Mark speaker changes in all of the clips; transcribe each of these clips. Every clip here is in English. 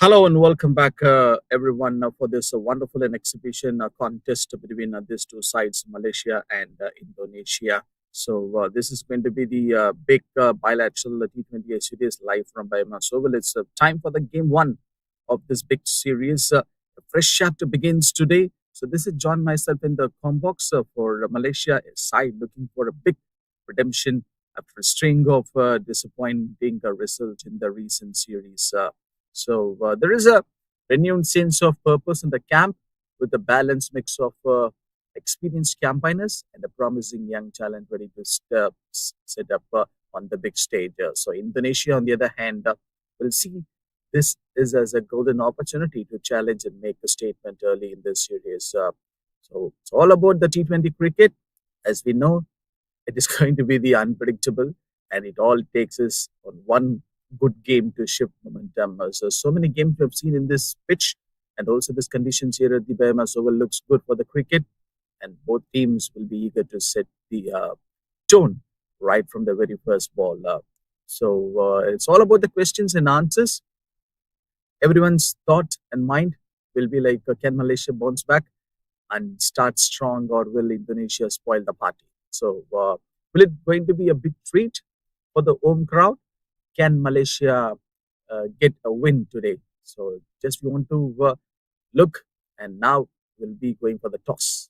Speaker 1: Hello and welcome back, everyone, for this wonderful and exhibition contest between these two sides, Malaysia and Indonesia. So this is going to be the big bilateral T20I series live from BAYUEMAS. So well, it's time for the game one of this big series. A fresh chapter begins today. So this is John, myself in the combox for Malaysia side looking for a big redemption after a string of disappointing result in the recent series. So there is a renewed sense of purpose in the camp with a balanced mix of experienced campaigners and a promising young talent ready to set up on the big stage. So Indonesia, on the other hand, will see this is as a golden opportunity to challenge and make a statement early in this series. So it's all about the T20 cricket. As we know, it is going to be the unpredictable, and it all takes us on one good game to shift momentum. So many games we have seen in this pitch, and also this conditions here at the BAYUEMAS Oval looks good for the cricket, and both teams will be eager to set the tone right from the very first ball. So it's all about the questions and answers. Everyone's thought and mind will be like, can Malaysia bounce back and start strong, or will Indonesia spoil the party? So, will it going to be a big treat for the home crowd? Can Malaysia get a win today? So, just we want to look, and now we'll be going for the toss.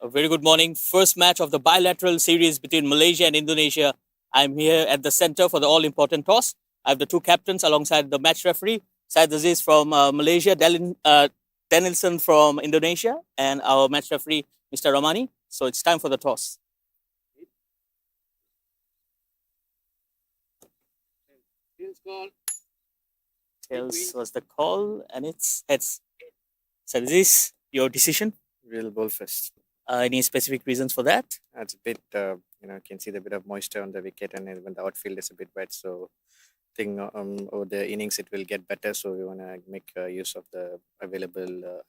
Speaker 2: A very good morning. First match of the bilateral series between Malaysia and Indonesia. I'm here at the center for the all-important toss. I have the two captains alongside the match referee, Syed Aziz from Malaysia, Danielson from Indonesia, and our match referee, Mr. Ramani. So it's time for the toss. Tails was the call, and it's heads. Syed Aziz, your decision?
Speaker 3: We'll bowl first.
Speaker 2: Any specific reasons for that?
Speaker 3: It's a bit, you can see the bit of moisture on the wicket, and even the outfield is a bit wet. So, I think over the innings it will get better. So we want to make use of the available,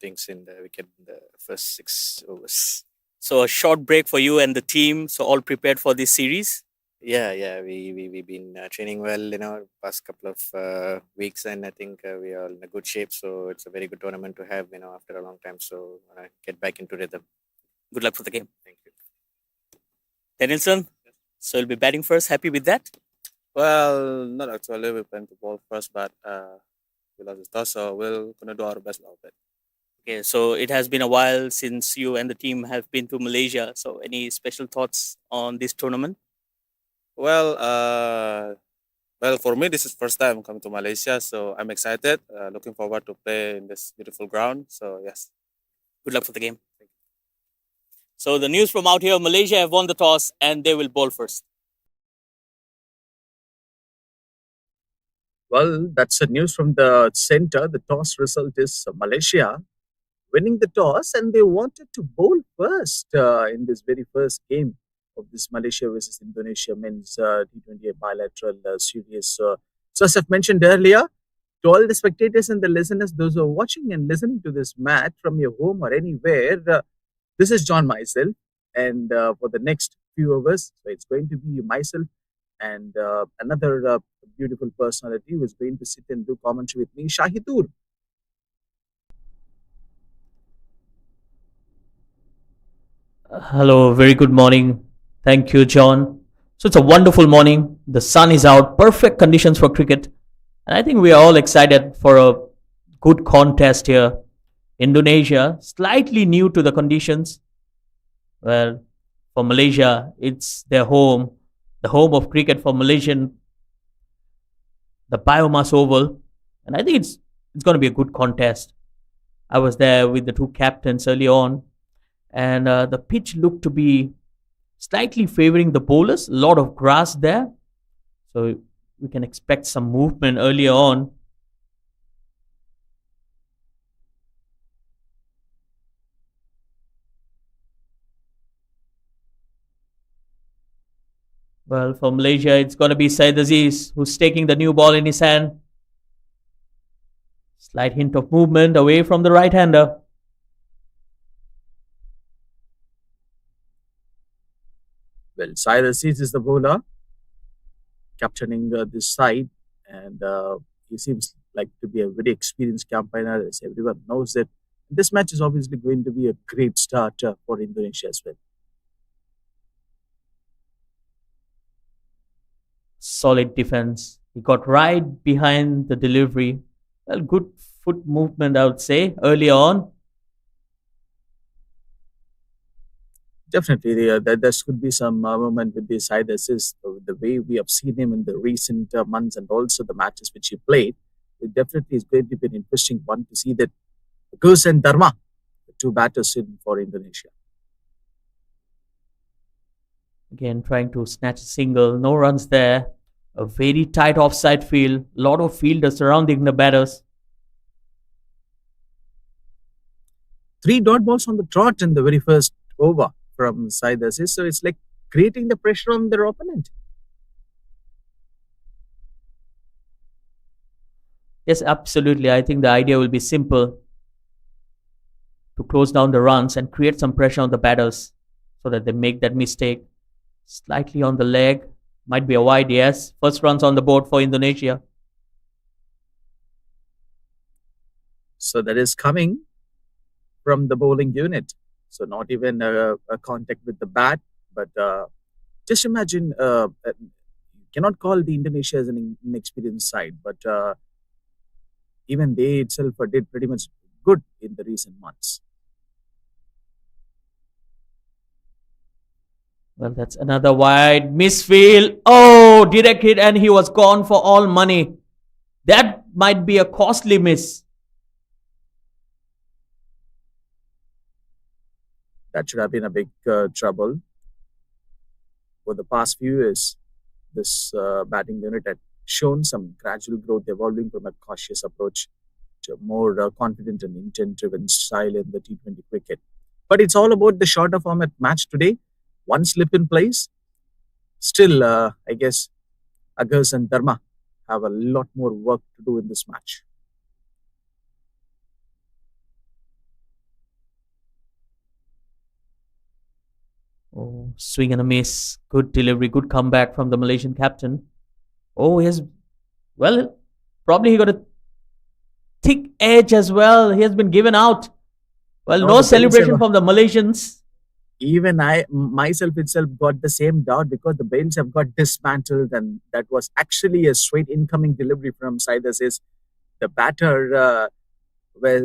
Speaker 3: things in the wicket in the first 6 overs.
Speaker 2: So a short break for you and the team. So all prepared for this series.
Speaker 3: Yeah. We've been training well, past couple of weeks, and I think we are in a good shape. So it's a very good tournament to have, after a long time. So get back into rhythm.
Speaker 2: Good luck for the game.
Speaker 3: Thank you.
Speaker 2: Danielson, so you'll be batting first. Happy with that?
Speaker 4: Well, not actually. We plan to bowl first, but we lost the toss, so we're gonna do our best about it.
Speaker 2: Okay, so it has been a while since you and the team have been to Malaysia. So any special thoughts on this tournament?
Speaker 4: Well, for me, this is first time coming to Malaysia, so I'm excited. Looking forward to play in this beautiful ground. So yes.
Speaker 2: Good luck for the game. So the news from out here, Malaysia have won the toss and they will bowl first.
Speaker 1: Well, that's the news from the center. The toss result is Malaysia winning the toss, and they wanted to bowl first in this very first game of this Malaysia versus Indonesia men's T20I bilateral series. So as I've mentioned earlier, to all the spectators and the listeners, those who are watching and listening to this match from your home or anywhere, this is John myself, and for the next few hours, so it's going to be myself and another beautiful personality who is going to sit and do commentary with me, Shahidur.
Speaker 5: Hello, very good morning. Thank you, John. So it's a wonderful morning. The sun is out, perfect conditions for cricket. And I think we are all excited for a good contest here. Indonesia, slightly new to the conditions. Well, for Malaysia, it's their home, the home of cricket for Malaysian, the BAYUEMAS Oval. And I think it's going to be a good contest. I was there with the two captains early on, and the pitch looked to be slightly favoring the bowlers. A lot of grass there, so we can expect some movement earlier on. Well, for Malaysia, it's going to be Syed Aziz who's taking the new ball in his hand. Slight hint of movement away from the right-hander.
Speaker 1: Well, Syed Aziz is the bowler. captaining this side, and he seems like to be a very experienced campaigner, as everyone knows that. This match is obviously going to be a great start for Indonesia as well.
Speaker 5: Solid defense. He got right behind the delivery. Well, good foot movement, I would say, early on.
Speaker 1: Definitely, there could be some movement with this side assist. The way we have seen him in the recent months and also the matches which he played, it definitely is going to be an interesting one to see that Gus and Dharma, the two batters in for Indonesia.
Speaker 5: Again, trying to snatch a single. No runs there. A very tight offside field. A lot of fielders surrounding the batters.
Speaker 1: Three dot balls on the trot in the very first over from side assist. So it's like creating the pressure on their opponent.
Speaker 5: Yes, absolutely. I think the idea will be simple to close down the runs and create some pressure on the batters so that they make that mistake. Slightly on the leg. Might be a wide, yes. First runs on the board for Indonesia.
Speaker 1: So that is coming from the bowling unit. So not even a contact with the bat, but just imagine. You cannot call the Indonesia as an inexperienced side, but even they itself did pretty much good in the recent months.
Speaker 5: Well, that's another wide misfield. Oh, direct hit, and he was gone for all money. That might be a costly miss.
Speaker 1: That should have been a big trouble. For the past few years, this batting unit had shown some gradual growth, evolving from a cautious approach to a more confident and intent-driven style in the T20 cricket. But it's all about the shorter format match today. One slip in place. Still, I guess Agus and Dharma have a lot more work to do in this match.
Speaker 5: Oh, swing and a miss. Good delivery, good comeback from the Malaysian captain. Oh, well, probably he got a thick edge as well. He has been given out. Well,
Speaker 1: Now
Speaker 5: no
Speaker 1: the Bails
Speaker 5: celebration
Speaker 1: have,
Speaker 5: from the Malaysians.
Speaker 1: even I myself itself got the same doubt because the Bails have got dismantled, and that was actually a straight incoming delivery from Saida says the batter where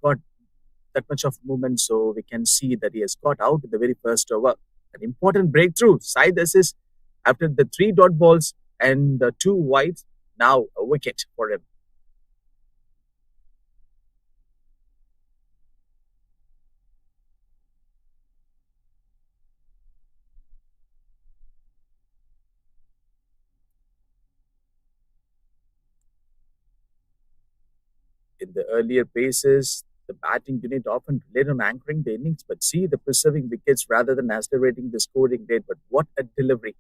Speaker 1: got that much of movement, so we can see that he has got out in the very first over. An important breakthrough. Side assist after the three dot balls and the two wides. Now a wicket for him. In the earlier paces, the batting unit often relied on anchoring the innings, but see the preserving wickets rather than accelerating the scoring rate. But what a delivery!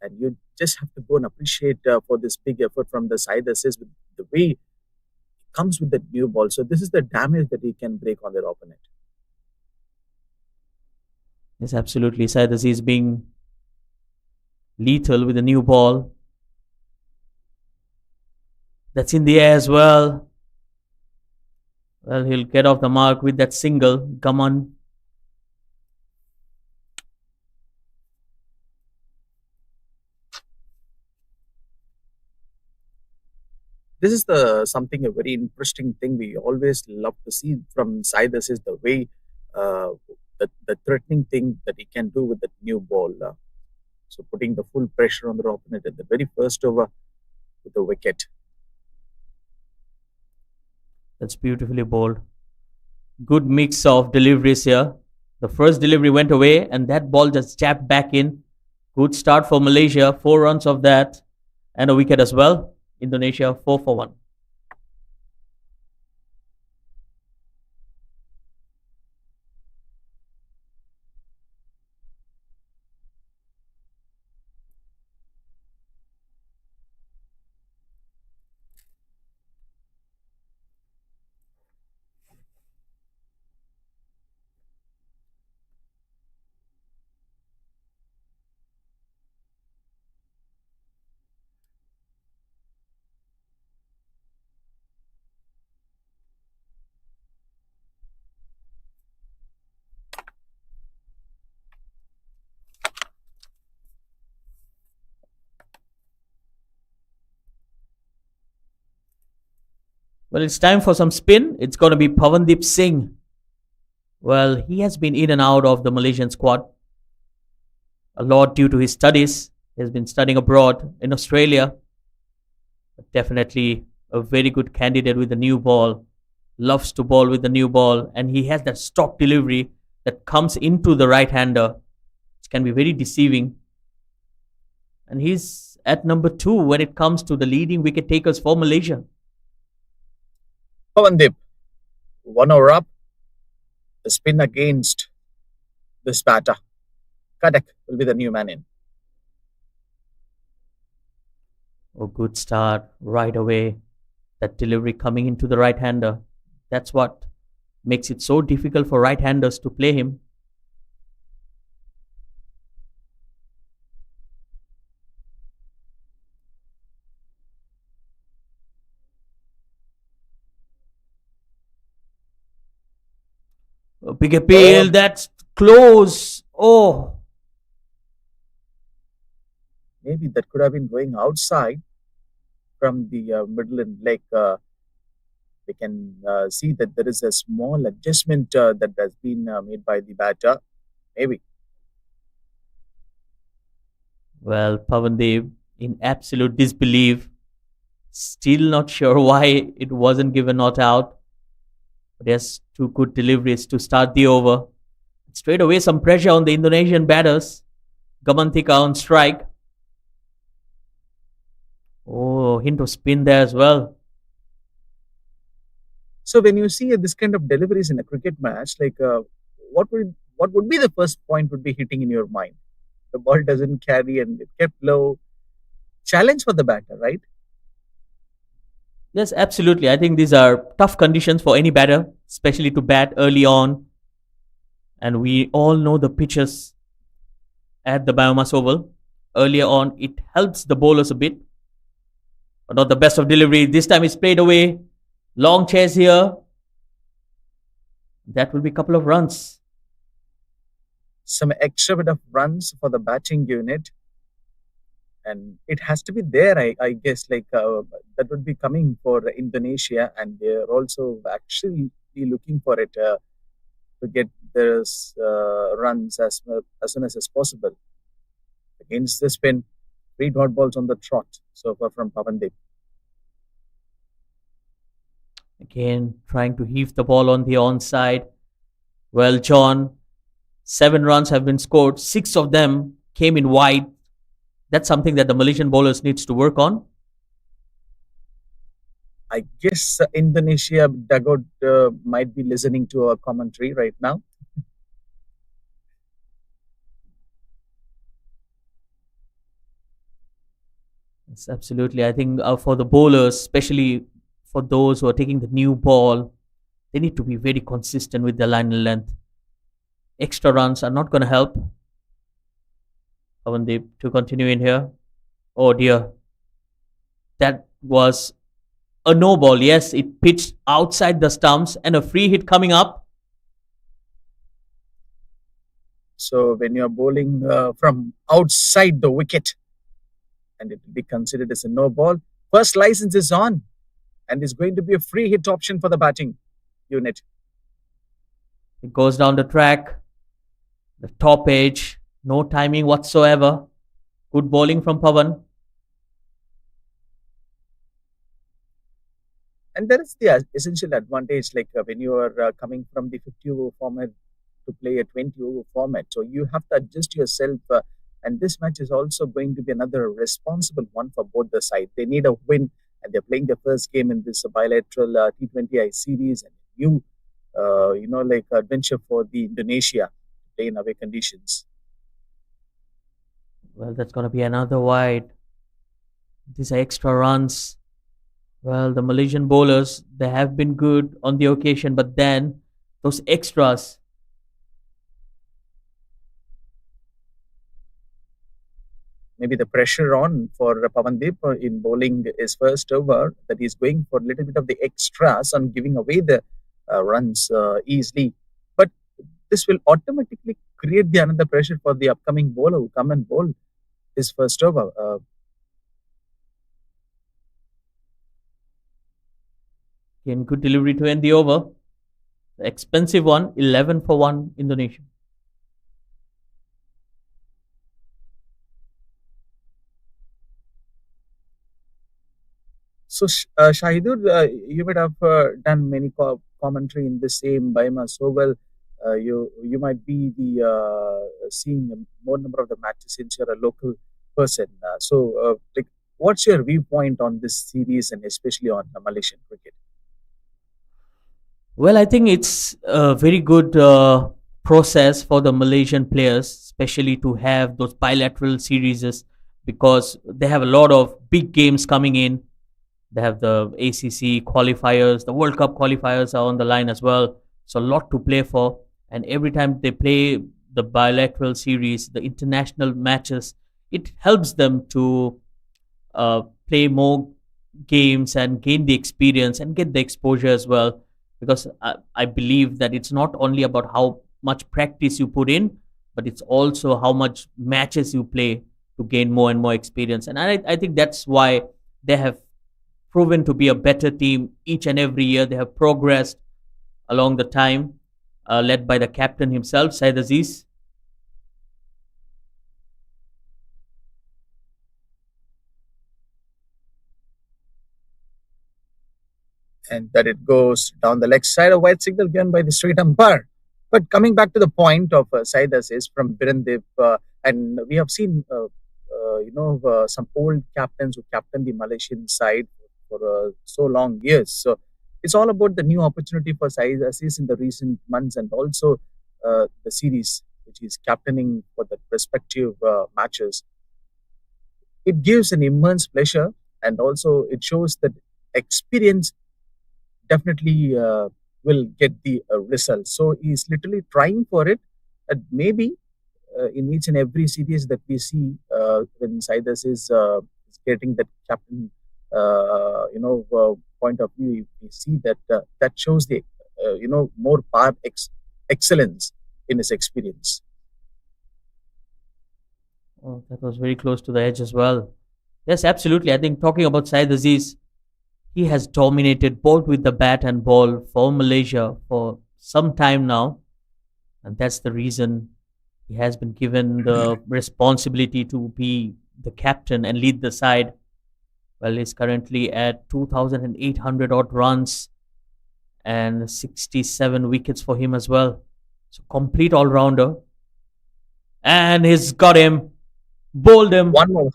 Speaker 1: And you just have to go and appreciate for this big effort from the side assist with the way it comes with the new ball. So this is the damage that he can break on their opponent.
Speaker 5: Yes, absolutely. Said as he's being lethal with a new ball. That's in the air as well. Well, he'll get off the mark with that single. Come on.
Speaker 1: This is the something a very interesting thing we always love to see from Sidus is the way uh, the threatening thing that he can do with the new ball. So putting the full pressure on the opponent at the very first over with the wicket.
Speaker 5: That's beautifully bowled. Good mix of deliveries here. The first delivery went away, and that ball just jabbed back in. Good start for Malaysia. 4 runs of that, and a wicket as well. Indonesia 4 for 1. Well, it's time for some spin. It's going to be Pavandeep Singh. Well, he has been in and out of the Malaysian squad a lot due to his studies. He has been studying abroad in Australia. But definitely a very good candidate with the new ball. Loves to ball with the new ball, and he has that stop delivery that comes into the right hander, which can be very deceiving. And he's at number 2 when it comes to the leading wicket takers for Malaysia.
Speaker 1: Pavandeep, 1 over up. The spin against this batter. Kadak will be the new man in.
Speaker 5: Oh, good start right away. That delivery coming into the right hander. That's what makes it so difficult for right handers to play him. A big appeal. That's close. Oh,
Speaker 1: Maybe that could have been going outside from the middle and leg. We can see that there is a small adjustment that has been made by the batter. Maybe.
Speaker 5: well, Pavandev in absolute disbelief. Still not sure why it wasn't given not out. But yes, 2 good deliveries to start the over. Straight away, some pressure on the Indonesian batters. Gamantika on strike. Oh, hint of spin there as well.
Speaker 1: So when you see this kind of deliveries in a cricket match, like what would be the first point would be hitting in your mind? The ball doesn't carry and it kept low. Challenge for the batter, right?
Speaker 5: Yes, absolutely. I think these are tough conditions for any batter, especially to bat early on. And we all know the pitches at the BAYUEMAS Oval. Earlier on, it helps the bowlers a bit. But not the best of delivery. This time it's played away. Long chase here. That will be a couple of runs.
Speaker 1: Some extra bit of runs for the batting unit. And it has to be there, I guess, like that would be coming for Indonesia, and they're also actually looking for it to get those runs as soon as possible. Against the spin, 3 dot balls on the trot so far from Pavandeep.
Speaker 5: Again, trying to heave the ball on the onside. Well, John, 7 runs have been scored. 6 of them came in wide. That's something that the Malaysian bowlers needs to work on.
Speaker 1: I guess Indonesia dugout might be listening to our commentary right now.
Speaker 5: Yes, absolutely. I think for the bowlers, especially for those who are taking the new ball, they need to be very consistent with their line and length. Extra runs are not going to help. Pavandeep to continue in here. Oh dear. That was a no ball. Yes, it pitched outside the stumps and a free hit coming up.
Speaker 1: So when you're bowling from outside the wicket, and it will be considered as a no ball, first license is on, and it's going to be a free hit option for the batting unit.
Speaker 5: It goes down the track, the top edge, no timing whatsoever. Good bowling from Pavan.
Speaker 1: And there is the essential advantage, like when you are coming from the 50-over format to play a 20-over format. So you have to adjust yourself. And this match is also going to be another responsible one for both the sides. They need a win, and they're playing their first game in this bilateral T20I series, and new, adventure for the Indonesia to play in away conditions.
Speaker 5: Well, that's going to be another wide. These are extra runs. Well, the Malaysian bowlers, they have been good on the occasion, but then those extras.
Speaker 1: Maybe the pressure on for Pavandeep in bowling his first over, that he's going for a little bit of the extras and giving away the runs easily. But this will automatically create the another pressure for the upcoming bowler who come and bowl his first over.
Speaker 5: Again, good delivery to end the over. The expensive one, 11 for 1 Indonesia.
Speaker 1: So, Shahidur, you might have done many commentary in the same BAYUEMAS so well. You might be the seeing a more number of the matches since you're a local person. Like, what's your viewpoint on this series and especially on Malaysian cricket?
Speaker 5: Well, I think it's a very good process for the Malaysian players, especially to have those bilateral series because they have a lot of big games coming in. They have the ACC qualifiers, the World Cup qualifiers are on the line as well. So, a lot to play for. And every time they play the bilateral series, the international matches, it helps them to play more games and gain the experience and get the exposure as well. Because I believe that it's not only about how much practice you put in, but it's also how much matches you play to gain more and more experience. And I think that's why they have proven to be a better team each and every year. They have progressed along the time, led by the captain himself, Said Aziz.
Speaker 1: And that it goes down the leg side, a white signal given by the straight umpire. But coming back to the point of Said Aziz from Birandev, and we have seen, some old captains who captained the Malaysian side for so long years. So it's all about the new opportunity for Said Aziz in the recent months and also the series which he's captaining for the respective matches. It gives an immense pleasure and also it shows that experience definitely will get the result. So he's literally trying for it. And maybe in each and every series that we see, when Sidus is getting that captain, point of view, we see that that shows the more power excellence in his experience.
Speaker 5: Oh, that was very close to the edge as well. Yes, absolutely. I think talking about Said Aziz, he has dominated both with the bat and ball for Malaysia for some time now. And that's the reason he has been given the responsibility to be the captain and lead the side. Well, he's currently at 2,800 odd runs and 67 wickets for him as well. So, complete all rounder. And he's got him, bowled him.
Speaker 1: One more.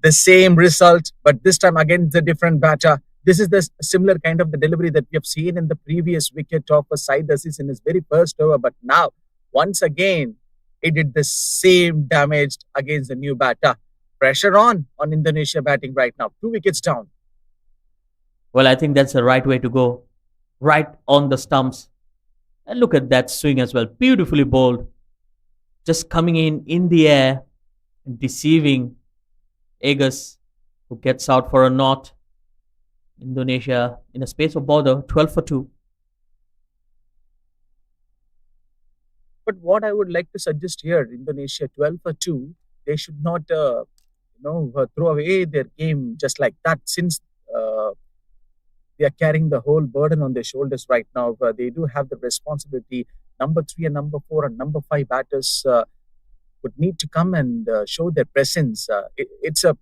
Speaker 1: The same result, but this time again the different batter. This is the similar kind of the delivery that we have seen in the previous wicket of Said Aziz in his very first over. But now, once again, he did the same damage against the new batter. Pressure on Indonesia batting right now. 2 wickets down.
Speaker 5: Well, I think that's the right way to go. Right on the stumps. And look at that swing as well. Beautifully bowled. Just coming in the air and deceiving Agus, who gets out for a knot. Indonesia in a space of bother, 12 for 2.
Speaker 1: But what I would like to suggest here, Indonesia 12 for 2, they should not, throw away their game just like that since they are carrying the whole burden on their shoulders right now. They do have the responsibility. Number 3 and number 4 and number 5 batters would need to come and show their presence. It's a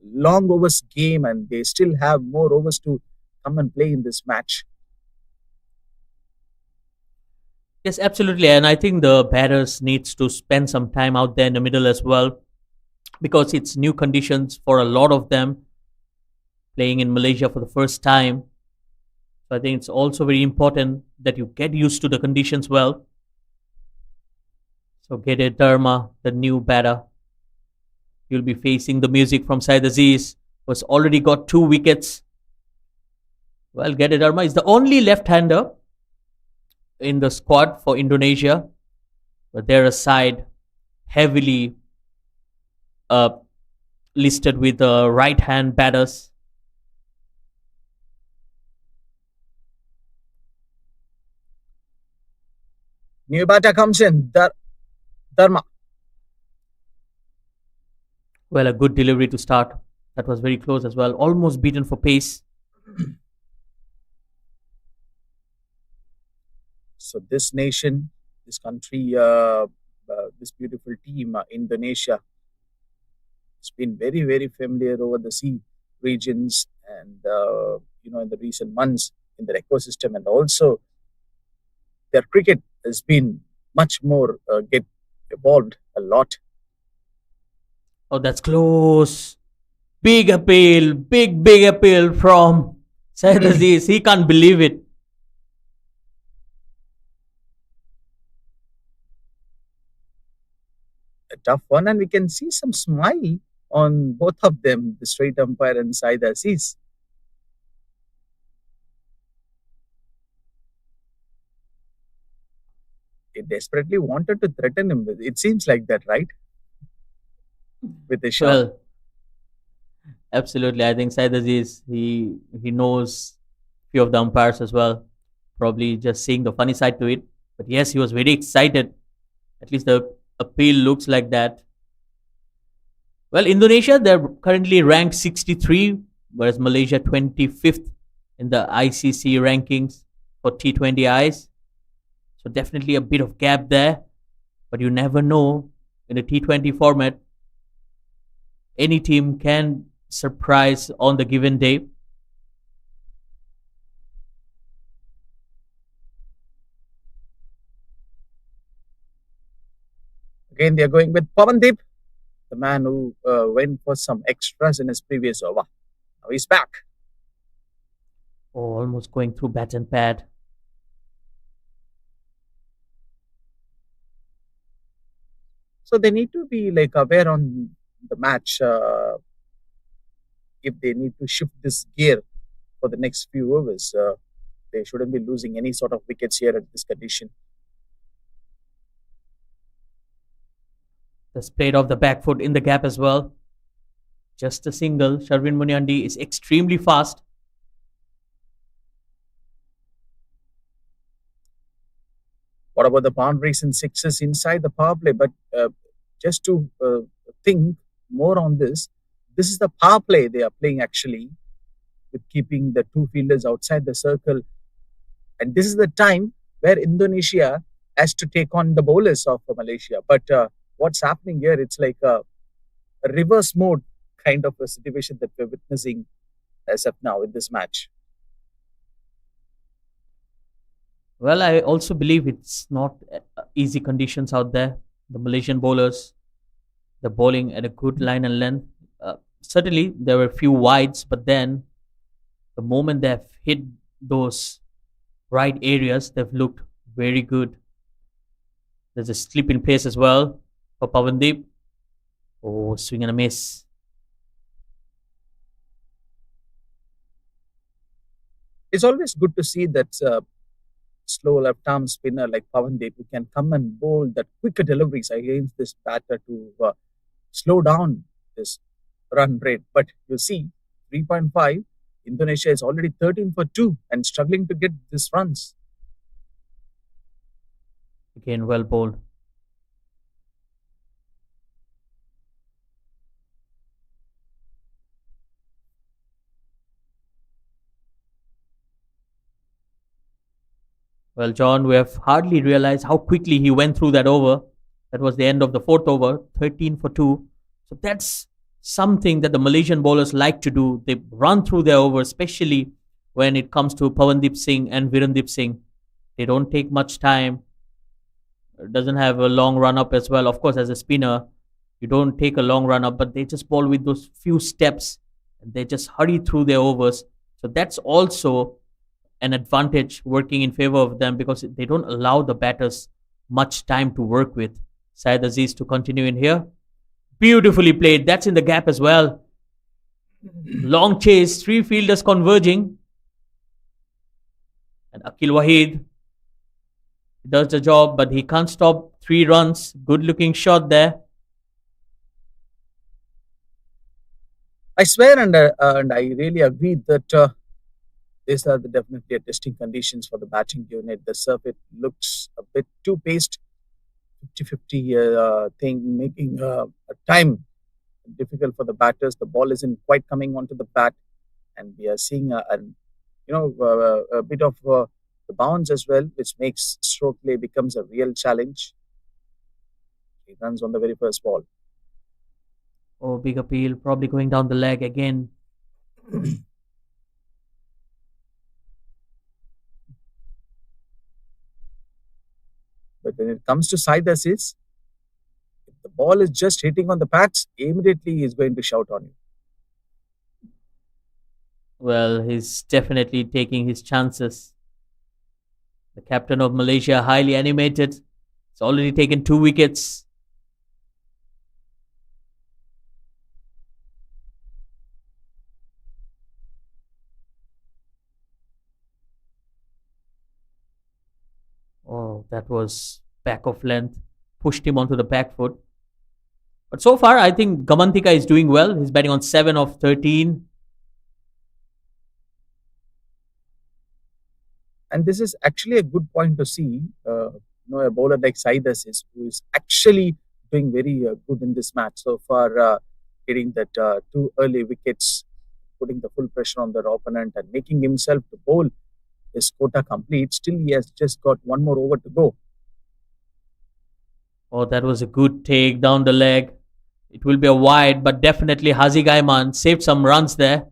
Speaker 1: long overs game and they still have more overs to come and play in this match.
Speaker 5: Yes, absolutely. And I think the batters needs to spend some time out there in the middle as well because it's new conditions for a lot of them playing in Malaysia for the first time. So I think it's also very important that you get used to the conditions well. So Gede Dharma, the new batter, you'll be facing the music from Said Aziz, who has already got 2 wickets. Well, Gede Dharma is the only left-hander in the squad for Indonesia, but they're a side heavily listed with right-hand batters.
Speaker 1: New batter comes in, Dharma.
Speaker 5: Well, a good delivery to start. That was very close as well. Almost beaten for pace.
Speaker 1: So this nation, this country, this beautiful team, Indonesia, has been very, very familiar over the sea regions and in the recent months in their ecosystem, and also their cricket has been much more get evolved a lot.
Speaker 5: Oh, that's close. Big appeal. Big appeal from Syed Aziz. He can't believe it.
Speaker 1: A tough one, and we can see some smile on both of them, the straight umpire and Syed Aziz. They desperately wanted to threaten him. It seems like that, right? With a shot.
Speaker 5: Well, absolutely. I think Syed Aziz, he knows few of the umpires as well. Probably just seeing the funny side to it. But yes, he was very excited. At least the appeal looks like that. Well, Indonesia, they're currently ranked 63, whereas Malaysia 25th in the ICC rankings for T20Is. So definitely a bit of gap there. But you never know in a T20 format, any team can surprise on the given day.
Speaker 1: Again, they are going with Pavandip, the man who went for some extras in his previous over. Now he's back.
Speaker 5: Oh, almost going through bat and pad.
Speaker 1: So they need to be like aware on the match if they need to shift this gear for the next few overs. They shouldn't be losing any sort of wickets here at this condition.
Speaker 5: That's played off the back foot in the gap as well. Just a single. Sharvin Munyandi is extremely fast.
Speaker 1: What about the boundaries and sixes inside the power play? But just to think more on this, this is the power play they are playing actually, with keeping the two fielders outside the circle. And this is the time where Indonesia has to take on the bowlers of Malaysia. But what's happening here, it's like a reverse mode kind of a situation that we're witnessing as of now in this match.
Speaker 5: Well, I also believe it's not easy conditions out there. The Malaysian bowlers, they're bowling at a good line and length. Certainly, there were a few wides, but then the moment they've hit those right areas, they've looked very good. There's a slip in place as well for Pavandeep. Oh, swing and a miss.
Speaker 1: It's always good to see that slow left arm spinner like Pavandeep who can come and bowl that quicker deliveries against this batter to slow down this run rate. But you see, 3.5, Indonesia is already 13 for 2 and struggling to get these runs.
Speaker 5: Again, well bowled. Well, John, we have hardly realized how quickly he went through that over. That was the end of the fourth over, 13 for 2. So that's something that the Malaysian bowlers like to do. They run through their over, especially when it comes to Pavandeep Singh and Virendip Singh. They don't take much time. Doesn't have a long run up as well. Of course, as a spinner, you don't take a long run up, but they just bowl with those few steps and they just hurry through their overs. So that's also an advantage working in favor of them because they don't allow the batters much time to work with. Syed Aziz to continue in here. Beautifully played. That's in the gap as well. Long chase, three fielders converging. And Akil Wahid does the job, but he can't stop 3 runs. Good looking shot there.
Speaker 1: I swear and I really agree that these are definitely testing conditions for the batting unit. The surface looks a bit too paced, 50-50 thing, making a time difficult for the batters. The ball isn't quite coming onto the bat, and we are seeing a bit of the bounce as well, which makes stroke play becomes a real challenge. He runs on the very first ball.
Speaker 5: Oh, big appeal, probably going down the leg again.
Speaker 1: But when it comes to side assists, if the ball is just hitting on the pads, immediately he's going to shout on you.
Speaker 5: Well, he's definitely taking his chances. The captain of Malaysia, highly animated. He's already taken 2 wickets. Oh, that was back of length. Pushed him onto the back foot. But so far, I think Gamantika is doing well. He's batting on 7 of 13.
Speaker 1: And this is actually a good point to see. A bowler like Saeed Aziz, who is actually doing very good in this match so far, getting that 2 early wickets, putting the full pressure on their opponent and making himself to bowl his quota complete. Still, he has just got one more over to go.
Speaker 5: Oh, that was a good take down the leg. It will be a wide, but definitely Hazi Gaiman saved some runs there.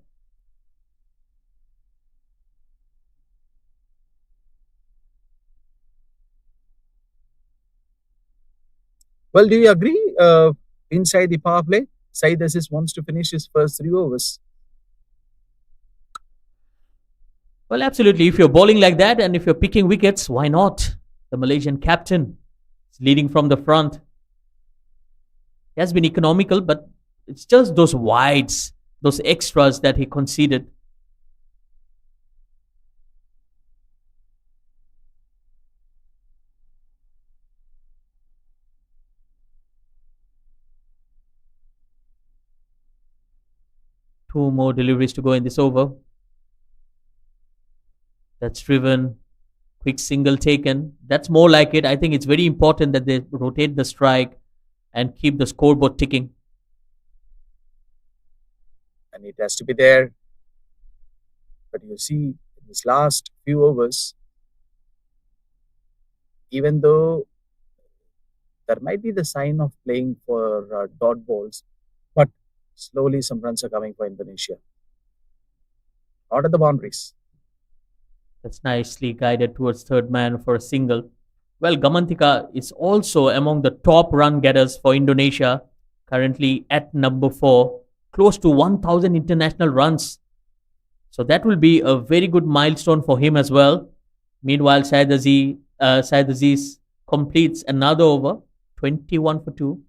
Speaker 1: Well, do you agree? Inside the power play, Saeed Aziz wants to finish his first 3 overs.
Speaker 5: Well, absolutely. If you're bowling like that and if you're picking wickets, why not? The Malaysian captain is leading from the front. He has been economical, but it's just those wides, those extras that he conceded. Two more deliveries to go in this over. That's driven. Quick single taken. That's more like it. I think it's very important that they rotate the strike and keep the scoreboard ticking.
Speaker 1: And it has to be there. But you see, in this last few overs, even though there might be the sign of playing for dot balls, but slowly some runs are coming for Indonesia. Not at the boundaries.
Speaker 5: That's nicely guided towards third man for a single. Well, Gamantika is also among the top run getters for Indonesia, currently at number 4, close to 1,000 international runs. So that will be a very good milestone for him as well. Meanwhile, Syed Aziz completes another over, 21 for 2.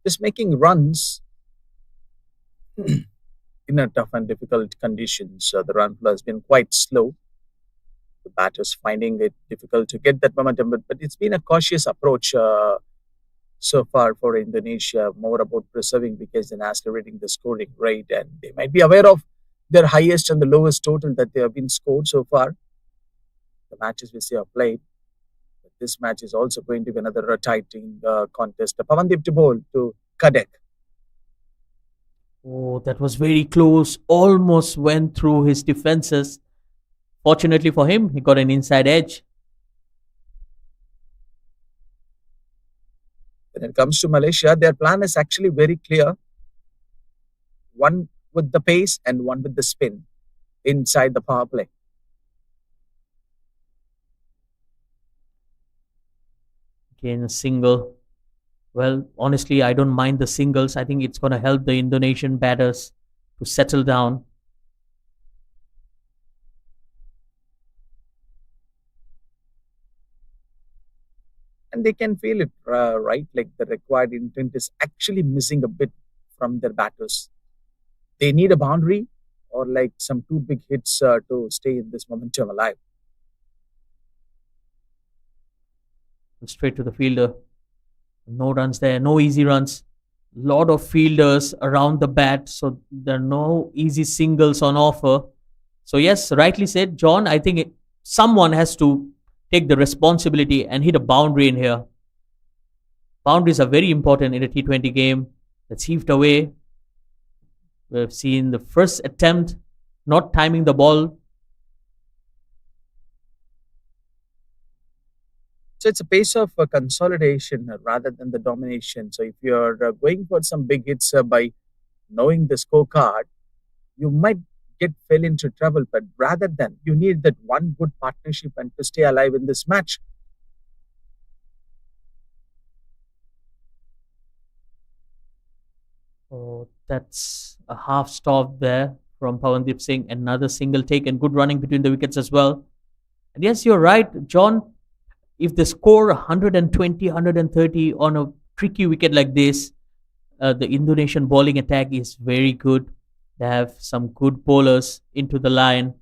Speaker 1: Just making runs in a tough and difficult conditions. The run flow has been quite slow. The batters finding it difficult to get that momentum, but it's been a cautious approach so far for Indonesia, more about preserving wickets than accelerating the scoring rate. And they might be aware of their highest and the lowest total that they have been scored so far. The matches which they have played. But this match is also going to be another tight contest. Pavandip to bowl to Kadek.
Speaker 5: Oh, that was very close. Almost went through his defenses. Fortunately for him, he got an inside edge.
Speaker 1: When it comes to Malaysia, their plan is actually very clear. One with the pace and one with the spin inside the power play.
Speaker 5: Again, a single. Well, honestly, I don't mind the singles. I think it's going to help the Indonesian batters to settle down.
Speaker 1: And they can feel it, right? Like the required intent is actually missing a bit from their batters. They need a boundary or like some 2 big hits to stay in this momentum alive.
Speaker 5: Straight to the fielder. No runs there, no easy runs. Lot of fielders around the bat, so there are no easy singles on offer. So yes, rightly said, John. I think someone has to take the responsibility and hit a boundary in here. Boundaries are very important in a T20 game. That's heaved away. We've seen the first attempt not timing the ball.
Speaker 1: So it's a pace of consolidation rather than the domination. So if you're going for some big hits by knowing the scorecard, you might get fell into trouble. But rather than, you need that one good partnership and to stay alive in this match.
Speaker 5: Oh, that's a half stop there from Pawandeep Singh. Another single take and good running between the wickets as well. And yes, you're right, John. If they score 120, 130 on a tricky wicket like this, the Indonesian bowling attack is very good. They have some good bowlers into the line,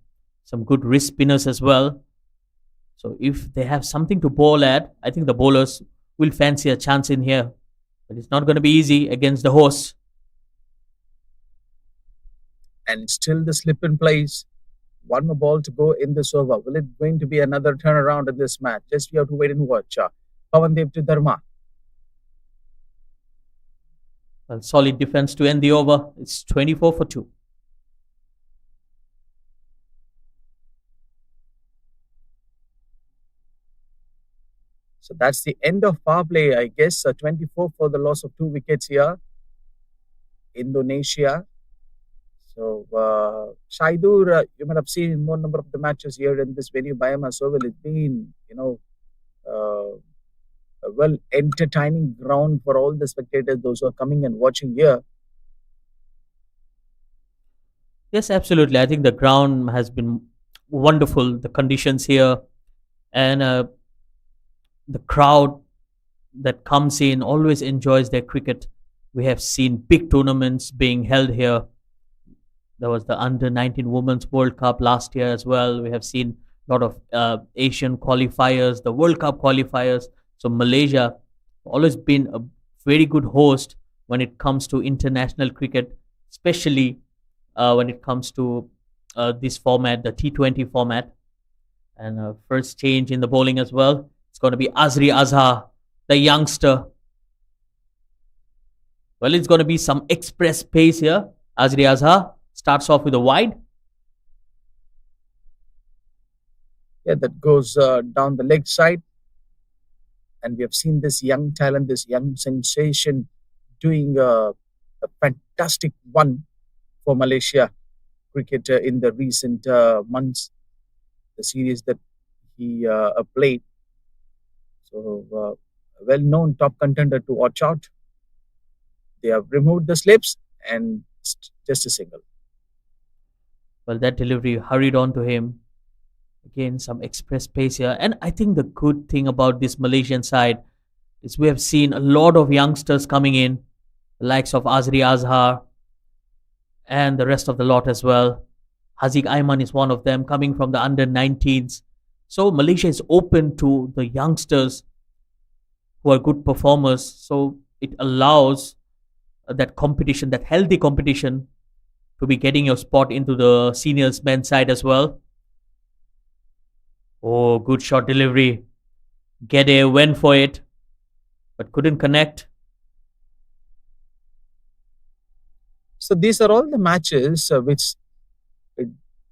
Speaker 5: some good wrist spinners as well. So if they have something to bowl at, I think the bowlers will fancy a chance in here. But it's not going to be easy against the hosts.
Speaker 1: And still the slip in place. One more ball to go in this over. Will it going to be another turnaround in this match? Just we have to wait and watch. Pawandeep to Dharma.
Speaker 5: Well, solid defense to end the over. It's 24 for 2.
Speaker 1: So that's the end of power play, I guess. 24 for the loss of 2 wickets here. Indonesia. So, Shaidur, you might have seen more number of the matches here in this venue, BAYUEMAS Oval. It's been, a well entertaining ground for all the spectators, those who are coming and watching here.
Speaker 5: Yes, absolutely. I think the ground has been wonderful. The conditions here and the crowd that comes in always enjoys their cricket. We have seen big tournaments being held here. There was the Under 19 Women's World Cup last year as well. We have seen a lot of Asian qualifiers, the World Cup qualifiers. So Malaysia always been a very good host when it comes to international cricket, especially when it comes to this format, the T20 format. And first change in the bowling as well. It's going to be Azri Azhar, the youngster. Well, it's going to be some express pace here. Azri Azhar starts off with a wide.
Speaker 1: Yeah, that goes down the leg side. And we have seen this young talent, this young sensation doing a fantastic one for Malaysia cricket in the recent months, the series that he played. So, a well-known top contender to watch out. They have removed the slips and just a single.
Speaker 5: Well, that delivery hurried on to him. Again, some express pace here. And I think the good thing about this Malaysian side is we have seen a lot of youngsters coming in, the likes of Azri Azhar and the rest of the lot as well. Haziq Aiman is one of them, coming from the under 19s. So Malaysia is open to the youngsters who are good performers. So it allows that competition, that healthy competition, to be getting your spot into the seniors men's side as well. Oh, good shot delivery. Gede went for it, but couldn't connect.
Speaker 1: So these are all the matches which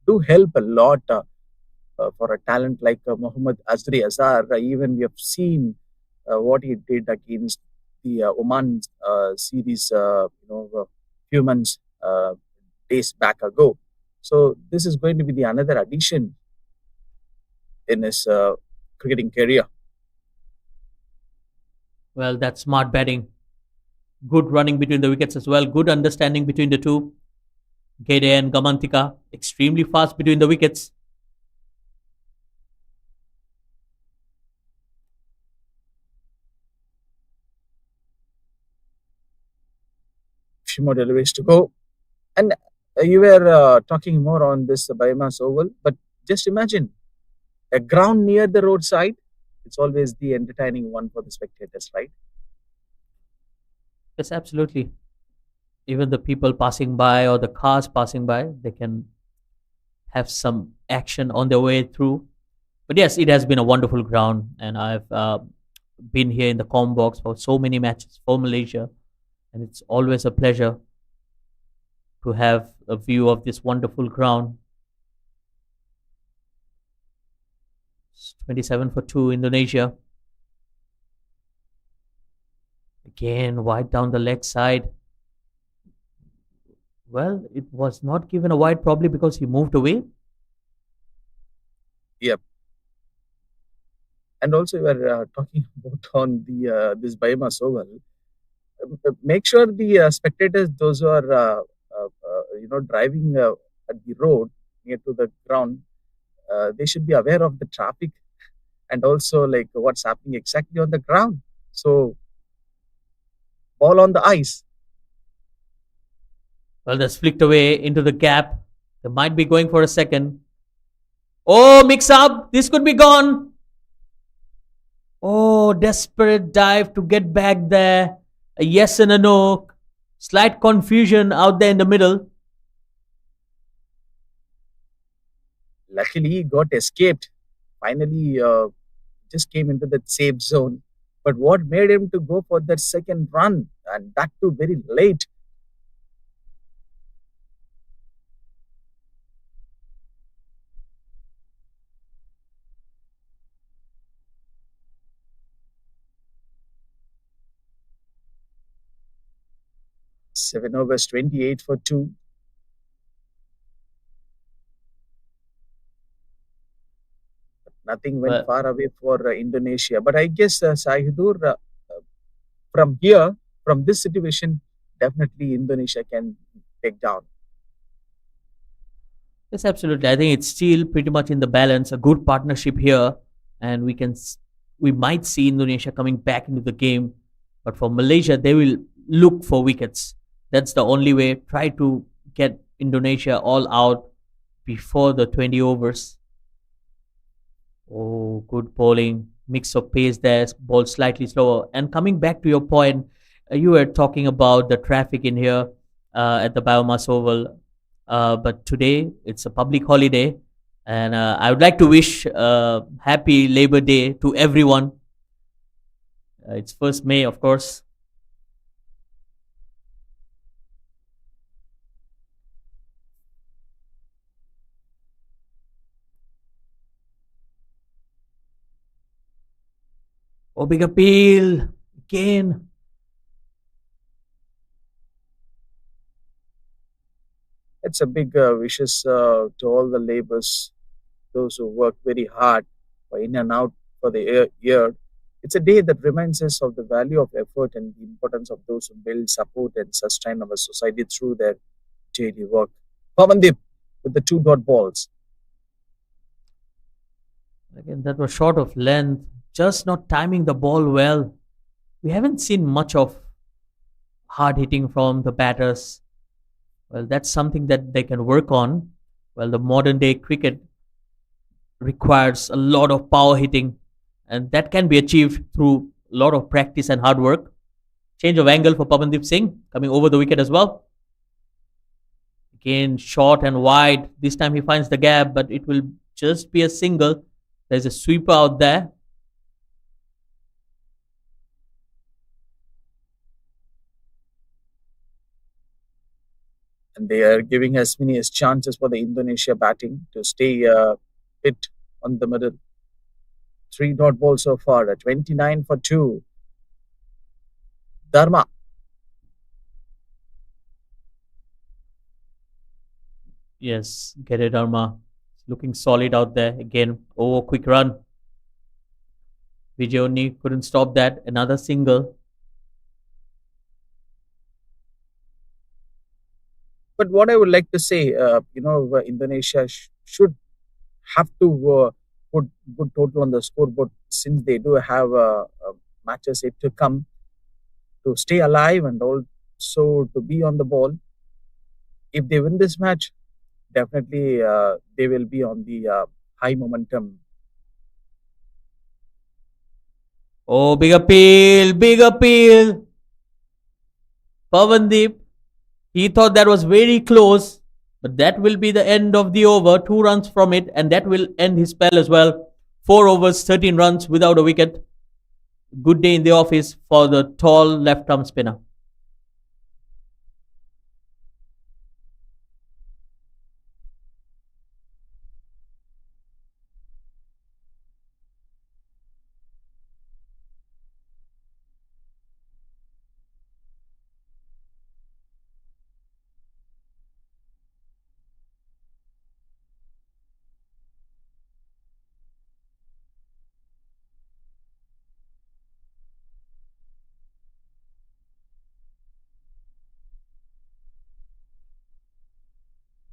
Speaker 1: do help a lot for a talent like Mohammad Azri Azhar. Even we have seen what he did against the Oman series, few months, days back ago. So this is going to be the another addition in his cricketing career.
Speaker 5: Well, that's smart batting. Good running between the wickets as well. Good understanding between the two. Gede and Gamantika extremely fast between the wickets.
Speaker 1: Few more deliveries to go. And you were talking more on this BAYUEMAS Oval, but just imagine a ground near the roadside. It's always the entertaining one for the spectators, right?
Speaker 5: Yes, absolutely. Even the people passing by or the cars passing by, they can have some action on their way through. But yes, it has been a wonderful ground, and I've been here in the com box for so many matches for Malaysia, and it's always a pleasure to have a view of this wonderful ground. It's 27 for 2, Indonesia. Again, wide down the leg side. Well, it was not given a wide probably because he moved away.
Speaker 1: Yep. And also, we are talking about on the this BAYUEMAS oval. Make sure the spectators, those who are driving at the road near to the ground, they should be aware of the traffic and also like what's happening exactly on the ground. So, ball on the ice.
Speaker 5: Well, that's flicked away into the gap. They might be going for a second. Oh, mix up. This could be gone. Oh, desperate dive to get back there. A yes and a no. Slight confusion out there in the middle.
Speaker 1: Luckily, he got escaped. Finally, just came into that safe zone. But what made him to go for that second run, and that too very late? Seven overs, 28 for 2. Nothing went
Speaker 5: Well,
Speaker 1: far away for Indonesia. But I guess, Sahidur, from here, from this situation, definitely Indonesia can take down.
Speaker 5: yes, absolutely. I think it's still pretty much in the balance. A good partnership here, and we might see Indonesia coming back into the game. But for Malaysia, they will look for wickets. That's the only way. Try to get Indonesia all out before the 20 overs. Oh, good bowling. Mix of pace there. Ball slightly slower. And coming back to your point, you were talking about the traffic in here at the BAYUEMAS Oval. But today it's a public holiday, and I would like to wish happy Labor Day to everyone. It's 1st May, of course. Oh, big appeal again.
Speaker 1: It's a big wishes to all the laborers, those who work very hard for in and out for the year. It's a day that reminds us of the value of effort and the importance of those who build, support, and sustain our society through their daily work. Pavandip with the two dot balls.
Speaker 5: Again, that was short of length, just not timing the ball well. We haven't seen much of hard hitting from the batters. Well, that's something that they can work on. Well, the modern day cricket requires a lot of power hitting, and that can be achieved through a lot of practice and hard work. Change of angle for Pavandeep Singh coming over the wicket as well. Again, short and wide. This time he finds the gap, but it will just be a single. There's a sweeper out there.
Speaker 1: And they are giving as many as chances for the Indonesia batting to stay hit on the middle. Three dot ball so far at 29 for 2. Dharma.
Speaker 5: Yes, get it, Dharma. Looking solid out there. Again, oh, quick run. Vijayoni couldn't stop that. Another single.
Speaker 1: But what I would like to say, Indonesia should have to put good total on the scoreboard since they do have matches yet to come to stay alive and also to be on the ball. If they win this match, definitely they will be on the high momentum.
Speaker 5: Oh, big appeal, big appeal. Pavandeep, he thought that was very close, but that will be the end of the over. 2 runs from it, and that will end his spell as well. 4 overs, 13 runs without a wicket. Good day in the office for the tall left arm spinner.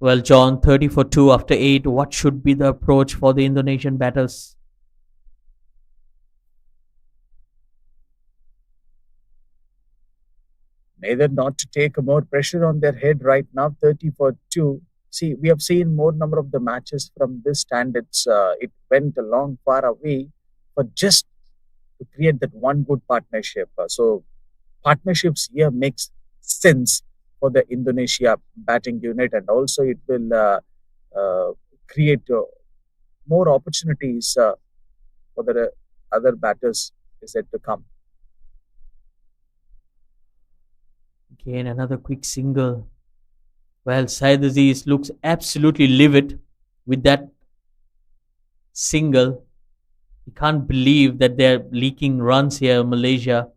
Speaker 5: Well, John, 30 for 2 after 8. What should be the approach for the Indonesian batters?
Speaker 1: Neither not to take more pressure on their head right now, 30 for 2. See, we have seen more number of the matches from this standards. It went a long far away for just to create that one good partnership. So partnerships here makes sense for the Indonesia batting unit, and also it will uh, create more opportunities for the other batters is yet to come.
Speaker 5: Again, another quick single. Well, Syed Aziz looks absolutely livid with that single. You can't believe that they're leaking runs here in Malaysia.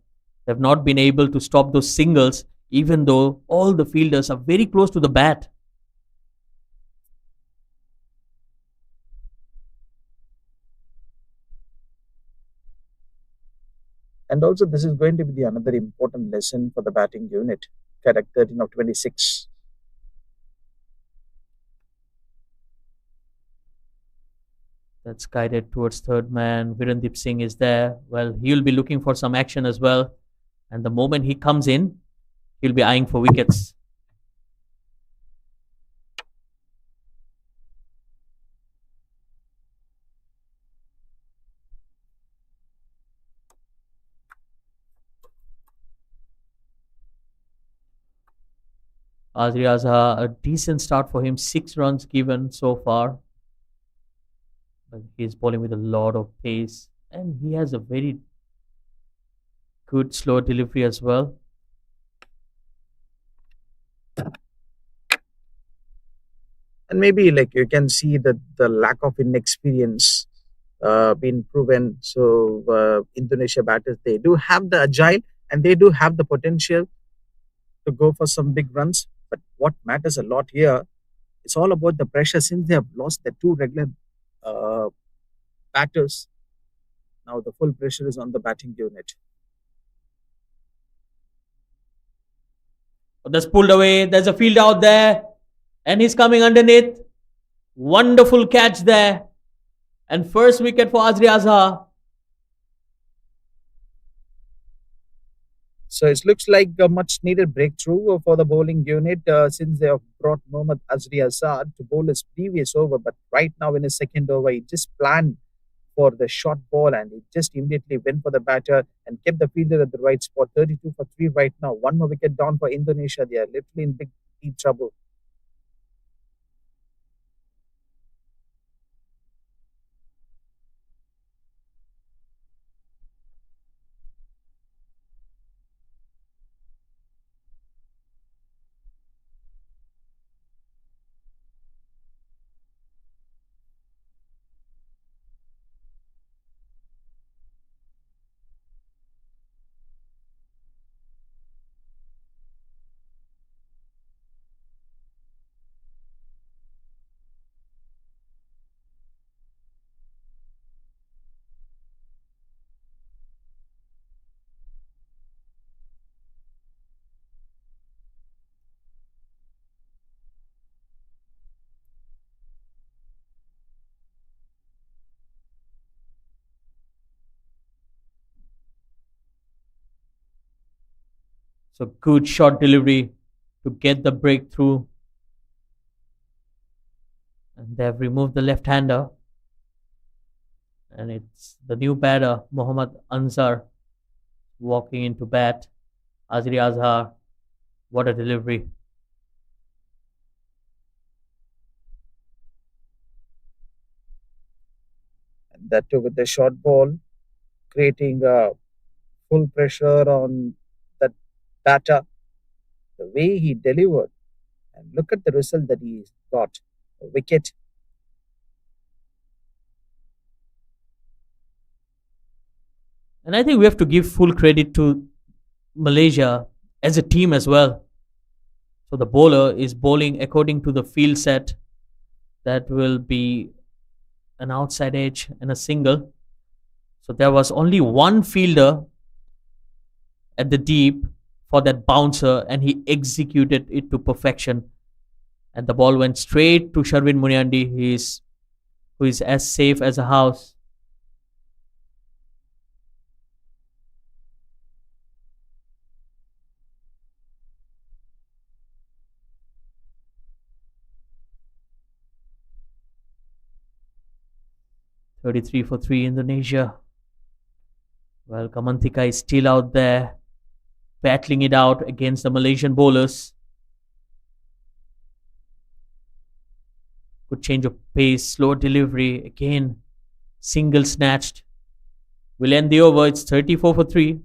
Speaker 5: They've not been able to stop those singles, even though all the fielders are very close to the bat.
Speaker 1: And also, this is going to be the another important lesson for the batting unit. Correct, 13 of 26.
Speaker 5: That's guided towards third man. Virendip Singh is there. Well, he'll be looking for some action as well. And the moment he comes in, he'll be eyeing for wickets. Azri Azhar, a decent start for him. 6 runs given so far. But he's bowling with a lot of pace. And he has a very good slow delivery as well.
Speaker 1: And maybe like you can see that the lack of inexperience been proven. So Indonesia batters, they do have the agile and they do have the potential to go for some big runs. But what matters a lot here, it's all about the pressure since they have lost the two regular uh, batters. Now the full pressure is on the batting unit.
Speaker 5: That's pulled away. There's a field out there. And he's coming underneath. Wonderful catch there. And first wicket for Azri Azhar.
Speaker 1: So it looks like a much needed breakthrough for the bowling unit since they have brought Mohammad Azri Azad to bowl his previous over. But right now in his second over, he just planned for the short ball and he just immediately went for the batter and kept the fielder at the right spot. 32 for 3 right now. One more wicket down for Indonesia. They are literally in big deep trouble.
Speaker 5: So good shot delivery to get the breakthrough. And they've removed the left-hander. And it's the new batter, Mohammad Ansar, walking into bat. Azri Azhar, what a delivery.
Speaker 1: That too with the short ball, creating full pressure on that batter. The way he delivered, and look at the result that he got. A wicket.
Speaker 5: And I think we have to give full credit to Malaysia as a team as well. So the bowler is bowling according to the field set. That will be an outside edge and a single. So there was only one fielder at the deep for that bouncer, and he executed it to perfection. And the ball went straight to Sharvin Munyandi, who is as safe as a house. "33 for 3 Indonesia." Well, Kamantika is still out there battling it out against the Malaysian bowlers. Good change of pace, slow delivery. Again, single snatched. Will end the over. It's 34 for 3.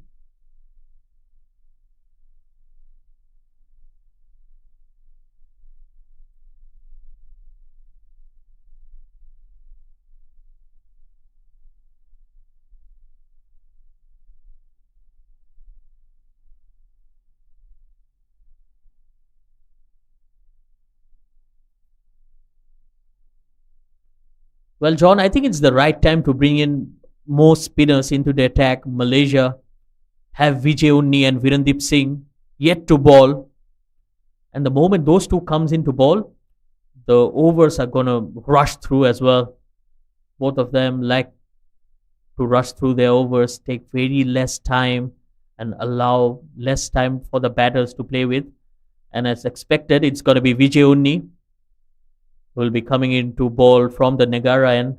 Speaker 5: Well, John, I think it's the right time to bring in more spinners into the attack. Malaysia have Vijay Unni and Virandeep Singh yet to bowl. And the moment those two comes into ball, the overs are going to rush through as well. Both of them like to rush through their overs, take very less time and allow less time for the batters to play with. And as expected, it's going to be Vijay Unni who will be coming into ball from the Negara end.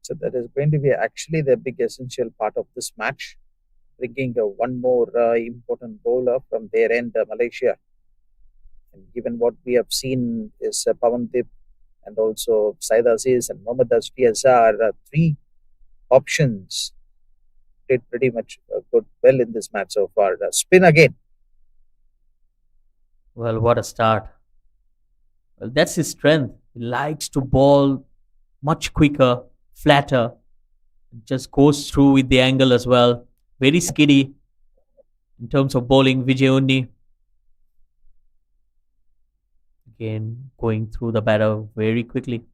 Speaker 1: So that is going to be actually the big essential part of this match, bringing one more important bowler from their end, Malaysia. And given what we have seen is Pavandip and also Said Aziz and Mohammad Asfiaz are three options. Did pretty much good well in this match so far. Spin again.
Speaker 5: Well, what a start. Well, that's his strength. He likes to bowl much quicker, flatter. Just goes through with the angle as well. Very skiddy in terms of bowling. Vijay Unni again going through the batter very quickly.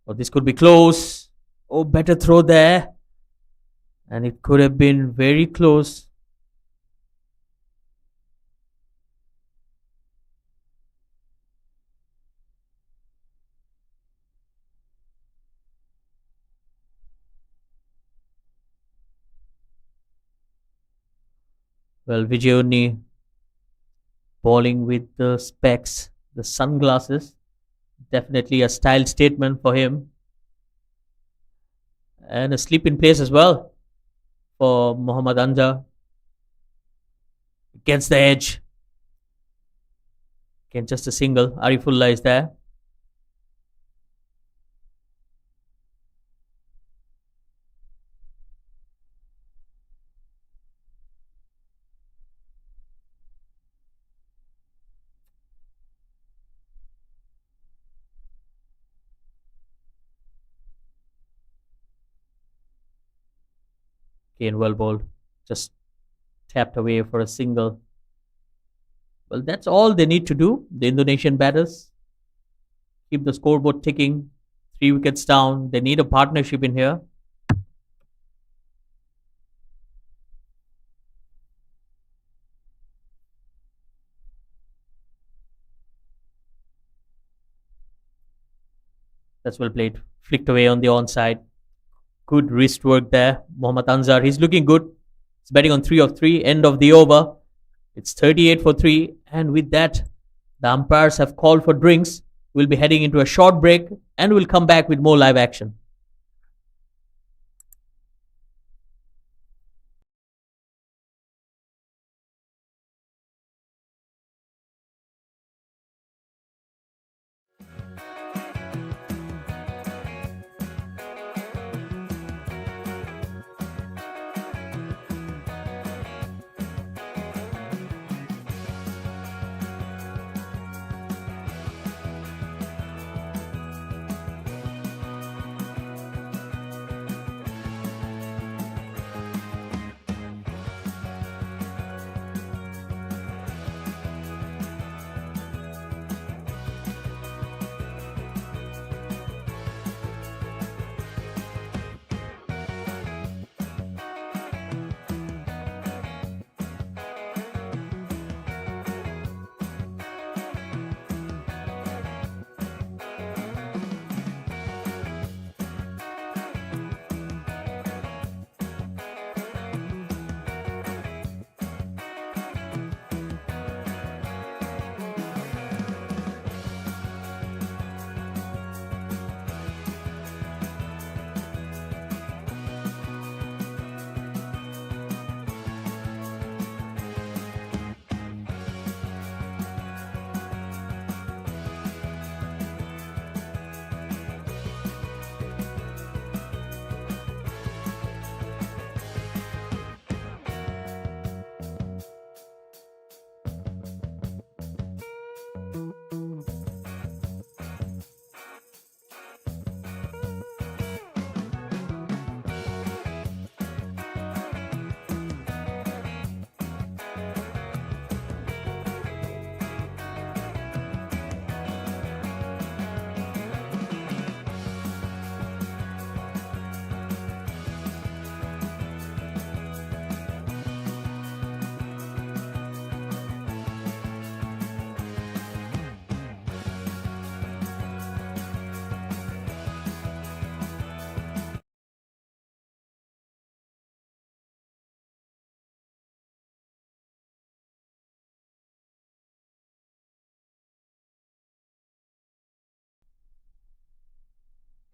Speaker 5: Oh, this could be close. Oh, better throw there. And it could have been very close. Well, Vijay Unni bowling with the specs, the sunglasses. Definitely a style statement for him. And a sleep in place as well for Muhammad Anja. Gets the edge. Again, just a single. Arifullah is there. Again, well bowled. Just tapped away for a single. Well, that's all they need to do. The Indonesian batters keep the scoreboard ticking. 3 wickets down. They need a partnership in here. That's well played. Flicked away on the onside. Good wrist work there. Mohammad Anzar, he's looking good. He's batting on 3 of 3. End of the over. It's 38 for 3. And with that, the umpires have called for drinks. We'll be heading into a short break and we'll come back with more live action.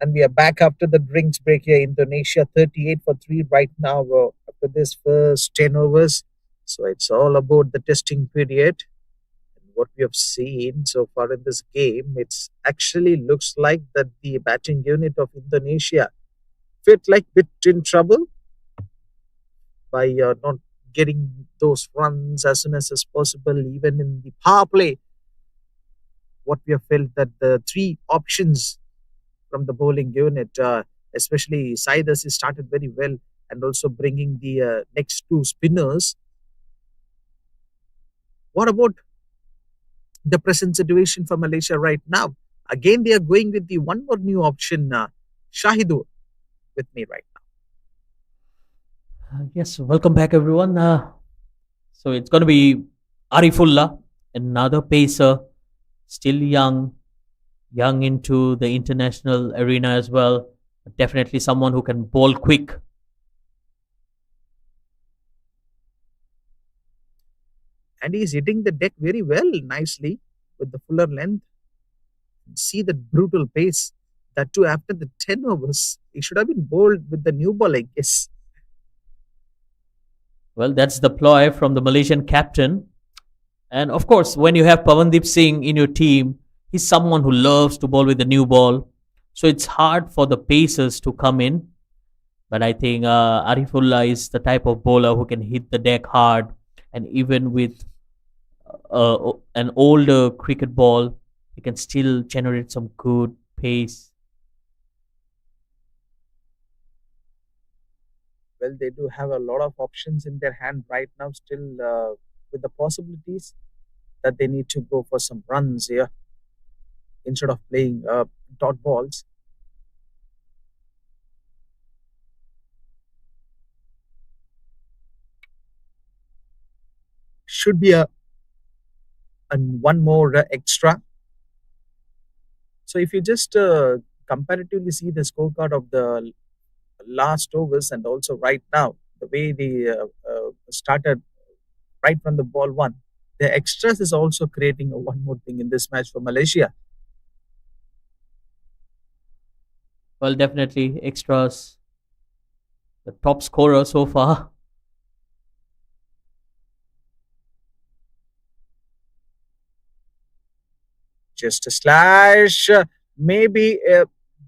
Speaker 1: And we are back after the drinks break here. Indonesia 38 for 3 right now after this first 10 overs. So it's all about the testing period. And what we have seen so far in this game, it's actually looks like that the batting unit of Indonesia fit like bit in trouble by not getting those runs as soon as possible, even in the power play. What we have felt that the three options from the bowling unit, especially Siders, has started very well, and also bringing the next two spinners. What about the present situation for Malaysia right now? Again, they are going with the one more new option, Shahidu, with me right
Speaker 5: Yes, welcome back, everyone. So it's going to be Arifullah, another pacer, still young into the international arena as well. Definitely someone who can bowl quick.
Speaker 1: and he's hitting the deck very well, nicely with the fuller length. See that brutal pace. That too after the 10 overs. He should have been bowled with the new ball, I guess.
Speaker 5: Well, that's the ploy from the Malaysian captain. And of course, when you have Pavandeep Singh in your team, he's someone who loves to bowl with the new ball. So it's hard for the pacers to come in. But I think Arifullah is the type of bowler who can hit the deck hard. And even with an older cricket ball, he can still generate some good pace.
Speaker 1: Well, they do have a lot of options in their hand right now, still with the possibilities that they need to go for some runs here instead of playing dot balls. Should be a and one more extra. So if you just comparatively see the scorecard of the last overs and also right now, the way they started right from the ball one, the extras is also creating a one more thing in this match for Malaysia.
Speaker 5: Well, definitely extras. The top scorer so far.
Speaker 1: Just a slash. Maybe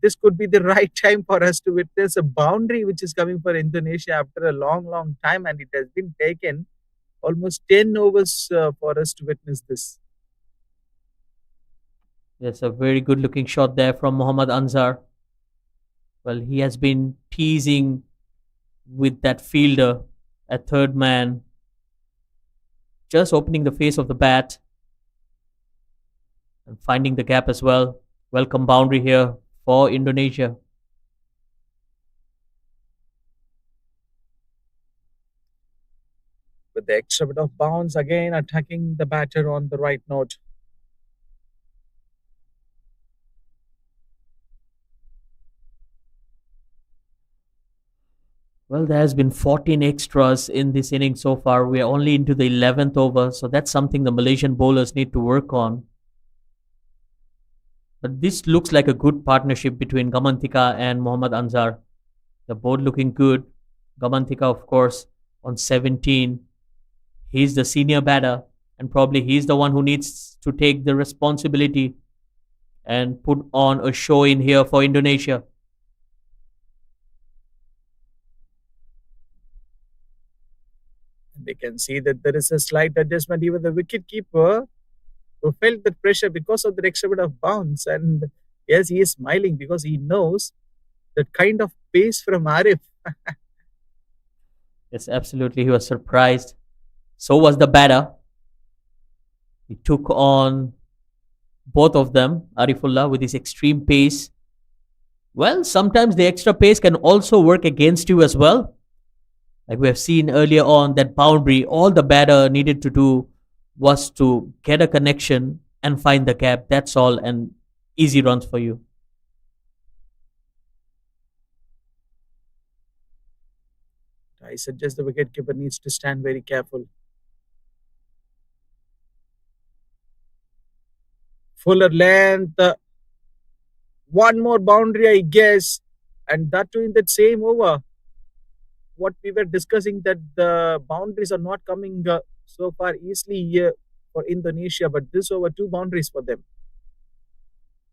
Speaker 1: this could be the right time for us to witness a boundary which is coming for Indonesia after a long, long time, and it has been taken almost 10 overs for us to witness this.
Speaker 5: That's a very good looking shot there from Muhammad Anzar. Well, he has been teasing with that fielder, a third man, just opening the face of the bat and finding the gap as well. Welcome boundary here for Indonesia.
Speaker 1: With the extra bit of bounce, again attacking the batter on the right note.
Speaker 5: Well, there has been 14 extras in this inning so far. We are only into the 11th over, so that's something the Malaysian bowlers need to work on. But this looks like a good partnership between Gamantika and Muhammad Anzar. They're both looking good. Gamantika, of course, on 17. He's the senior batter, and probably he's the one who needs to take the responsibility and put on a show in here for Indonesia.
Speaker 1: And we can see that there is a slight adjustment. Even the wicket keeper who felt the pressure because of the extra bit of bounce. And yes, he is smiling because he knows that kind of pace from Arif.
Speaker 5: Yes, absolutely. He was surprised. So was the batter. He took on both of them, Arifullah, with his extreme pace. Well, sometimes the extra pace can also work against you as well. Like we have seen earlier on, that boundary, all the batter needed to do was to get a connection and find the gap. That's all, and easy runs for you.
Speaker 1: I suggest the wicketkeeper needs to stand very careful. Fuller length, one more boundary, I guess, and that too in that same over. What we were discussing, that the boundaries are not coming so far easily here for Indonesia, but this over two boundaries for them.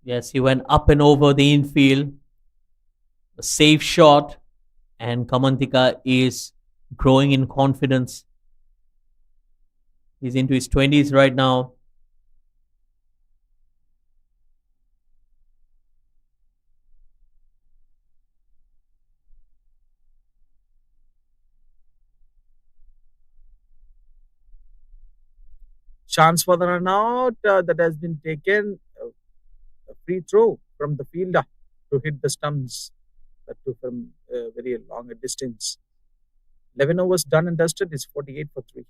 Speaker 5: Yes, he went up and over the infield. A safe shot, and Kamantika is growing in confidence. He's into his 20s right now.
Speaker 1: Chance for the run out that has been taken. A free throw from the fielder to hit the stumps, that too from very long a distance. 11 overs done and dusted is 48 for 3.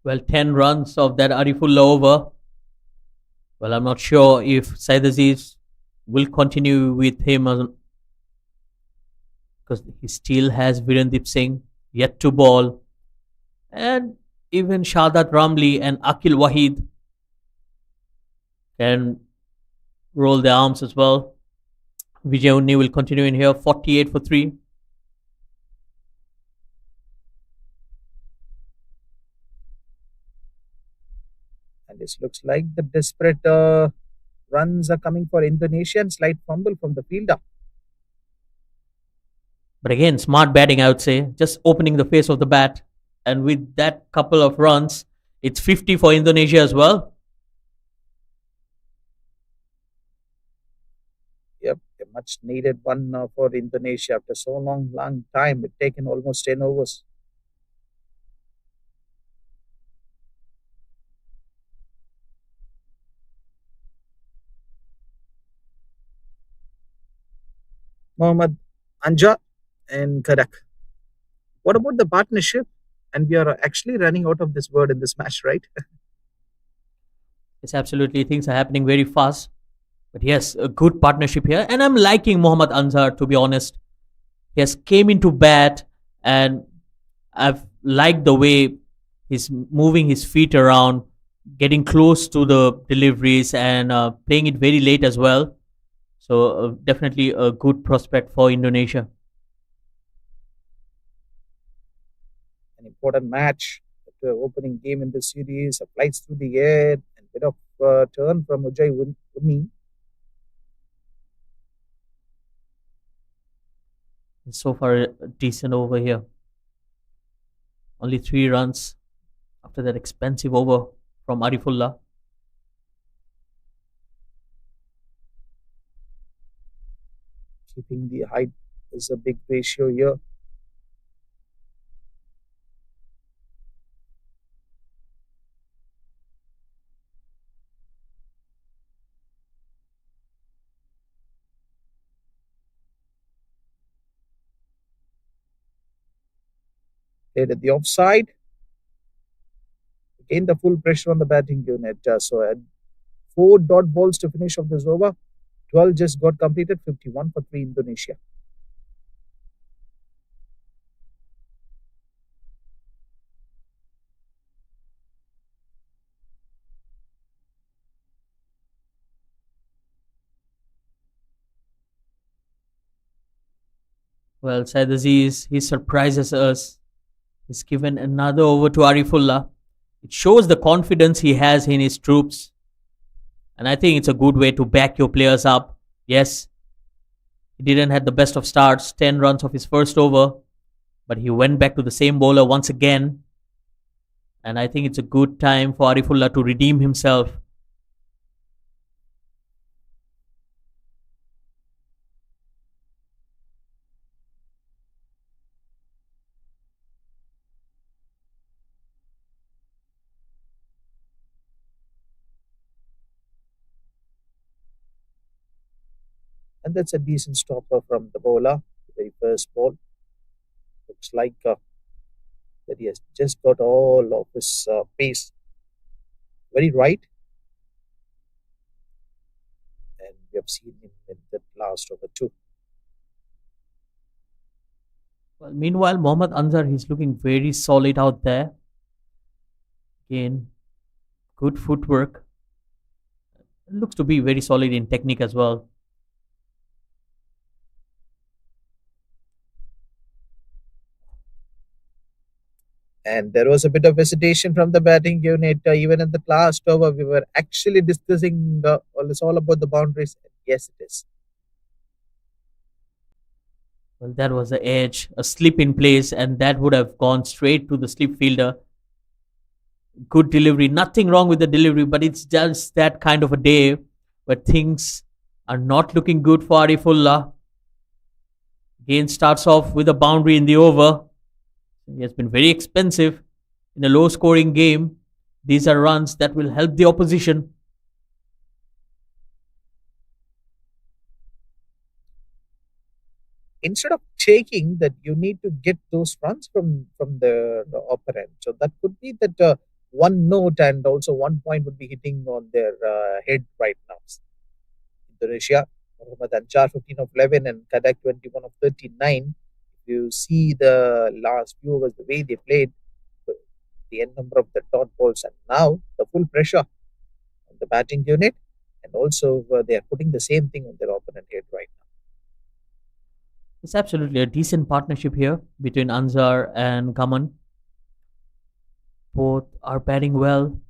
Speaker 5: Well, 10 runs of that Arifullah over. Well, I'm not sure if Said Aziz will continue with him because he still has Virendip Singh yet to bowl. And even Shadat Ramli and Akil Wahid can roll their arms as well. Vijay Unni will continue in here, 48 for 3.
Speaker 1: And this looks like the desperate runs are coming for Indonesia, and slight fumble from the fielder.
Speaker 5: But again, smart batting, I would say. Just opening the face of the bat. And with that couple of runs, it's 50 for Indonesia as well.
Speaker 1: Yep, a much needed one for Indonesia after so long time. It's taken almost 10 overs. Mohammad Anja and Kadak. What about the partnership? And we are actually running out of this word in this match, right?
Speaker 5: It's absolutely things are happening very fast. But yes, a good partnership here. And I'm liking Mohammad Ansar, to be honest. He has came into bat, and I've liked the way he's moving his feet around, getting close to the deliveries, and playing it very late as well. So definitely a good prospect for Indonesia.
Speaker 1: An important match. The opening game in the series, flights through the air, and bit of turn from Ujay Uni.
Speaker 5: So far, decent over here. Only 3 runs after that expensive over from Arifullah.
Speaker 1: Keeping the height is a big ratio here. Played at the offside. Again, the full pressure on the batting unit. Four dot balls to finish off this over. 12 just got completed, 51 for 3 Indonesia.
Speaker 5: Well, Said Aziz, he surprises us. He's given another over to Arifullah. It shows the confidence he has in his troops. And I think it's a good way to back your players up. Yes, he didn't have the best of starts, 10 runs of his first over, but he went back to the same bowler once again. And I think it's a good time for Arifullah to redeem himself.
Speaker 1: And that's a decent stopper from the bowler. The very first ball. Looks like that he has just got all of his pace very right. And we have seen him in the last over too.
Speaker 5: Well, meanwhile, Mohammad Anzar, he's looking very solid out there. Again, good footwork. Looks to be very solid in technique as well.
Speaker 1: And there was a bit of hesitation from the batting unit. Even in the last over, we were actually discussing it's all about the boundaries. Yes, it is.
Speaker 5: Well, that was the edge, a slip in place, and that would have gone straight to the slip fielder. Good delivery, nothing wrong with the delivery, but it's just that kind of a day where things are not looking good for Arifullah. Again, starts off with a boundary in the over. He has been very expensive in a low scoring game. These are runs that will help the opposition.
Speaker 1: Instead of taking that, you need to get those runs from the opponent. So that could be that one note, and also 1 point would be hitting on their head right now. Indonesia, Muhammad Anjar 15 of 11 and Kadak 21 of 39. If you see the last few overs, the way they played, the end number of the dot balls, and now the full pressure on the batting unit, and also they are putting the same thing on their opponent head right now.
Speaker 5: It's absolutely a decent partnership here between Anzar and Kaman. Both are batting well.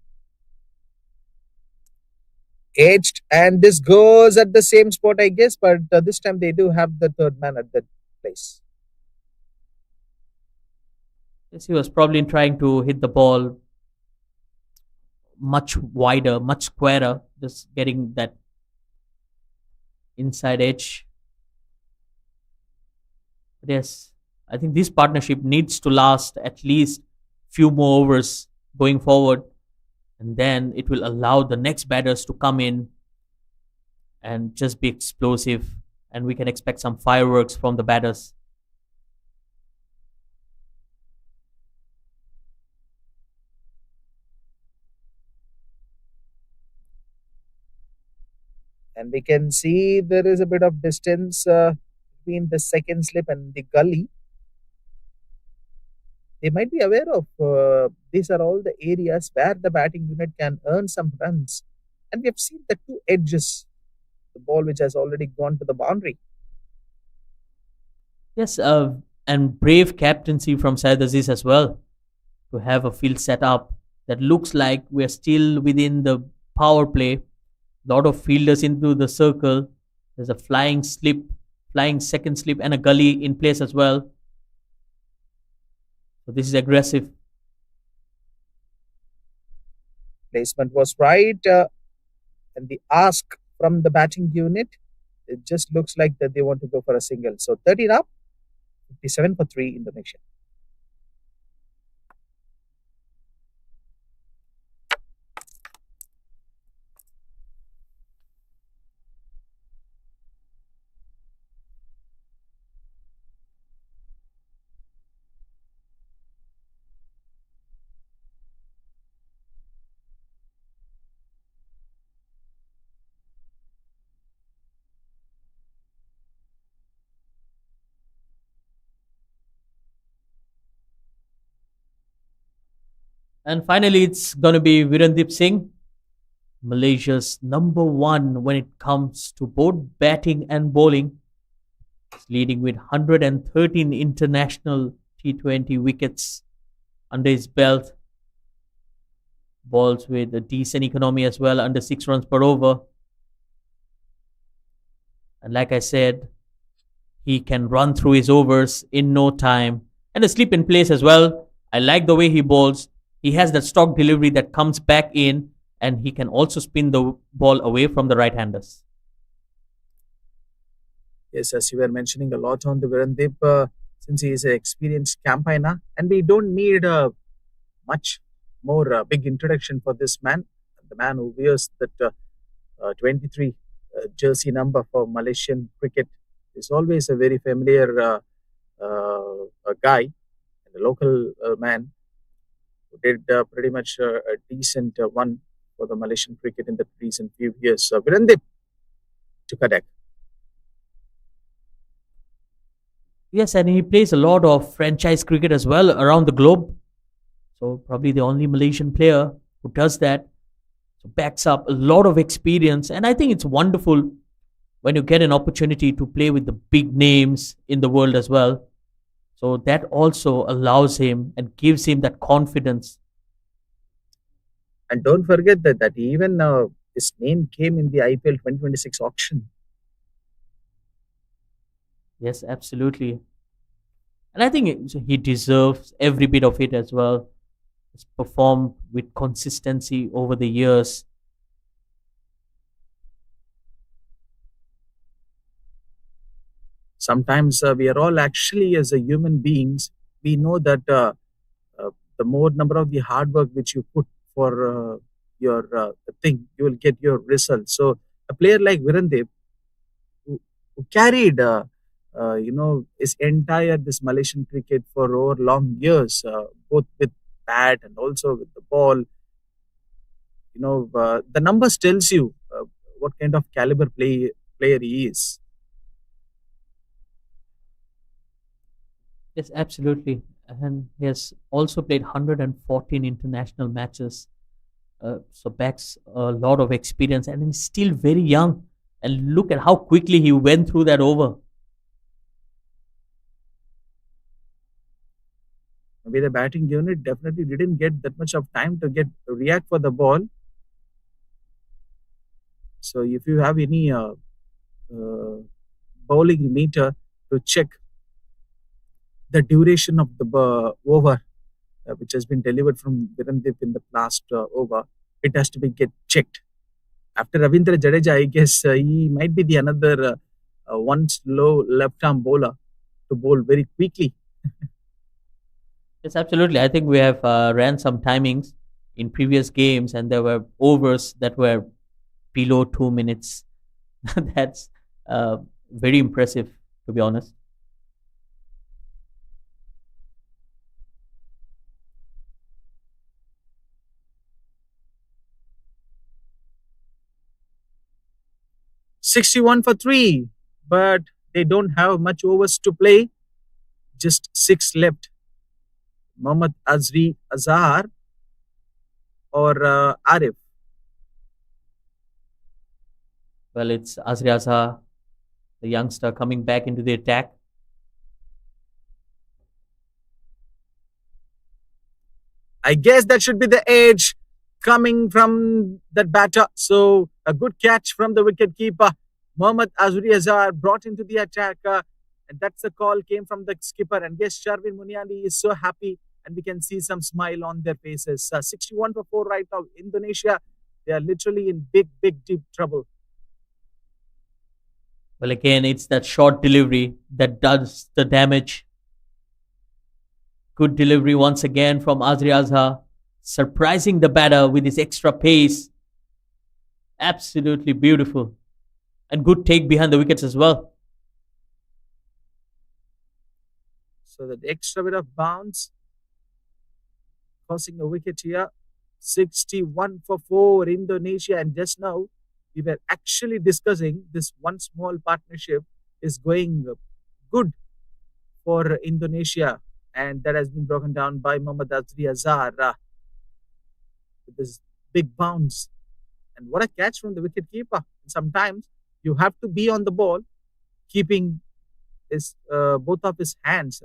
Speaker 1: Edged, and this goes at the same spot, I guess, but this time they do have the third man at that place.
Speaker 5: Yes, he was probably trying to hit the ball much wider, much squarer, just getting that inside edge. But yes, I think this partnership needs to last at least few more overs going forward, and then it will allow the next batters to come in and just be explosive, and we can expect some fireworks from the batters.
Speaker 1: And we can see there is a bit of distance between the second slip and the gully. They might be aware of these are all the areas where the batting unit can earn some runs. And we have seen the two edges, the ball which has already gone to the boundary.
Speaker 5: Yes, and brave captaincy from Syed Aziz as well to have a field set up that looks like we're still within the power play. Lot of fielders into the circle. There's a flying slip, flying second slip, and a gully in place as well. So this is aggressive.
Speaker 1: Placement was right. And the ask from the batting unit, it just looks like that they want to go for a single. So 13 up, 57 for 3 Indonesia.
Speaker 5: And finally, it's going to be Virendip Singh, Malaysia's number one when it comes to both batting and bowling. He's leading with 113 international T20 wickets under his belt. Balls with a decent economy as well, under 6 runs per over. And like I said, he can run through his overs in no time. And a slip in place as well. I like the way he bowls. He has that stock delivery that comes back in, and he can also spin the ball away from the right handers.
Speaker 1: Yes, as you were mentioning a lot on the Virendip, since he is an experienced campaigner, and we don't need much more big introduction for this man, the man who wears that 23 jersey number for Malaysian cricket is always a very familiar a guy and a local man who did pretty much a decent one for the Malaysian cricket in the recent few years. Virendip took a deck.
Speaker 5: Yes, and he plays a lot of franchise cricket as well around the globe. So probably the only Malaysian player who does that. So backs up a lot of experience, and I think it's wonderful when you get an opportunity to play with the big names in the world as well. So that also allows him and gives him that confidence.
Speaker 1: And don't forget that even his name came in the IPL 2026 auction.
Speaker 5: Yes, absolutely. And I think he deserves every bit of it as well. He's performed with consistency over the years.
Speaker 1: Sometimes we are all actually, as a human beings, we know that the more number of the hard work which you put for your thing, you will get your result. So a player like Virendip, who carried his entire this Malaysian cricket for over long years, both with bat and also with the ball. The numbers tells you what kind of caliber player he is.
Speaker 5: Yes, absolutely. And he has also played 114 international matches. So backs a lot of experience, and he's still very young. And look at how quickly he went through that over.
Speaker 1: Maybe the batting unit definitely didn't get that much of time to get react for the ball. So if you have any uh, bowling meter to check the duration of the over which has been delivered from Virendip in the last over, it has to be get checked. After Ravindra Jadeja, I guess he might be the another one slow left arm bowler to bowl very quickly.
Speaker 5: Yes, absolutely. I think we have ran some timings in previous games, and there were overs that were below 2 minutes. That's very impressive, to be honest.
Speaker 1: 61 for 3, but they don't have much overs to play. Just 6 left. Mohammad Azri Azhar or Arif.
Speaker 5: Well, it's Azri Azhar, the youngster, coming back into the attack.
Speaker 1: I guess that should be the edge coming from that batter. So a good catch from the wicket keeper. Mohammad Azuri Azhar brought into the attack. And that's the call came from the skipper. And yes, Sharvin Muniani is so happy. And we can see some smile on their faces. 61 for 4 right now. Indonesia, they are literally in big, big, deep trouble.
Speaker 5: Well, again, it's that short delivery that does the damage. Good delivery once again from Azri Azhar, surprising the batter with his extra pace. Absolutely beautiful. And good take behind the wickets as well.
Speaker 1: So that extra bit of bounce, causing a wicket here. 61 for 4 Indonesia. And just now, we were actually discussing this one small partnership is going good for Indonesia. And that has been broken down by Mohammad Azri Azhar with this big bounce. And what a catch from the wicketkeeper. Sometimes you have to be on the ball, keeping both of his hands.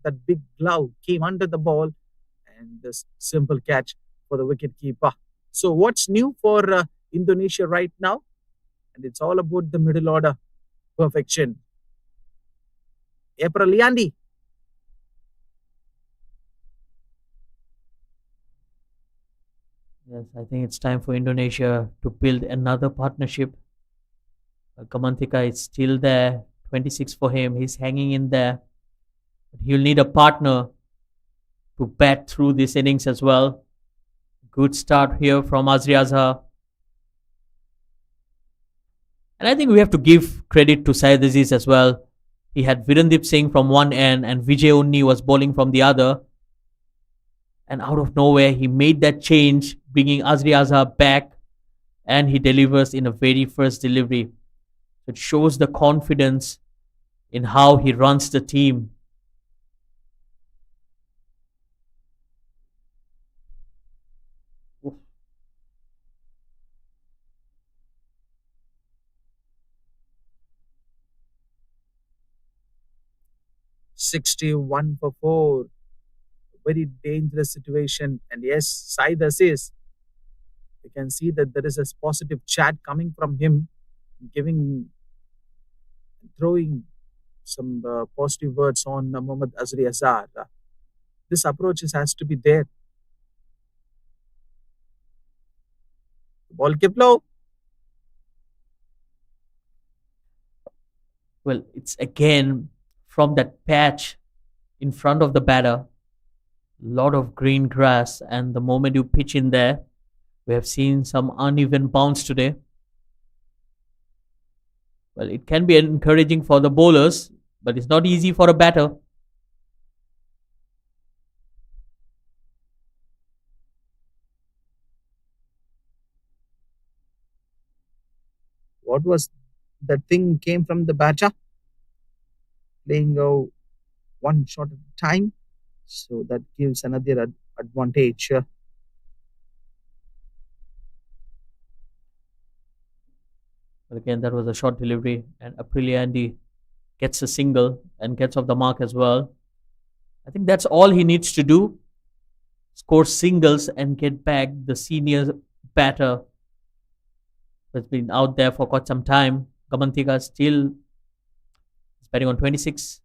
Speaker 1: That big glove came under the ball, and this simple catch for the wicketkeeper. So what's new for Indonesia right now? And it's all about the middle order perfection. April Liandi.
Speaker 5: Yes, I think it's time for Indonesia to build another partnership. Kamantika is still there, 26 for him. He's hanging in there. But he'll need a partner to bat through this innings as well. Good start here from Azri Azhar. And I think we have to give credit to Syed Aziz as well. He had Virendip Singh from one end and Vijay Unni was bowling from the other. And out of nowhere, he made that change, bringing Azri Azhar back, and he delivers in a very first delivery. It shows the confidence in how he runs the team. Oof.
Speaker 1: $61 for 4. Very dangerous situation. And yes, Syed Aziz, you can see that there is a positive chat coming from him, throwing some positive words on Mohammad Azri Azhar. This approach has to be there. Ball kept low.
Speaker 5: Well, it's again from that patch in front of the batter. Lot of green grass, and the moment you pitch in there, we have seen some uneven bounce today. Well, it can be encouraging for the bowlers, but it's not easy for a batter.
Speaker 1: What was that thing came from the batter? Playing one shot at a time. So that gives another advantage.
Speaker 5: But again, that was a short delivery, and Apriliandi gets a single and gets off the mark as well. I think that's all he needs to do. Score singles and get back the senior batter that's been out there for quite some time. Kamantika still is batting on 26.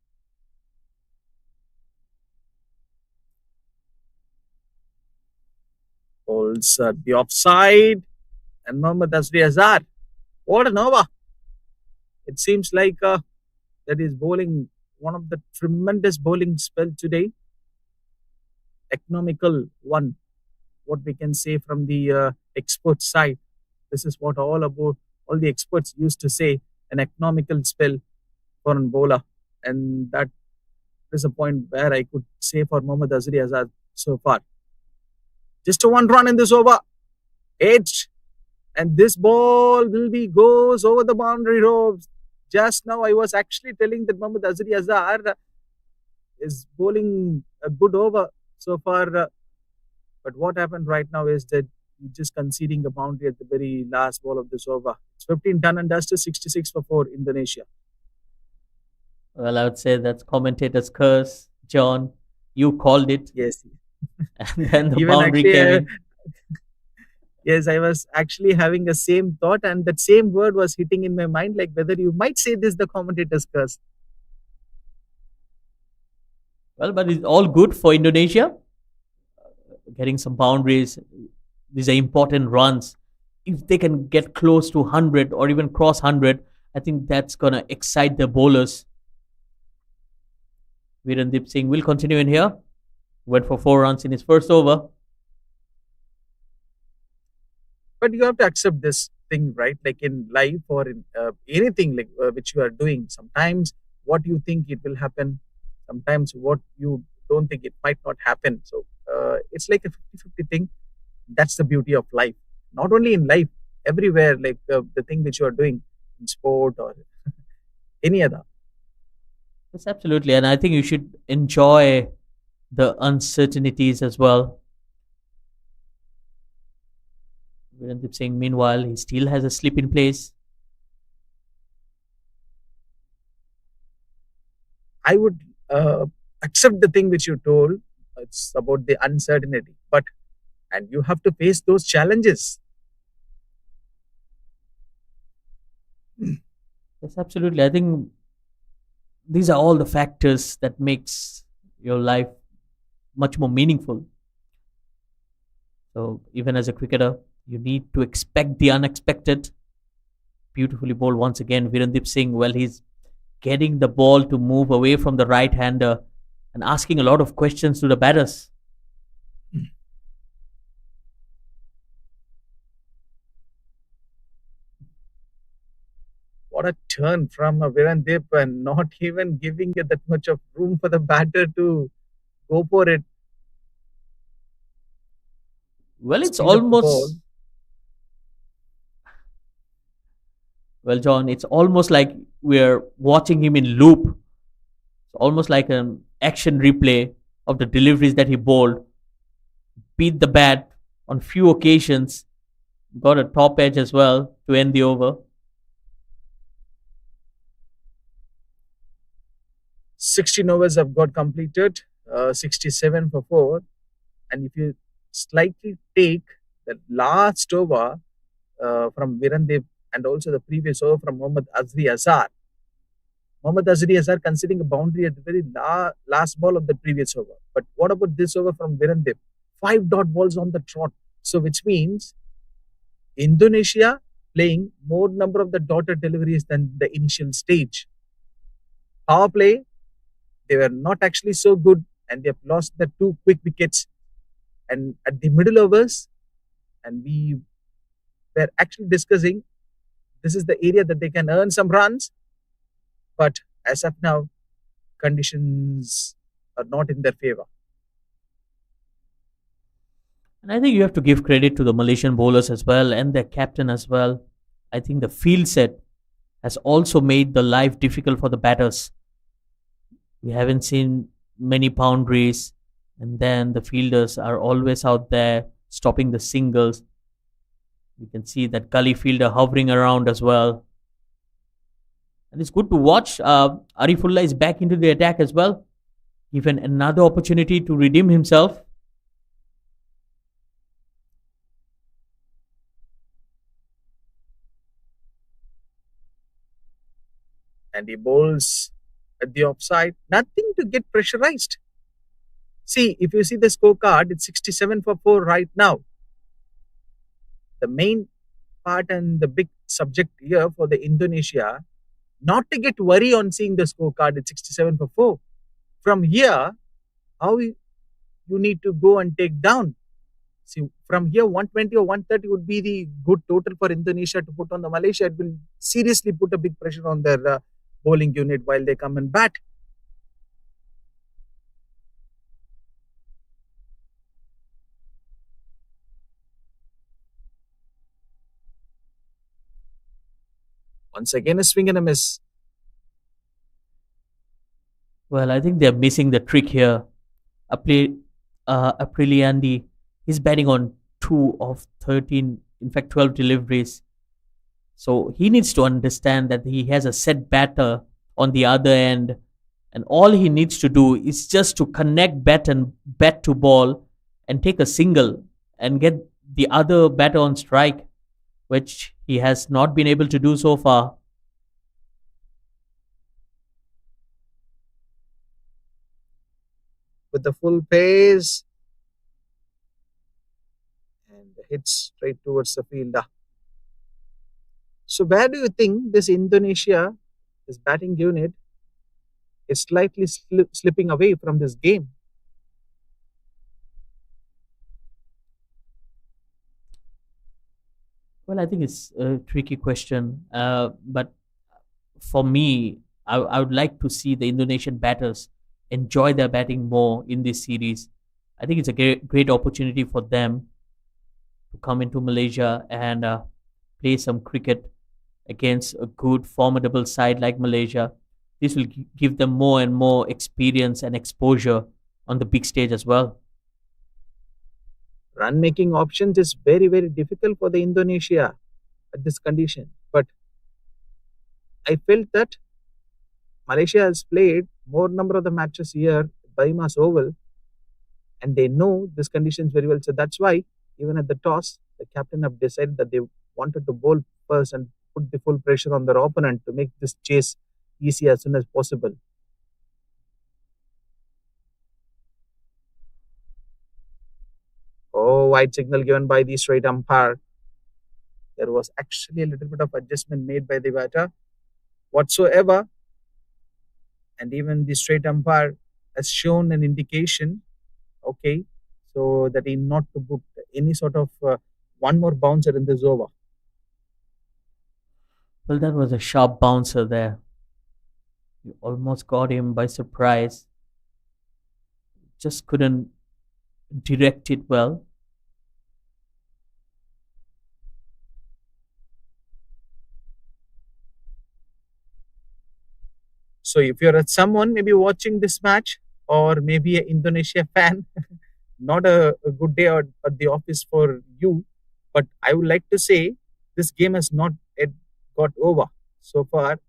Speaker 1: Balls the offside, and Mohammad Azri Azhar. What an over! It seems like that is bowling one of the tremendous bowling spell today. Economical one, what we can say from the expert side. This is what all the experts used to say, an economical spell for a bowler. And that is a point where I could say for Mohammad Azri Azhar so far. Just a one run in this over. 8. and this ball will be goes over the boundary ropes. Just now, I was actually telling that Mohammad Azri Azhar is bowling a good over so far. But what happened right now is that he's just conceding a boundary at the very last ball of this over. It's 15 ton and dust, 66 for 4 Indonesia.
Speaker 5: Well, I would say that's commentator's curse. John, you called it,
Speaker 1: Yes.
Speaker 5: and then the
Speaker 1: Even
Speaker 5: boundary
Speaker 1: actually,
Speaker 5: came in.
Speaker 1: yes, I was actually having the same thought, and that same word was hitting in my mind, like whether you might say this the commentator's curse.
Speaker 5: Well, but it's all good for Indonesia. Getting some boundaries. These are important runs. If they can get close to 100 or even cross 100, I think that's going to excite the bowlers. Virendip Singh will continue in here. Went for 4 runs in his first over.
Speaker 1: But you have to accept this thing, right? Like in life or in anything like which you are doing. Sometimes what you think it will happen, sometimes what you don't think it might not happen. So it's like a 50-50 thing. That's the beauty of life. Not only in life, everywhere, like the thing which you are doing in sport or any other.
Speaker 5: Yes, absolutely. And I think you should enjoy the uncertainties as well. Virendip Singh, meanwhile, he still has a slip in place.
Speaker 1: I would accept the thing which you told. It's about the uncertainty, but and you have to face those challenges.
Speaker 5: Yes, absolutely. I think these are all the factors that makes your life much more meaningful. So even as a cricketer, you need to expect the unexpected. Beautifully bowled once again, Virendip Singh. Well, he's getting the ball to move away from the right hander and asking a lot of questions to the batters.
Speaker 1: What a turn from Virendip and not even giving it that much of room for the batter to go for it,
Speaker 5: Well, it's
Speaker 1: speed up the ball.
Speaker 5: almost well, John. It's almost like we're watching him in loop. It's almost like an action replay of the deliveries that he bowled. Beat the bat on few occasions. Got a top edge as well to end the over.
Speaker 1: 16 overs have got completed, 67 for 4. And if you slightly take the last over from Virendip and also the previous over from Mohammad Azri Azhar conceding a boundary at the very last ball of the previous over. But what about this over from Virendip? 5 dot balls on the trot. So which means Indonesia playing more number of the dotted deliveries than the initial stage. Power play, they were not actually so good and they have lost the 2 quick wickets. And at the middle overs, and we were actually discussing this is the area that they can earn some runs. But as of now, conditions are not in their favor.
Speaker 5: And I think you have to give credit to the Malaysian bowlers as well and their captain as well. I think the field set has also made the life difficult for the batters. We haven't seen many boundaries, and then the fielders are always out there stopping the singles. We can see that gully fielder hovering around as well. And it's good to watch. Arifullah is back into the attack as well, given another opportunity to redeem himself.
Speaker 1: And he bowls at the offside, nothing to get pressurized. See, if you see the scorecard, it's 67 for 4 right now. The main part and the big subject here for the Indonesia, not to get worry on seeing the scorecard, it's 67 for 4. From here, how you need to go and take down. See, from here, 120 or 130 would be the good total for Indonesia to put on the Malaysia. It will seriously put a big pressure on their bowling unit while they come and bat. Once again, a swing and a miss.
Speaker 5: Well, I think they're missing the trick here. Apriliandi, he's batting on 2 of 13, in fact 12 deliveries. So he needs to understand that he has a set batter on the other end, and all he needs to do is just to connect bat to ball and take a single and get the other batter on strike, which he has not been able to do so far.
Speaker 1: With the full pace and hits straight towards the fielder. So where do you think this Indonesia, this batting unit, is slightly slipping away from this game?
Speaker 5: Well, I think it's a tricky question, but for me, I would like to see the Indonesian batters enjoy their batting more in this series. I think it's a great opportunity for them to come into Malaysia and play some cricket against a good, formidable side like Malaysia. This will give them more and more experience and exposure on the big stage as well.
Speaker 1: Run making options is very, very difficult for the Indonesia at this condition. But I felt that Malaysia has played more number of the matches here at BAYUEMAS Oval, and they know these conditions very well. So that's why even at the toss, the captain have decided that they wanted to bowl first and put the full pressure on their opponent to make this chase easy as soon as possible. Oh, wide signal given by the straight umpire. There was actually a little bit of adjustment made by the batter whatsoever, and even the straight umpire has shown an indication, okay, so that he not to put any sort of one more bouncer in this over.
Speaker 5: Well, that was a sharp bouncer there. You almost got him by surprise. Just couldn't direct it well.
Speaker 1: So if you're at someone maybe watching this match, or maybe an Indonesia fan, not a good day at the office for you, but I would like to say this game has not yet got over. So far,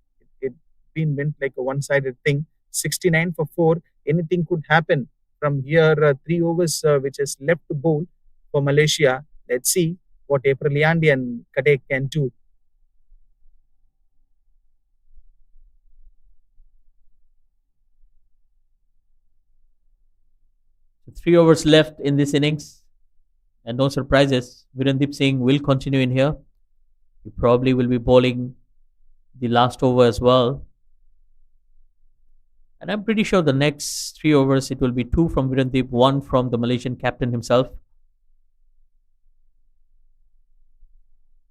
Speaker 1: it been went like a one-sided thing. 69 for 4. Anything could happen from here. 3 overs which is left to bowl for Malaysia. Let's see what April Yandi and Kadek can do.
Speaker 5: So 3 overs left in this innings, and no surprises. Virendip Singh will continue in here. He probably will be bowling the last over as well. And I'm pretty sure the next 3 overs it will be 2 from Virendip, 1 from the Malaysian captain himself.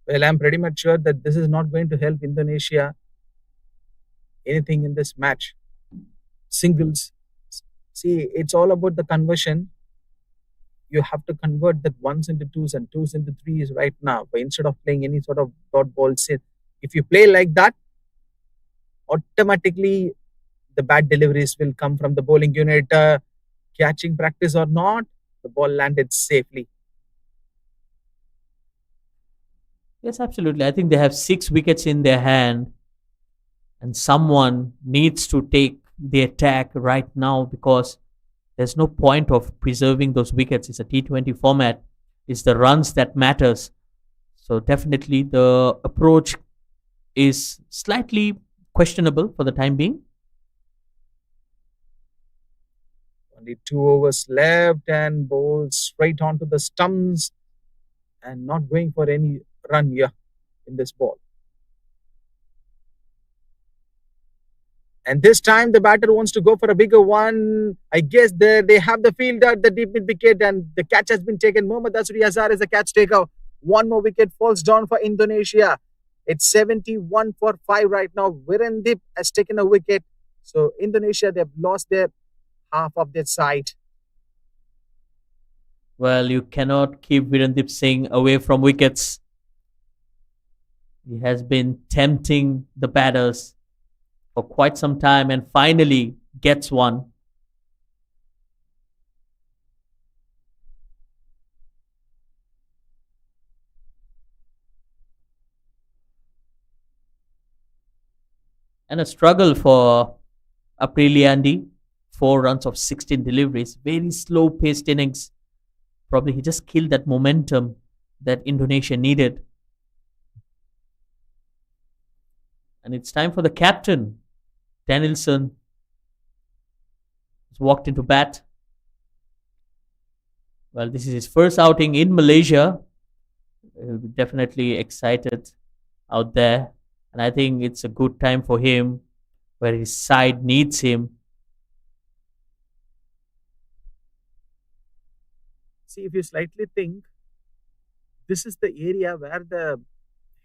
Speaker 1: Well, I'm pretty much sure that this is not going to help Indonesia anything in this match. Singles. See, it's all about the conversion. You have to convert that ones into twos and twos into threes right now. But instead of playing any sort of dot ball set, if you play like that, automatically the bad deliveries will come from the bowling unit. Catching practice or not, the ball landed safely.
Speaker 5: Yes, absolutely. I think they have 6 wickets in their hand, and someone needs to take the attack right now because there's no point of preserving those wickets. It's a T20 format. It's the runs that matters. So definitely the approach is slightly questionable for the time being.
Speaker 1: Only 2 overs left and bowl straight onto the stumps and not going for any run here in this ball. And this time the batter wants to go for a bigger one. I guess they have the fielder at the deep mid wicket and the catch has been taken. Mohammad Asri Azhar is the catch taker. One more wicket falls down for Indonesia. It's 71 for 5 right now. Virendip has taken a wicket. So Indonesia, they've lost their half of their side.
Speaker 5: Well, you cannot keep Virendip Singh away from wickets. He has been tempting the batters for quite some time and finally gets one. And a struggle for Apriliandi. 4 runs of 16 deliveries. Very slow paced innings. Probably he just killed that momentum that Indonesia needed. And it's time for the captain. Danielson has walked into bat. Well, this is his first outing in Malaysia. He'll be definitely excited out there. And I think it's a good time for him where his side needs him.
Speaker 1: See, if you slightly think, this is the area where the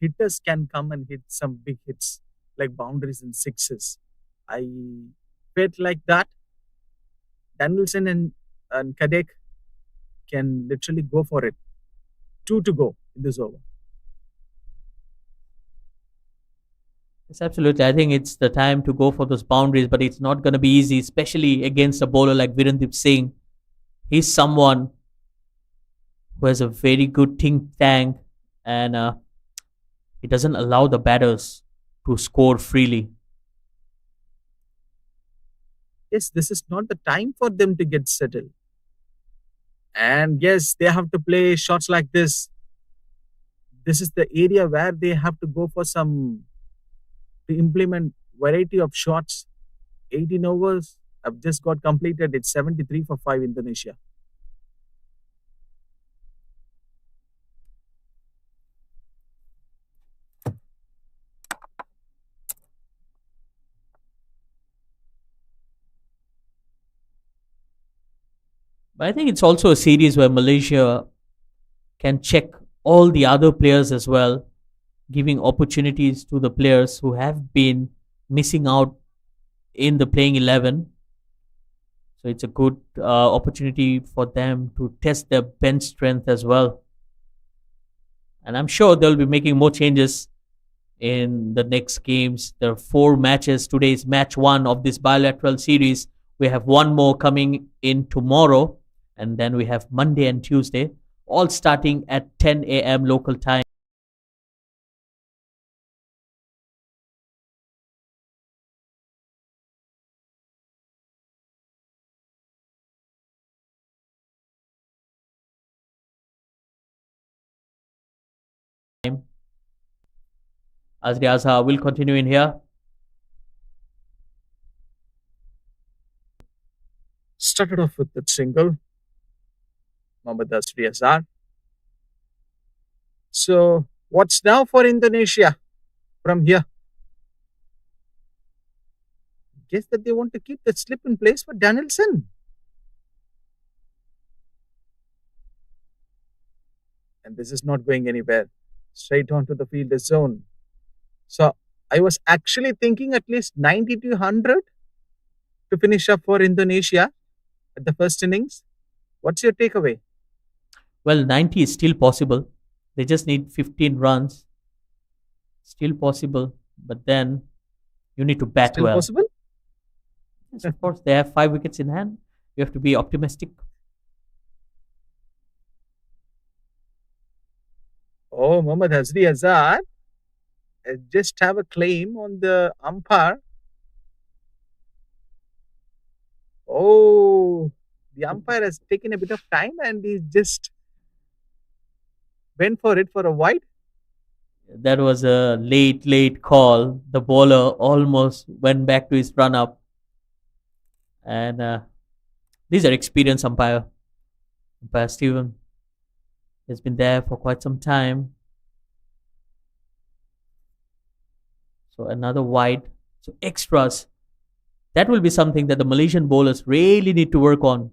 Speaker 1: hitters can come and hit some big hits like boundaries and sixes. I felt like that. Danielson and Kadek can literally go for it. 2 to go in this over.
Speaker 5: Yes, absolutely. I think it's the time to go for those boundaries, but it's not going to be easy, especially against a bowler like Virendip Singh. He's someone who has a very good think tank and he doesn't allow the batters to score freely.
Speaker 1: Yes, this is not the time for them to get settled. And yes, they have to play shots like this. This is the area where they have to go for some to implement variety of shots. 18 overs have just got completed. It's 73 for 5 Indonesia.
Speaker 5: But I think it's also a series where Malaysia can check all the other players as well, giving opportunities to the players who have been missing out in the playing 11. So it's a good opportunity for them to test their bench strength as well. And I'm sure they'll be making more changes in the next games. There are 4 matches. Today is match 1 of this bilateral series. We have one more coming in tomorrow, and then we have Monday and Tuesday, all starting at 10 a.m. local time. Azri Azhar will continue in here.
Speaker 1: Started off with that single. Mohammad Asri Azhar. So, what's now for Indonesia from here? Guess that they want to keep that slip in place for Danielson. And this is not going anywhere. Straight onto the fielder zone. So, I was actually thinking at least 90 to 100 to finish up for Indonesia at the first innings. What's your takeaway?
Speaker 5: Well, 90 is still possible. They just need 15 runs. Still possible, but then you need to bat
Speaker 1: Still
Speaker 5: well.
Speaker 1: possible?
Speaker 5: Yes, of course, they have 5 wickets in hand. You have to be optimistic.
Speaker 1: Oh, Mohammad Azri Azhar just have a claim on the umpire. Oh, the umpire has taken a bit of time and he just went for it for a wide.
Speaker 5: That was a late call. The bowler almost went back to his run up. And these are experienced umpire. Umpire Steven has been there for quite some time. So another wide. So extras. That will be something that the Malaysian bowlers really need to work on.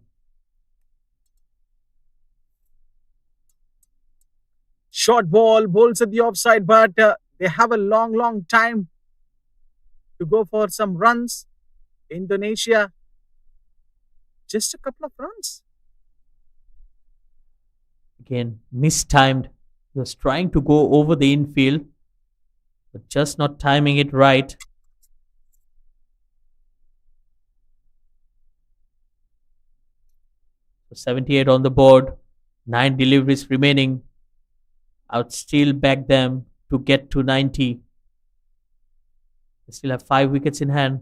Speaker 1: Short ball, bowls at the offside, but they have a long time to go for some runs. Indonesia, just a couple of runs.
Speaker 5: Again, mistimed. He was trying to go over the infield, but just not timing it right. So 78 on the board, 9 deliveries remaining. I would still back them to get to 90. They still have 5 wickets in hand.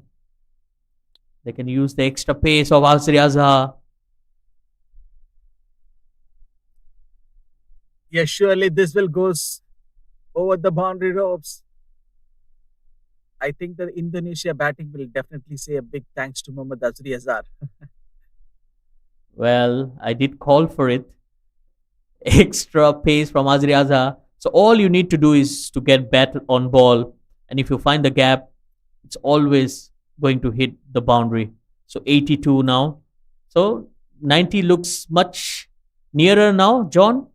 Speaker 5: They can use the extra pace of Azri Azhar.
Speaker 1: Yes, surely this will go over the boundary ropes. I think the Indonesia batting will definitely say a big thanks to Mohammad Azri Azhar.
Speaker 5: Well, I did call for it. Extra pace from Azri Azhar. So all you need to do is to get bat on ball. And if you find the gap, it's always going to hit the boundary. So 82 now. So 90 looks much nearer now, John.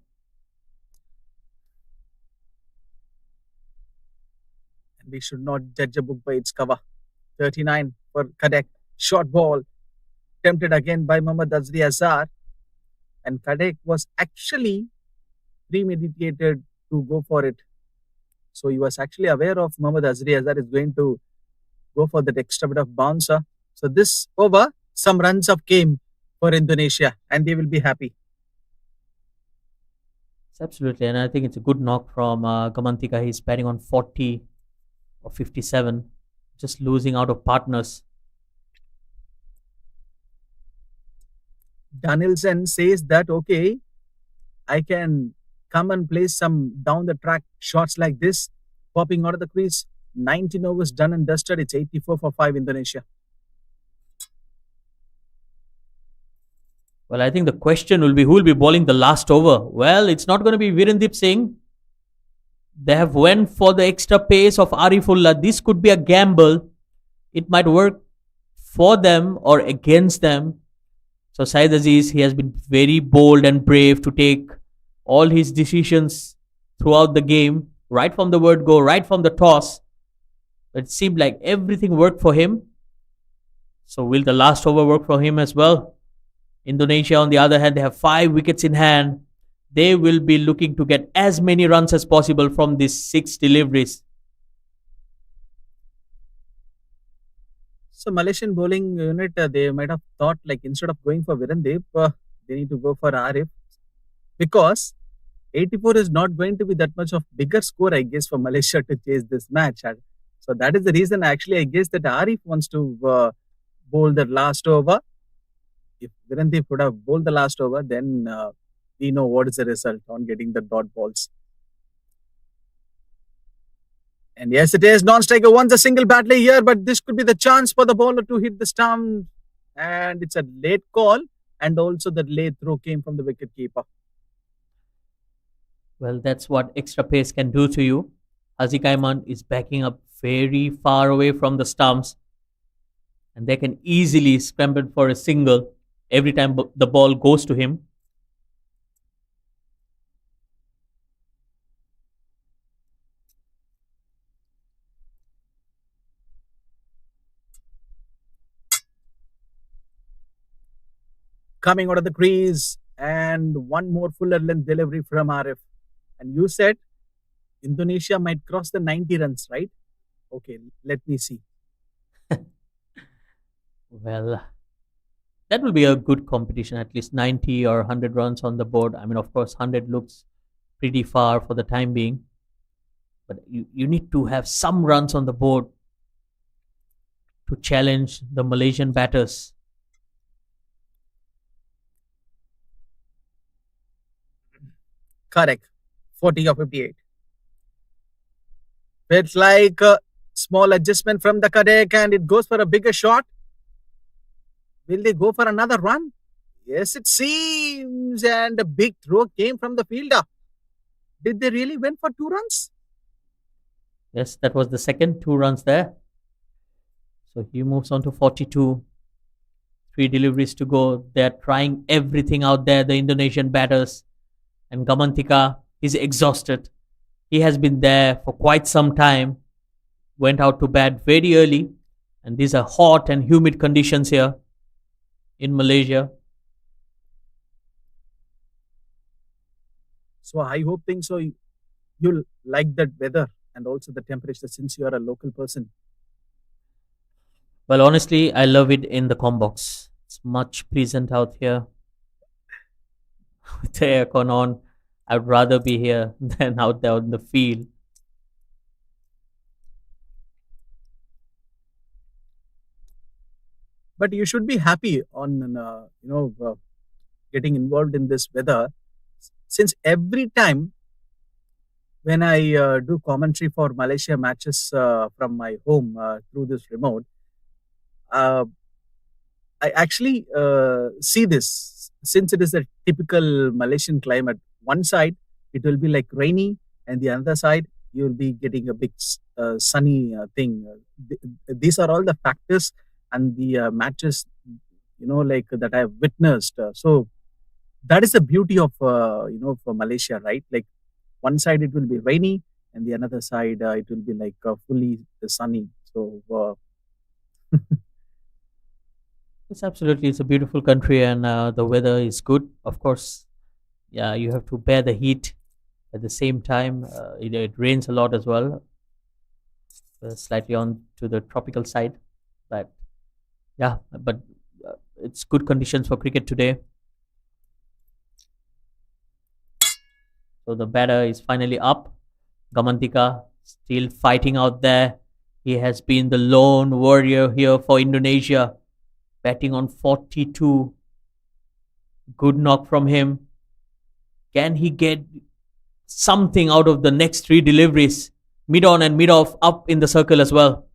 Speaker 1: We should not judge a book by its cover. 39 for Kadek. Short ball. Tempted again by Mohammad Azri Azhar. And Kadek was actually premeditated to go for it. So he was actually aware of Mohammad Azri Azhar is going to go for that extra bit of bouncer. So this over, some runs have came for Indonesia and they will be happy.
Speaker 5: Absolutely. And I think it's a good knock from Gamantika. He's batting on 40 or 57, just losing out of partners.
Speaker 1: Danielson says that, okay, I can come and play some down the track shots like this, popping out of the crease. 19 overs done and dusted. It's 84 for 5 Indonesia.
Speaker 5: Well, I think the question will be who will be bowling the last over. Well, it's not going to be Virendip Singh. They have went for the extra pace of Arifullah. This could be a gamble. It might work for them or against them. So Saeed Aziz, he has been very bold and brave to take all his decisions throughout the game, right from the word go, right from the toss. It seemed like everything worked for him. So will the last over work for him as well? Indonesia, on the other hand, they have 5 wickets in hand. They will be looking to get as many runs as possible from these 6 deliveries.
Speaker 1: So Malaysian bowling unit, they might have thought like instead of going for Virendip, they need to go for Arif because 84 is not going to be that much of bigger score, I guess, for Malaysia to chase this match. And so that is the reason actually I guess that Arif wants to bowl the last over. If Virendip would have bowled the last over, then we know what is the result on getting the dot balls. And yes, it is non-striker wants a single battler here, but this could be the chance for the bowler to hit the stump. And it's a late call, and also the late throw came from the wicket keeper.
Speaker 5: Well, that's what extra pace can do to you. Haziq Aiman is backing up very far away from the stumps, and they can easily scramble for a single every time the ball goes to him.
Speaker 1: Coming out of the crease, and one more fuller length delivery from Arif. And you said Indonesia might cross the 90 runs, right? Okay, let me see.
Speaker 5: Well, that will be a good competition, at least 90 or 100 runs on the board. I mean, of course, 100 looks pretty far for the time being, but you need to have some runs on the board to challenge the Malaysian batters.
Speaker 1: Correct. 40 or 58. It's like a small adjustment from the Kadek and it goes for a bigger shot. Will they go for another run? Yes, it seems. And a big throw came from the fielder. Did they really win for 2 runs?
Speaker 5: Yes, that was the second 2 runs there. So he moves on to 42. 3 deliveries to go. They're trying everything out there, the Indonesian batters. And Gamantika is exhausted. He has been there for quite some time. Went out to bat very early. And these are hot and humid conditions here in Malaysia.
Speaker 1: So I hope things so you'll like that weather and also the temperature since you are a local person?
Speaker 5: Well, honestly, I love it in the combox. It's much pleasant out here with the aircon on. I'd rather be here than out there on the field.
Speaker 1: But you should be happy on getting involved in this weather, since every time when I do commentary for Malaysia matches from my home through this remote, uh, I actually see this, since it is a typical Malaysian climate. One side it will be like rainy, and the other side you will be getting a big sunny thing. These are all the factors and the matches, like that I have witnessed. So that is the beauty of for Malaysia, right? Like one side it will be rainy, and the another side it will be like fully sunny. So
Speaker 5: It's a beautiful country, and the weather is good. Of course, yeah, you have to bear the heat. At the same time, it rains a lot as well, slightly on to the tropical side. But yeah, but it's good conditions for cricket today. So the batter is finally up. Gamantika still fighting out there. He has been the lone warrior here for Indonesia, batting on 42. Good knock from him. Can he get something out of the next three deliveries? Mid on and mid off up in the circle as well.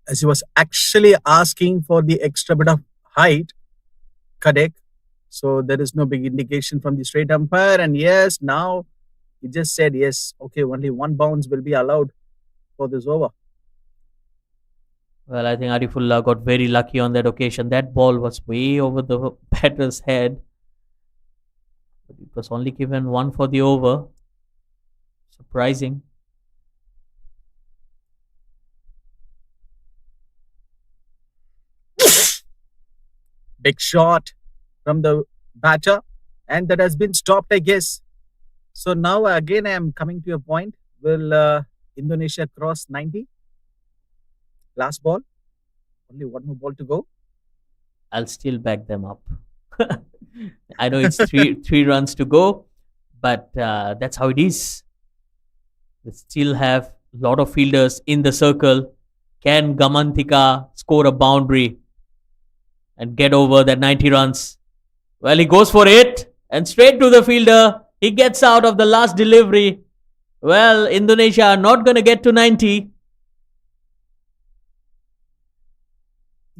Speaker 1: as he was actually asking for the extra bit of height, Kadek. So there is no big indication from the straight umpire. And yes, now he just said, yes, okay, only one bounce will be allowed for this over.
Speaker 5: Well, I think Arifullah got very lucky on that occasion. That ball was way over the batter's head. But it was only given one for the over. Surprising.
Speaker 1: Big shot from the batter, and that has been stopped, I guess. So now again, I am coming to a point. Will Indonesia cross 90? Last ball, only one more ball to go.
Speaker 5: I'll still back them up. I know it's three runs to go, but that's how it is. They still have a lot of fielders in the circle. Can Gamantika score a boundary and get over that 90 runs? Well, he goes for it and straight to the fielder. He gets out of the last delivery. Well, Indonesia are not going to get to 90.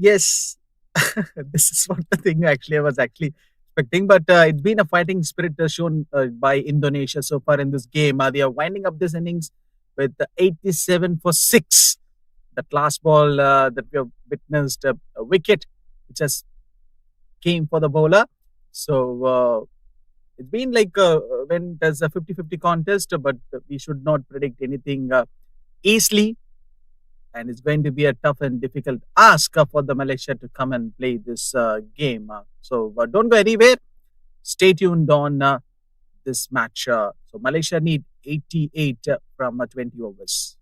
Speaker 1: Yes, this is what the thing actually I was actually expecting. But it's been a fighting spirit shown by Indonesia so far in this game. They are winding up this innings with 87 for 6. That last ball that we have witnessed, a wicket, which has came for the bowler. So it's been like when there's a 50-50 contest, but we should not predict anything easily. And it's going to be a tough and difficult ask for the Malaysia to come and play this game. So don't go anywhere. Stay tuned on this match. So Malaysia need 88 from 20 overs.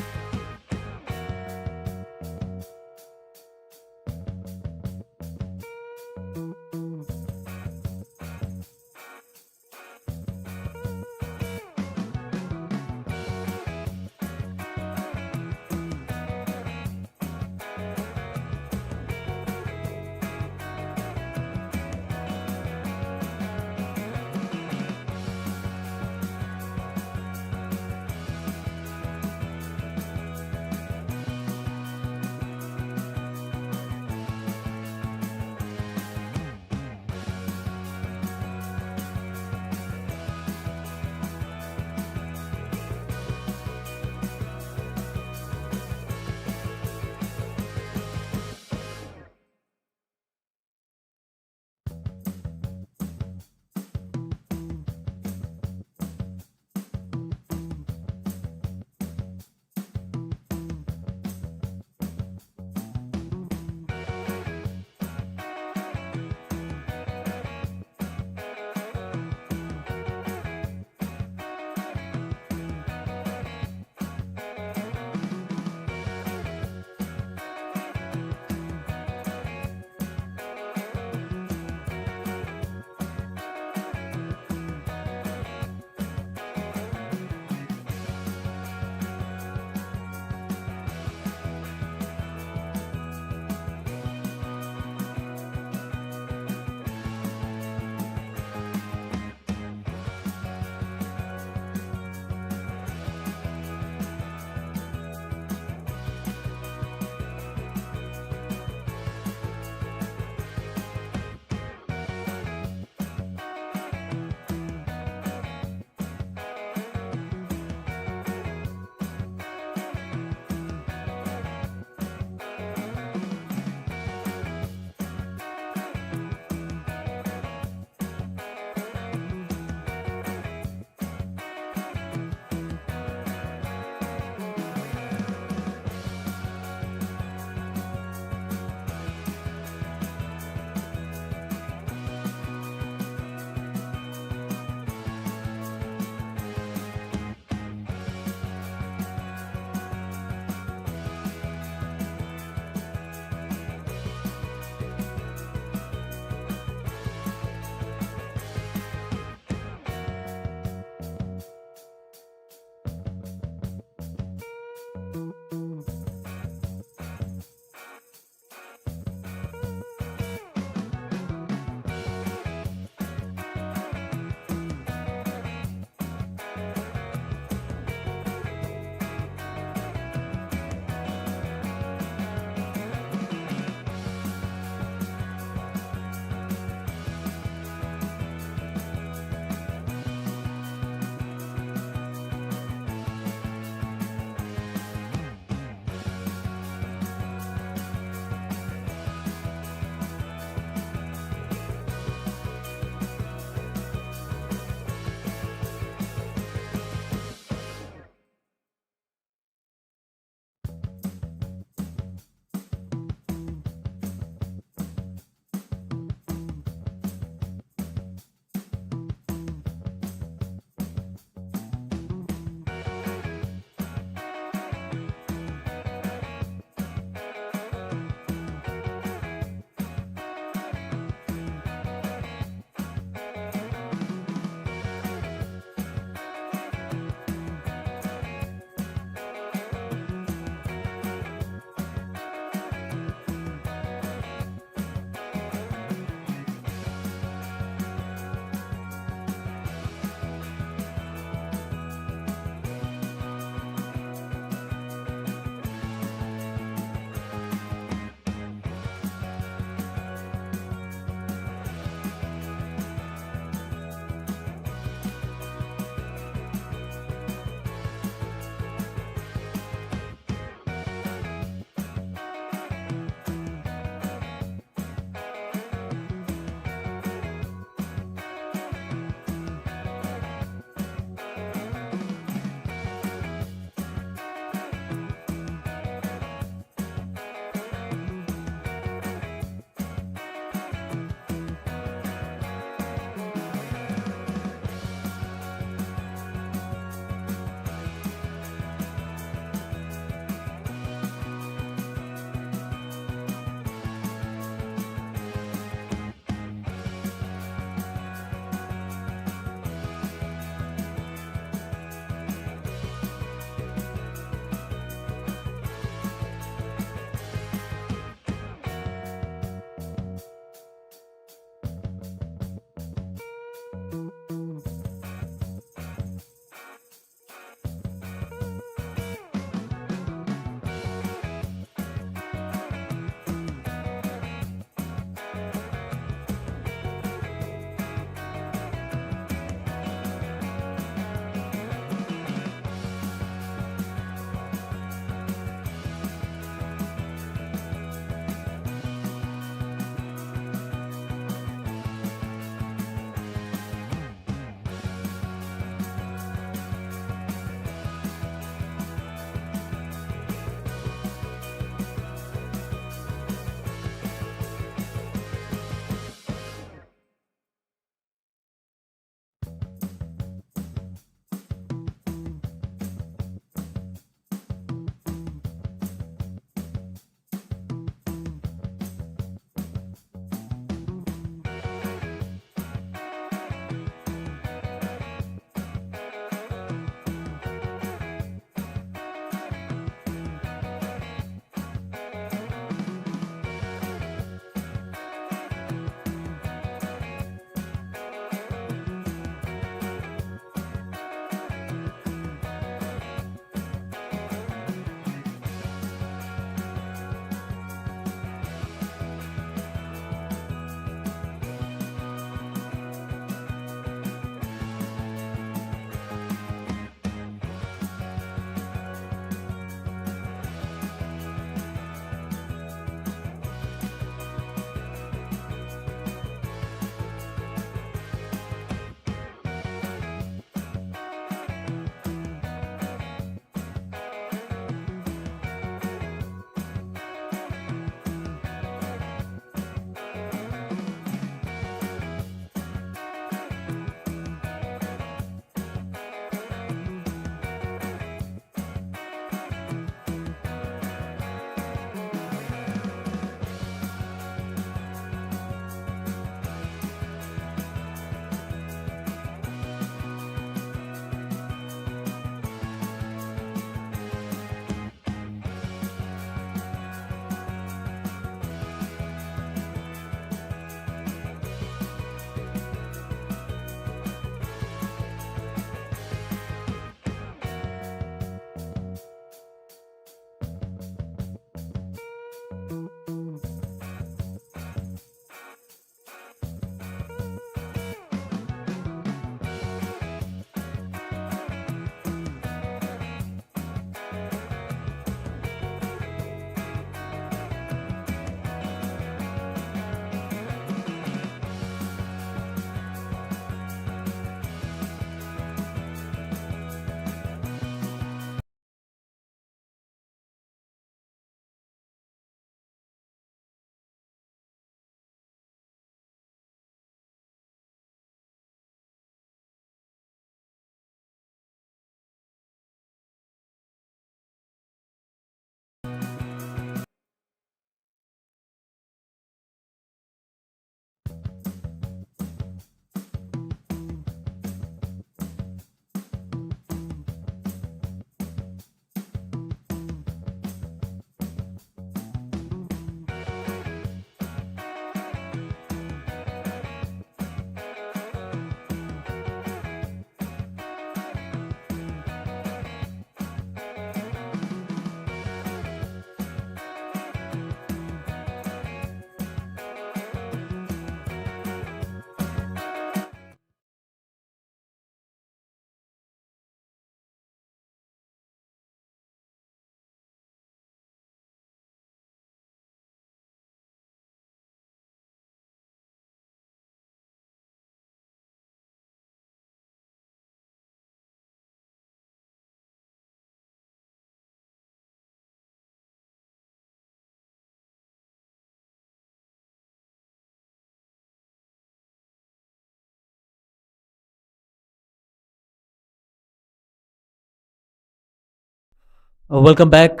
Speaker 5: Welcome back.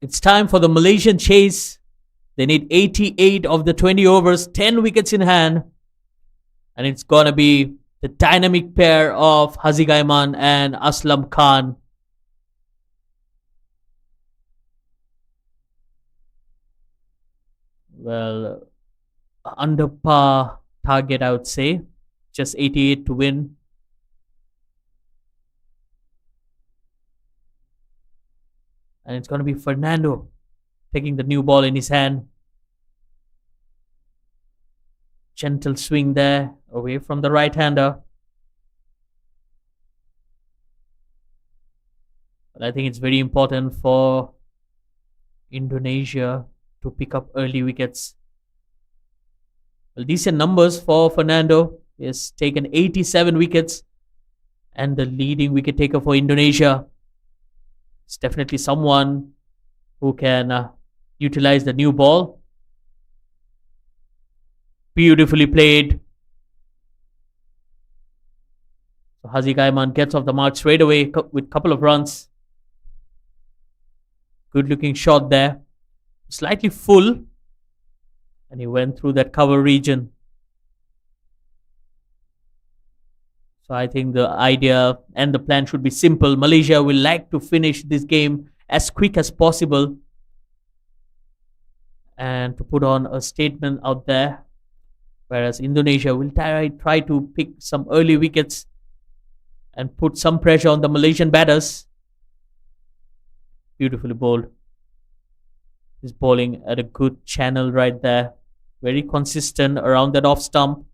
Speaker 5: It's time for the Malaysian chase. They need 88 of the 20 overs, 10 wickets in hand. And it's going to be the dynamic pair of Haziq Aiman and Aslam Khan. Well, under par target, I would say. Just 88 to win. And it's going to be Fernando taking the new ball in his hand. Gentle swing there, away from the right-hander. But I think it's very important for Indonesia to pick up early wickets. Well, decent numbers for Fernando. He has taken 87 wickets and the leading wicket taker for Indonesia. It's definitely someone who can utilize the new ball. Beautifully played. So Haziq Aiman gets off the mark straight away with a couple of runs. Good looking shot there. Slightly full. And he went through that cover region. So I think the idea and the plan should be simple. Malaysia will like to finish this game as quick as possible. And to put on a statement out there. Whereas Indonesia will try to pick some early wickets and put some pressure on the Malaysian batters. Beautifully bowled. He's bowling at a good channel right there. Very consistent around that off stump.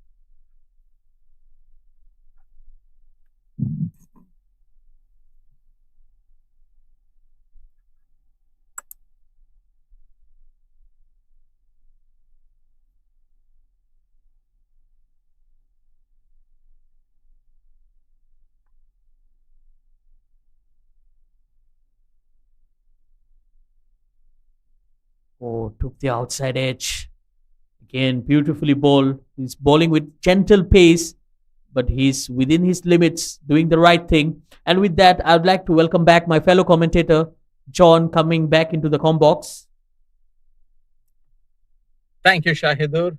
Speaker 5: Oh, took the outside edge. Again, beautifully bowled. He's bowling with gentle pace, but he's within his limits, doing the right thing. And with that, I'd like to welcome back my fellow commentator, John, coming back into the com box.
Speaker 1: Thank you, Shahidur.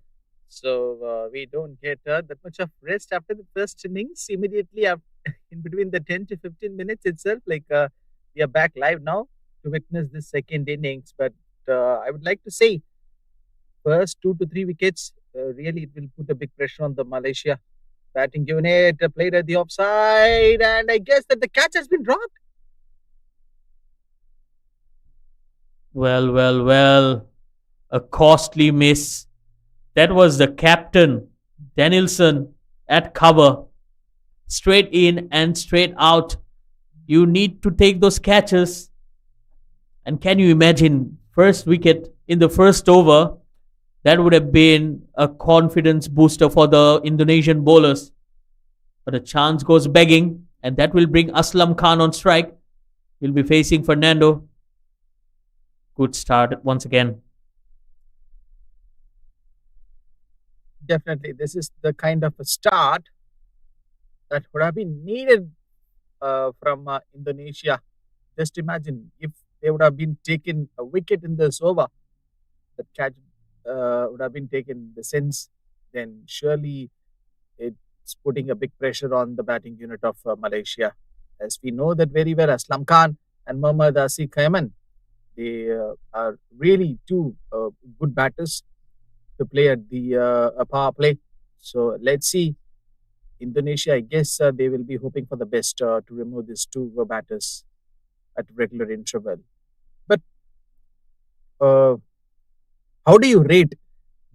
Speaker 1: So we don't get that much of rest after the first innings. Immediately after, in between the 10 to 15 minutes itself, we are back live now to witness this second innings. But I would like to say, first 2 to 3 wickets, really it will put a big pressure on the Malaysia batting unit. Played at the offside, and I guess that the catch has been dropped.
Speaker 5: Well. A costly miss. That was the captain, Danielson, at cover. Straight in and straight out. You need to take those catches. And can you imagine, first wicket in the first over? That would have been a confidence booster for the Indonesian bowlers. But a chance goes begging, and that will bring Aslam Khan on strike. He'll be facing Fernando. Good start once again.
Speaker 1: Definitely, this is the kind of a start that would have been needed from Indonesia. Just imagine if they would have been taken a wicket in this over, the catch would have been taken in the sense, then surely it's putting a big pressure on the batting unit of Malaysia. As we know that very well, Aslam Khan and Mohammad Asif Khaiman, they are really two good batters to play at the power play. So let's see. Indonesia, I guess they will be hoping for the best to remove these two batters at regular interval. But how do you rate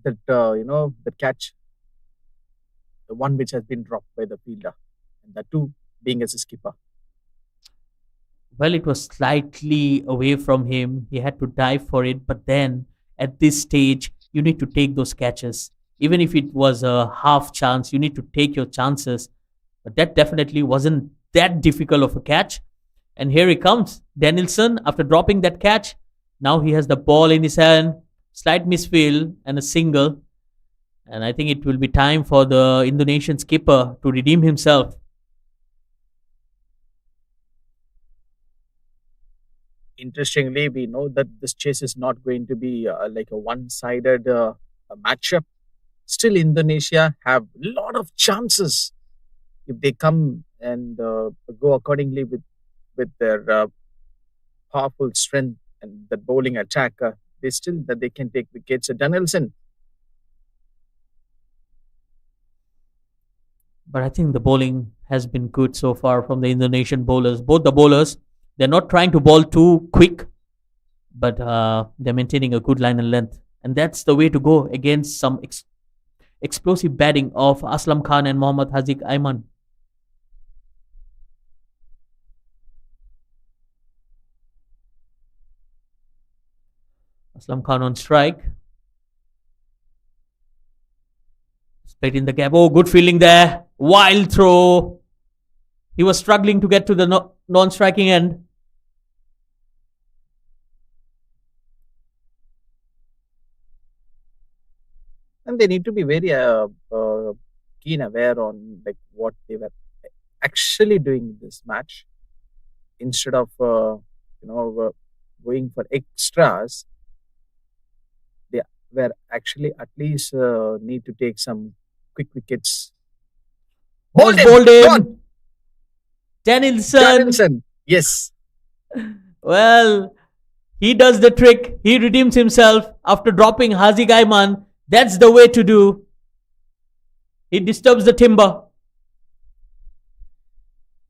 Speaker 1: that the catch, the one which has been dropped by the fielder, and the two being as a skipper?
Speaker 5: Well, it was slightly away from him. He had to dive for it. But then at this stage, you need to take those catches. Even if it was a half chance, you need to take your chances. But that definitely wasn't that difficult of a catch. And here he comes. Danielson, after dropping that catch, now he has the ball in his hand. Slight misfield and a single. And I think it will be time for the Indonesian skipper to redeem himself.
Speaker 1: Interestingly, we know that this chase is not going to be like a one-sided matchup. Still, Indonesia have a lot of chances if they come and go accordingly with their powerful strength and the bowling attack. They still that they can take wickets. Danielson.
Speaker 5: But I think the bowling has been good so far from the Indonesian bowlers. Both the bowlers, they're not trying to bowl too quick, but they're maintaining a good line and length. And that's the way to go against some explosive batting of Aslam Khan and Mohammad Haziq Aiman. Aslam Khan on strike. Straight in the gap. Oh, good fielding there. Wild throw. He was struggling to get to the non-striking end.
Speaker 1: And they need to be very keen aware on like what they were actually doing in this match instead of going for extras. They were actually at least need to take some quick wickets.
Speaker 5: Bowled him. Danielson.
Speaker 1: Yes.
Speaker 5: Well, he does the trick. He redeems himself after dropping Haziq Aiman. That's the way to do. He disturbs the timber.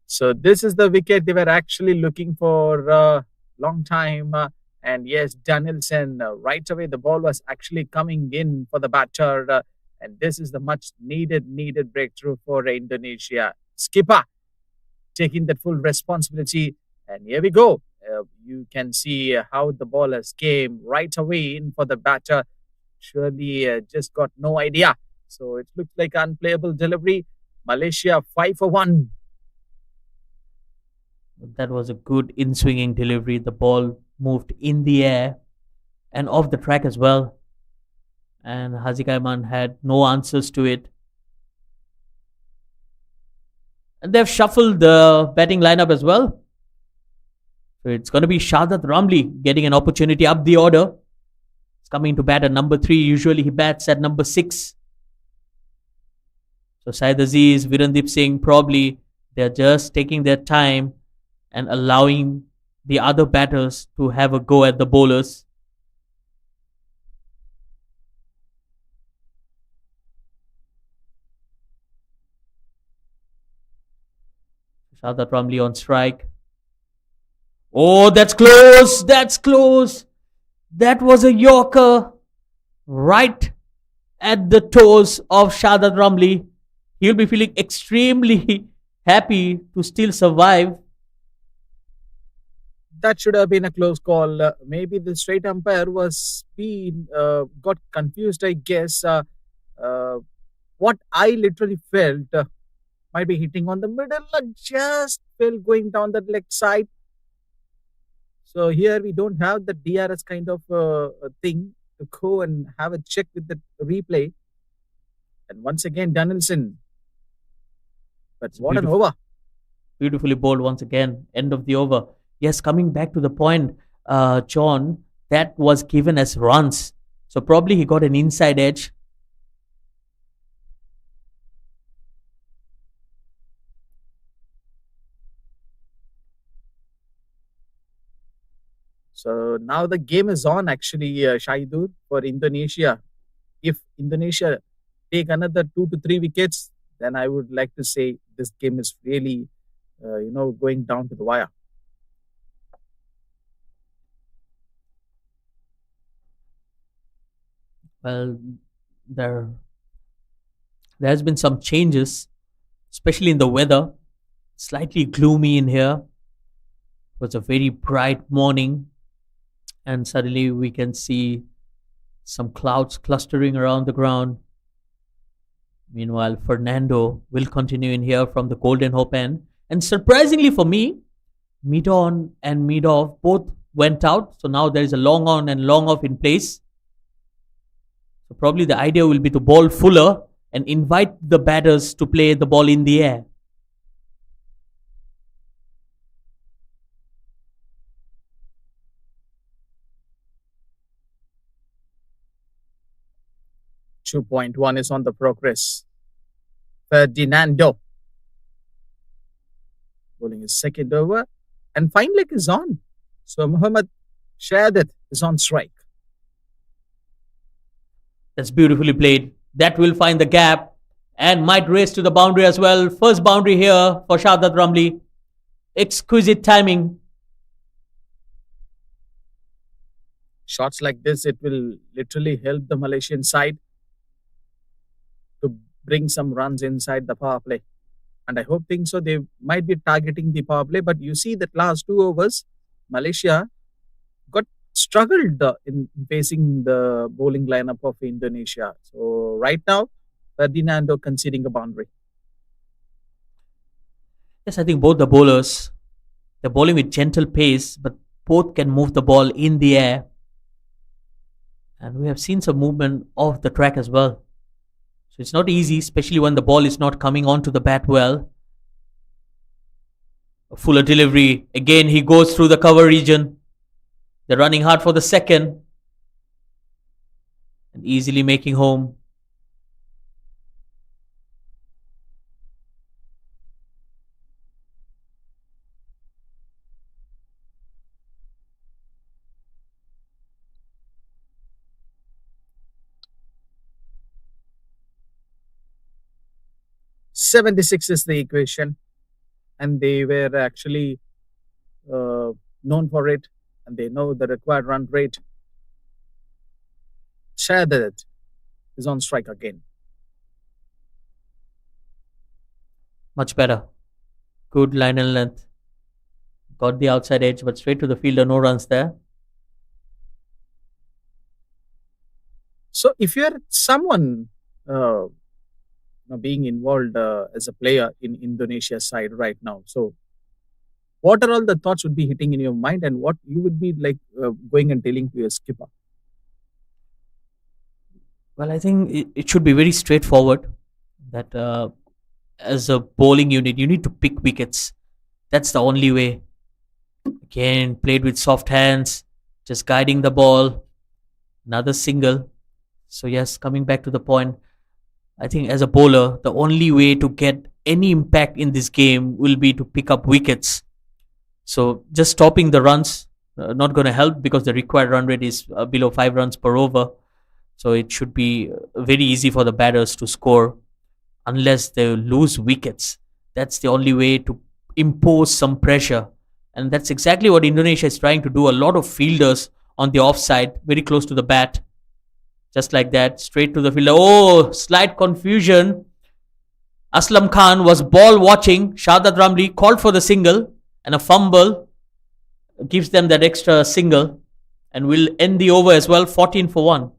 Speaker 1: So this is the wicket they were actually looking for a long time. And yes, Danielson, right away the ball was actually coming in for the batter. And this is the much needed breakthrough for Indonesia. Skipper taking that full responsibility. And here we go. You can see how the ball has came right away in for the batter. Surely just got no idea. So it looks like unplayable delivery. Malaysia 5 for 1.
Speaker 5: That was a good in-swinging delivery. The ball moved in the air and off the track as well. And Haziq Aiman had no answers to it. And they've shuffled the batting lineup as well. So it's going to be Shahzad Ramli getting an opportunity up the order. He's coming to bat at number 3. Usually he bats at number 6. So Syed Aziz, Virendip Singh, probably they're just taking their time and allowing the other batters to have a go at the bowlers. Shahzad Ramli on strike. Oh, that's close. That's close. That was a Yorker right at the toes of Shahzad Ramli. He'll be feeling extremely happy to still survive.
Speaker 1: That should have been a close call. Maybe the straight umpire got confused, I guess. What I literally felt might be hitting on the middle, just felt going down the leg side. So here we don't have the DRS kind of thing to go and have a check with the replay. And once again, Danielson. But what an over.
Speaker 5: Beautifully bowled once again. End of the over. Yes, coming back to the point, John, that was given as runs. So probably he got an inside edge.
Speaker 1: So now the game is on actually, Shahidur, for Indonesia. If Indonesia take another 2 to 3 wickets, then I would like to say this game is really, going down to the wire.
Speaker 5: Well, there has been some changes, especially in the weather. Slightly gloomy in here. It was a very bright morning, and suddenly we can see some clouds clustering around the ground. Meanwhile, Fernando will continue in here from the Golden Hope end. And surprisingly for me, mid on and mid off both went out. So now there is a long on and long off in place. So probably the idea will be to bowl fuller and invite the batters to play the ball in the air.
Speaker 1: 2.1 is on the progress. Ferdinando bowling his second over, and fine leg is on. So Muhammad Shahadat is on strike.
Speaker 5: That's beautifully played. That will find the gap and might race to the boundary as well. First boundary here for Shahzad Ramli. Exquisite timing.
Speaker 1: Shots like this, it will literally help the Malaysian side to bring some runs inside the power play. And I think so. They might be targeting the power play, but you see that last 2 overs, Malaysia got struggled in facing the bowling lineup of Indonesia. So right now, Ferdinando conceding a boundary.
Speaker 5: Yes, I think both the bowlers, they're bowling with gentle pace, but both can move the ball in the air. And we have seen some movement off the track as well. So it's not easy, especially when the ball is not coming onto the bat well. A fuller delivery. Again, he goes through the cover region. They're running hard for the second. And easily making home.
Speaker 1: .76 is the equation, and they were actually known for it, and they know the required run rate. Shahadat is on strike again.
Speaker 5: Much better. Good line and length. Got the outside edge, but straight to the fielder. No runs there.
Speaker 1: So if you're someone being involved as a player in Indonesia's side right now, so what are all the thoughts would be hitting in your mind, and what you would be like going and telling to your skipper?
Speaker 5: Well, I think it should be very straightforward that as a bowling unit, you need to pick wickets. That's the only way. Again, played with soft hands, just guiding the ball. Another single. So, yes, coming back to the point, I think as a bowler, the only way to get any impact in this game will be to pick up wickets. So, just stopping the runs, not going to help because the required run rate is below 5 runs per over. So, it should be very easy for the batters to score unless they lose wickets. That's the only way to impose some pressure. And that's exactly what Indonesia is trying to do. A lot of fielders on the offside, very close to the bat. Just like that, straight to the fielder. Oh, slight confusion. Aslam Khan was ball watching. Shahzad Ramli called for the single, and a fumble gives them that extra single and will end the over as well, 14 for 1.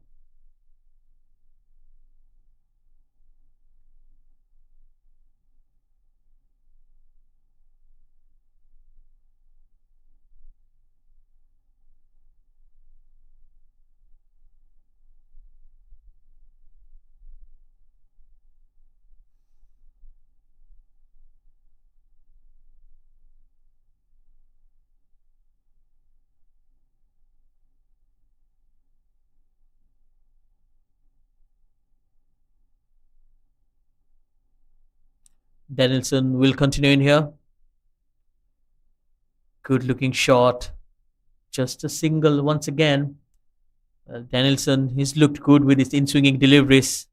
Speaker 5: Danielson will continue in here. Good looking shot. Just a single once again. Danielson, he's looked good with his in-swinging deliveries.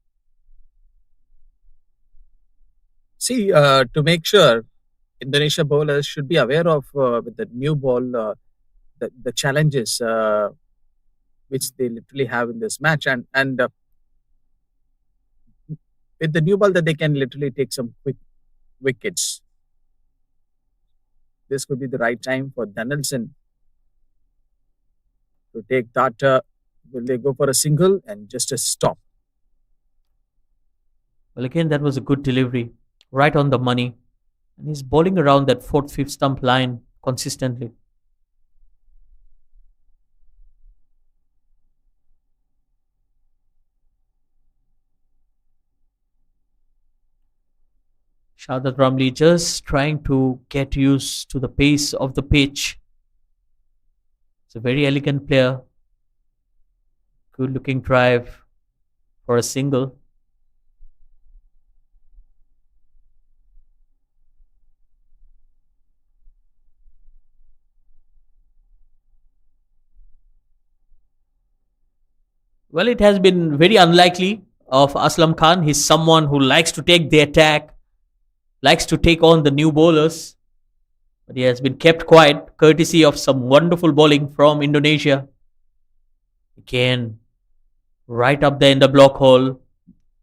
Speaker 1: See, to make sure, Indonesia bowlers should be aware of with the new ball, the challenges which they literally have in this match, and with the new ball that they can literally take some quick wickets. This could be the right time for Danielson to take that. Will they go for a single and just a stop?
Speaker 5: Well, again, that was a good delivery. Right on the money. And he's bowling around that 4th, 5th stump line consistently. Shahzad Ramli just trying to get used to the pace of the pitch. It's a very elegant player. Good looking drive for a single. Well, it has been very unlikely of Aslam Khan. He's someone who likes to take the attack, likes to take on the new bowlers, but he has been kept quiet courtesy of some wonderful bowling from Indonesia. Again, right up there in the block hole.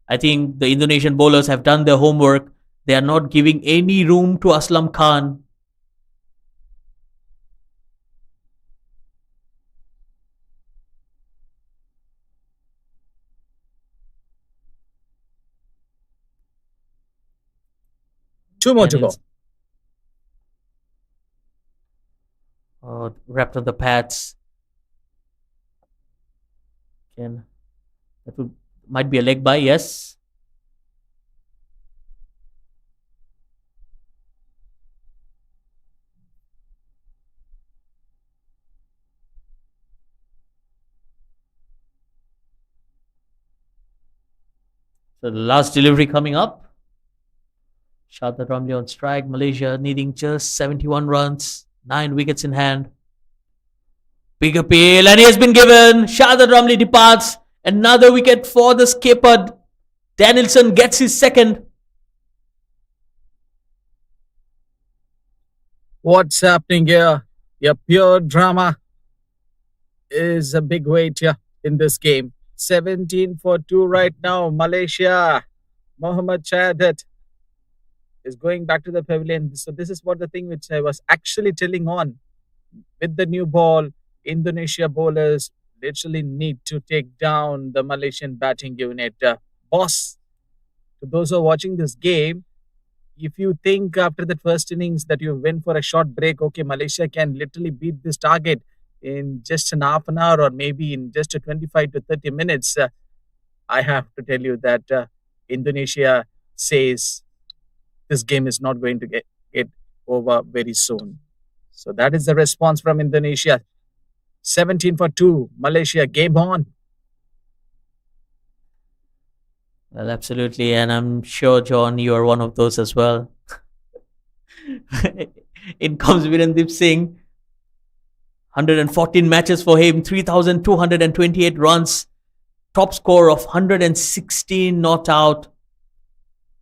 Speaker 5: I think the Indonesian bowlers have done their homework. They are not giving any room to Aslam Khan.
Speaker 1: Two more
Speaker 5: And
Speaker 1: to go.
Speaker 5: Wrapped on the pads. Again, might be a leg by, yes. So the last delivery coming up. Shardul Ramli on strike. Malaysia needing just 71 runs, 9 wickets in hand. Big appeal, and he has been given. Shardul Ramli departs. Another wicket for the skipper. Danielson gets his second.
Speaker 1: What's happening here? Yeah, pure drama is a big weight here in this game. 17 for 2 right now. Malaysia. Mohammad Shahadat is going back to the pavilion. So this is what the thing which I was actually telling on. With the new ball, Indonesia bowlers literally need to take down the Malaysian batting unit. Boss, to those who are watching this game, if you think after that first innings that you went for a short break, okay, Malaysia can literally beat this target in just an half an hour or maybe in just a 25 to 30 minutes, I have to tell you that Indonesia says this game is not going to get over very soon. So that is the response from Indonesia. 17 for 2. Malaysia, game on.
Speaker 5: Well, absolutely. And I'm sure, John, you are one of those as well. In comes Virendip Singh. 114 matches for him, 3,228 runs, top score of 116 not out.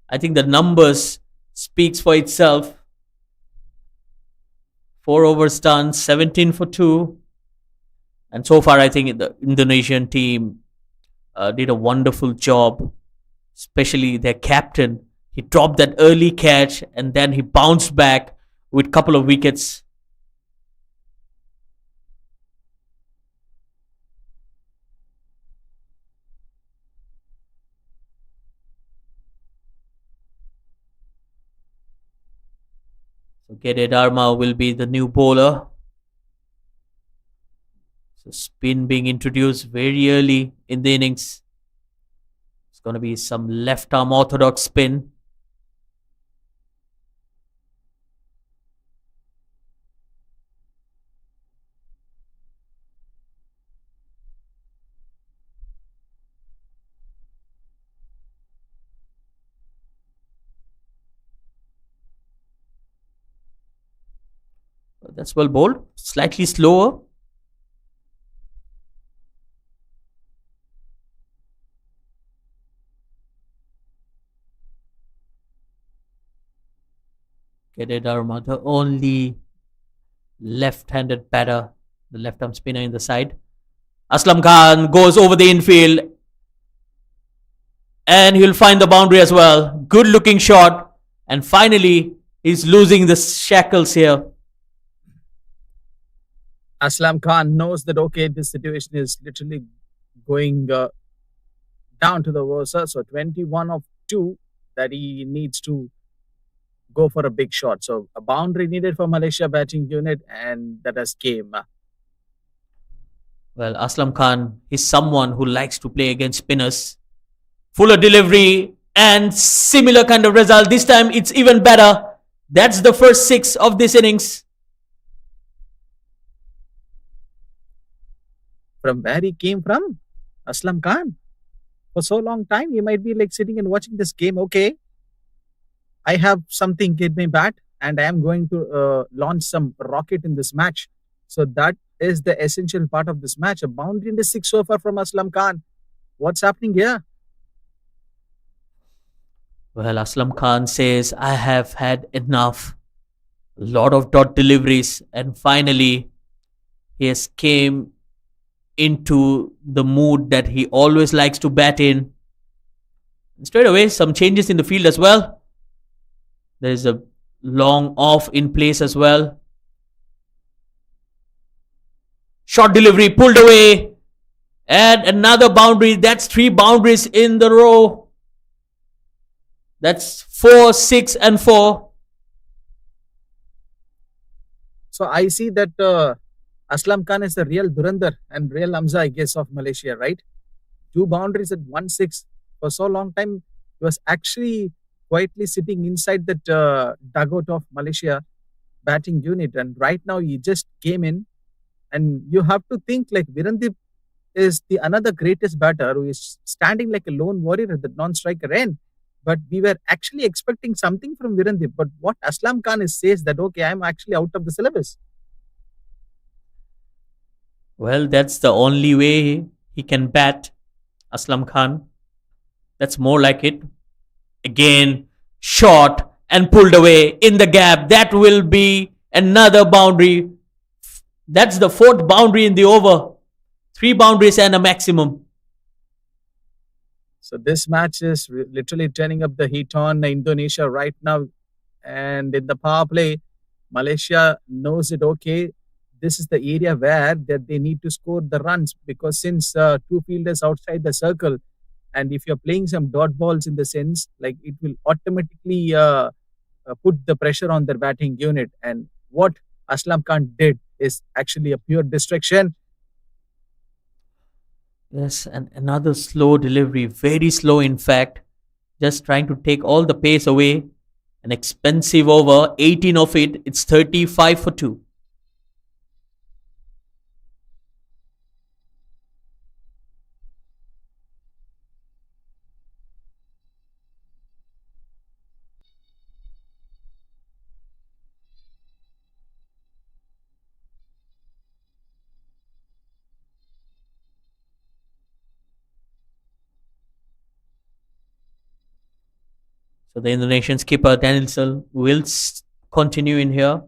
Speaker 5: I think the numbers speaks for itself. 4 overs done, 17 for 2. And so far, I think the Indonesian team did a wonderful job, especially their captain. He dropped that early catch and then he bounced back with a couple of wickets. So Gede Dharma will be the new bowler. So spin being introduced very early in the innings. It's going to be some left arm orthodox spin. That's well bowled. Slightly slower. Gede Dharma, the only left-handed batter, the left-arm spinner in the side. Aslam Khan goes over the infield and he'll find the boundary as well. Good looking shot, and finally he's losing the shackles here.
Speaker 1: Aslam Khan knows that, okay, this situation is literally going down to the worst. So 21 of 2 that he needs to go for a big shot. So a boundary needed for Malaysia batting unit, and that has came.
Speaker 5: Well, Aslam Khan is someone who likes to play against spinners. Fuller delivery and similar kind of result. This time it's even better. That's the first 6 of this innings.
Speaker 1: From where he came from? Aslam Khan. For so long time, you might be like sitting and watching this game. Okay, I have something in my bat, and I am going to launch some rocket in this match. So that is the essential part of this match. A boundary in the six over from Aslam Khan. What's happening here?
Speaker 5: Well, Aslam Khan says, I have had enough. A lot of dot deliveries, and finally, he has came into the mood that he always likes to bat in. Straight away, some changes in the field as well. There is a long off in place as well. Short delivery pulled away. And another boundary. That's 3 boundaries in the row. That's 4, 6, and 4.
Speaker 1: So I see that Aslam Khan is the real Durandar and real Hamza, I guess, of Malaysia, right? 2 boundaries at 1-6. For so long time, he was actually quietly sitting inside that dugout of Malaysia batting unit. And right now, he just came in. And you have to think like Virendip is the another greatest batter who is standing like a lone warrior at the non-striker end. But we were actually expecting something from Virendip. But what Aslam Khan is says that, okay, I'm actually out of the syllabus.
Speaker 5: Well, that's the only way he can bat, Aslam Khan. That's more like it. Again, short and pulled away in the gap. That will be another boundary. That's the 4th boundary in the over. 3 boundaries and a maximum.
Speaker 1: So this match is literally turning up the heat on Indonesia right now. And in the power play, Malaysia knows it, okay, this is the area where that they need to score the runs, because since 2 fielders outside the circle, and if you're playing some dot balls in the sense, like it will automatically put the pressure on their batting unit. And what Aslam Khan did is actually a pure distraction.
Speaker 5: Yes, and another slow delivery. Very slow, in fact. Just trying to take all the pace away. An expensive over. 18 of it. It's 35 for 2. So the Indonesian skipper Danielson will continue in here.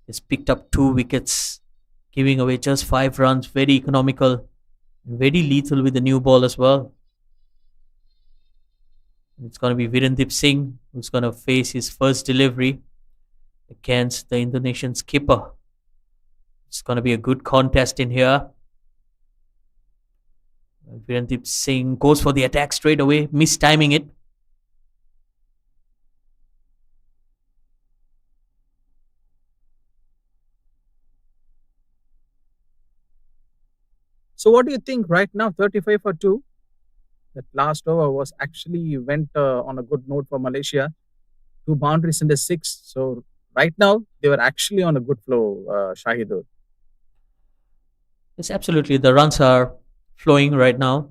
Speaker 5: He's picked up 2 wickets, giving away just 5 runs. Very economical, very lethal with the new ball as well. It's going to be Virendip Singh who's going to face his first delivery against the Indonesian skipper. It's going to be a good contest in here. Virendip Singh goes for the attack straight away, mistiming it.
Speaker 1: So what do you think right now? 35 for 2. That last over was actually went on a good note for Malaysia. 2 boundaries in the 6. So right now they were actually on a good flow, Shahidur.
Speaker 5: Yes, absolutely. The runs are flowing right now,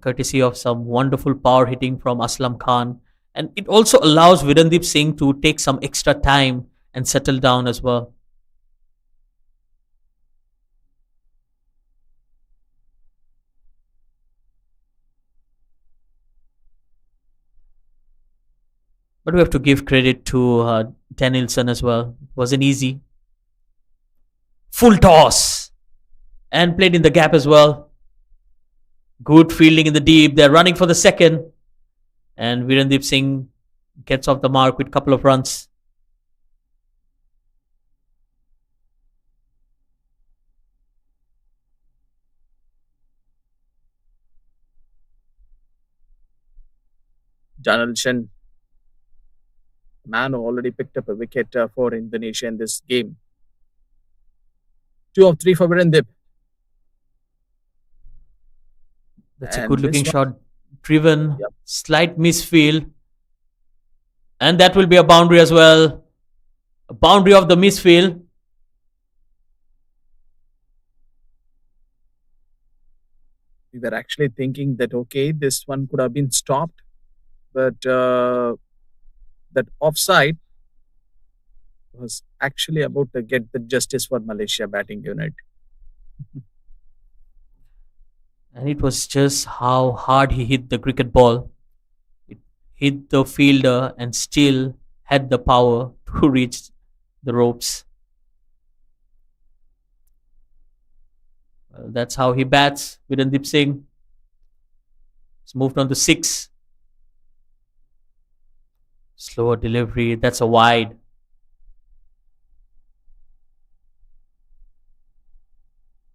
Speaker 5: courtesy of some wonderful power hitting from Aslam Khan. And it also allows Virendip Singh to take some extra time and settle down as well. But we have to give credit to Danielson as well. It wasn't easy. Full toss. And played in the gap as well. Good fielding in the deep. They're running for the second. And Virendip Singh gets off the mark with a couple of runs.
Speaker 1: Danielson, man who already picked up a wicket for Indonesia in this game. 2 of 3 for Virendip.
Speaker 5: That's a good looking shot. Driven, slight misfield. And that will be a boundary as well. A boundary of the misfield.
Speaker 1: We were actually thinking that, okay, this one could have been stopped, but that offside was actually about to get the justice for Malaysia batting unit.
Speaker 5: And it was just how hard he hit the cricket ball. It hit the fielder and still had the power to reach the ropes. Well, that's how he bats. Virendeep Singh. He's moved on to 6. Slower delivery. That's a wide.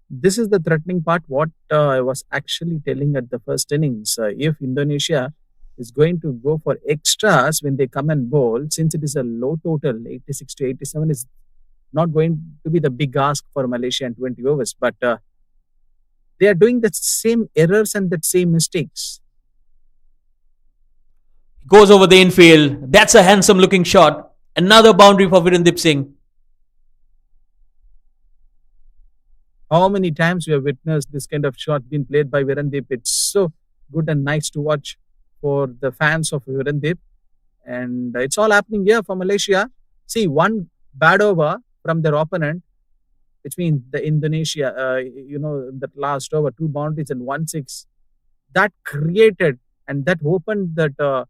Speaker 1: This is the threatening part. What I was actually telling at the first innings, if Indonesia is going to go for extras when they come and bowl, since it is a low total, 86 to 87 is not going to be the big ask for Malaysia in 20 overs, but they are doing the same errors and the same mistakes.
Speaker 5: Goes over the infield. That's a handsome looking shot. Another boundary for Virendeep Singh.
Speaker 1: How many times we have witnessed this kind of shot being played by Virendeep? It's so good and nice to watch for the fans of Virendeep. And it's all happening here for Malaysia. See, one bad over from their opponent, which means the Indonesia, that last over, 2 boundaries and 1-6, that created and that opened that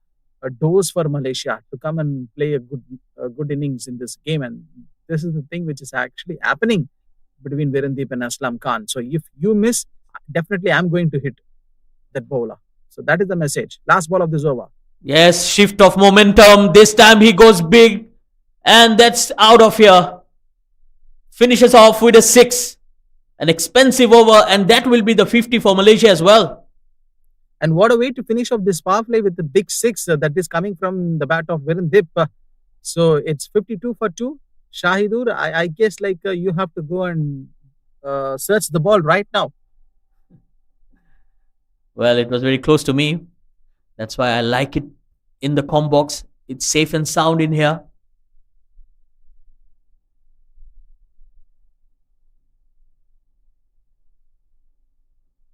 Speaker 1: doors for Malaysia to come and play a good innings in this game. And this is the thing which is actually happening between Virendeep and Aslam Khan. So if you miss, definitely I'm going to hit that bowler. So that is the message. Last ball of this over.
Speaker 5: Yes, shift of momentum. This time he goes big. And that's out of here. Finishes off with a 6. An expensive over. And that will be the 50 for Malaysia as well.
Speaker 1: And what a way to finish off this power play with the big 6 that is coming from the bat of Virendeep. So it's 52 for 2. Shahidur, I guess you have to go and search the ball right now.
Speaker 5: Well, it was very close to me. That's why I like it in the com box. It's safe and sound in here.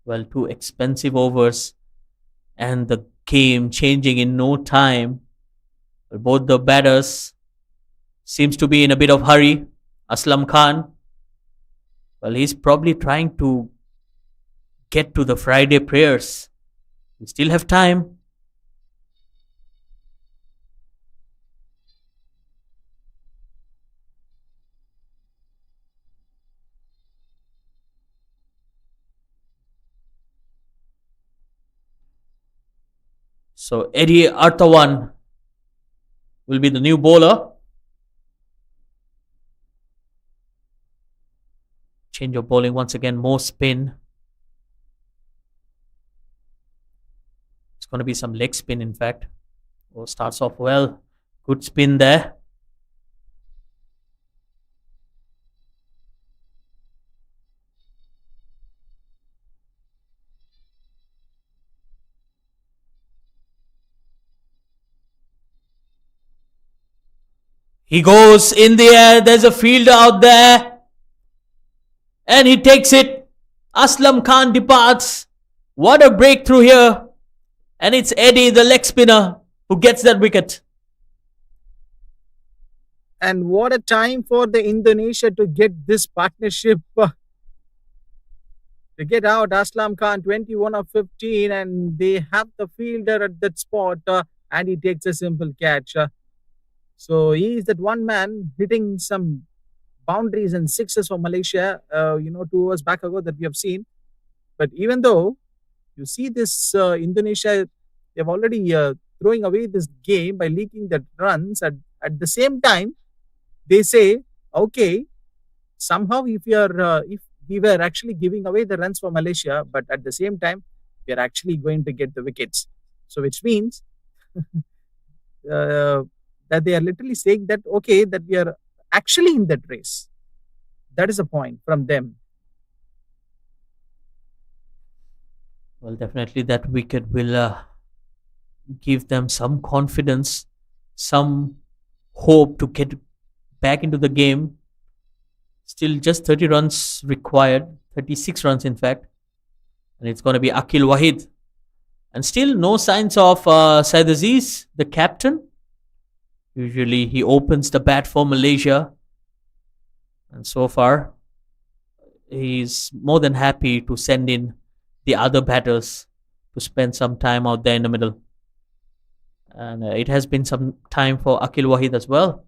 Speaker 5: Well, 2 expensive overs and the game changing in no time. Both the batters seems to be in a bit of hurry. Aslam Khan, well, he's probably trying to get to the Friday prayers. We still have time. So Eddie Artawan will be the new bowler. Change of bowling once again, more spin. It's going to be some leg spin, in fact. Oh, starts off well. Good spin there. He goes in the air. There's a fielder out there. And he takes it. Aslam Khan departs. What a breakthrough here. And it's Eddie, the leg spinner, who gets that wicket.
Speaker 1: And what a time for the Indonesia to get this partnership. To get out, Aslam Khan, 21 of 15, and they have the fielder at that spot, and he takes a simple catch. So he is that one man hitting some boundaries and sixes for Malaysia, 2 hours back ago that we have seen. But even though you see this Indonesia, they've already throwing away this game by leaking the runs. At the same time, they say, okay, somehow if we were actually giving away the runs for Malaysia, but at the same time, we are actually going to get the wickets. So which means that they are literally saying that, okay, that we are actually in that race. That is a point from them.
Speaker 5: Well, definitely that wicket will give them some confidence, some hope to get back into the game. Still just 30 runs required, 36 runs in fact. and it's going to be Akil Wahid. And still no signs of Said Aziz, the captain. Usually he opens the bat for Malaysia, and so far he's more than happy to send in the other batters to spend some time out there in the middle. And it has been some time for Akil Wahid as well.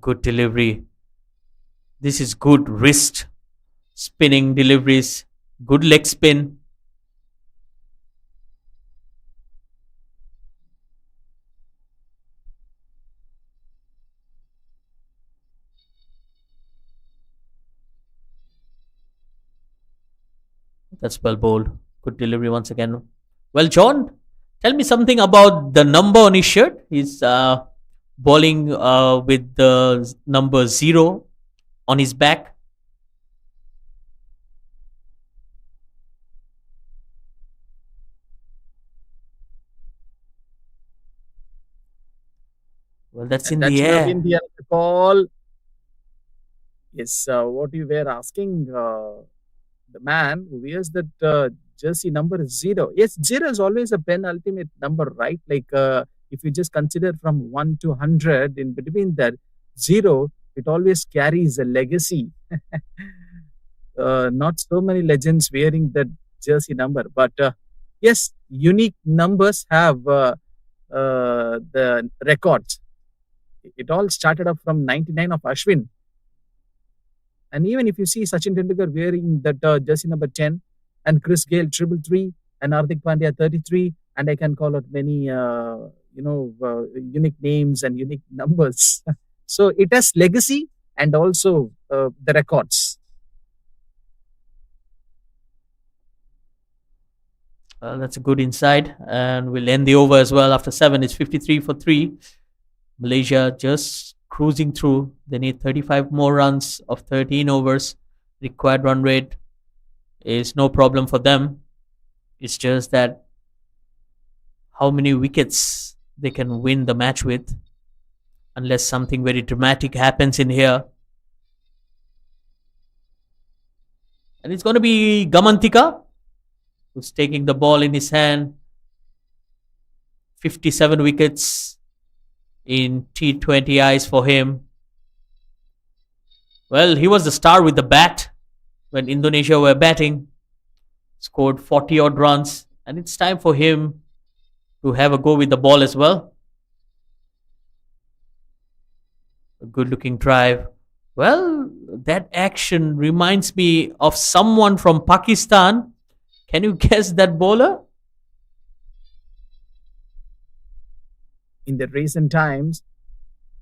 Speaker 5: Good delivery. This is good wrist spinning deliveries. Good leg spin. That's well bowled. Good delivery once again. Well, John, tell me something about the number on his shirt. He's bowling with the number 0 on his back. Well, that's in
Speaker 1: That
Speaker 5: the
Speaker 1: should have
Speaker 5: air.
Speaker 1: been the other call. Yes, what you were asking, the man who wears that jersey number 0. Yes, 0 is always a penultimate number, right? Like if you just consider from 1 to 100, in between that 0, it always carries a legacy. Not so many legends wearing that jersey number, but yes, unique numbers have the records. It all started up from 99 of Ashwin. And even if you see Sachin Tendulkar wearing that jersey number 10, and Chris Gale triple three, and Hardik Pandya 33, and I can call out many unique names and unique numbers. So it has legacy and also the records.
Speaker 5: That's a good insight. And we'll end the over as well after 7. It's 53 for 3. Malaysia just cruising through. They need 35 more runs of 13 overs. Required run rate is no problem for them. It's just that how many wickets they can win the match with, unless something very dramatic happens in here. And it's going to be Gamantika, who's taking the ball in his hand. 57 wickets in T20Is for him. Well, he was the star with the bat when Indonesia were batting. Scored 40 odd runs, and it's time for him to have a go with the ball as well. A good looking drive. Well, that action reminds me of someone from Pakistan. Can you guess that bowler?
Speaker 1: In the recent times,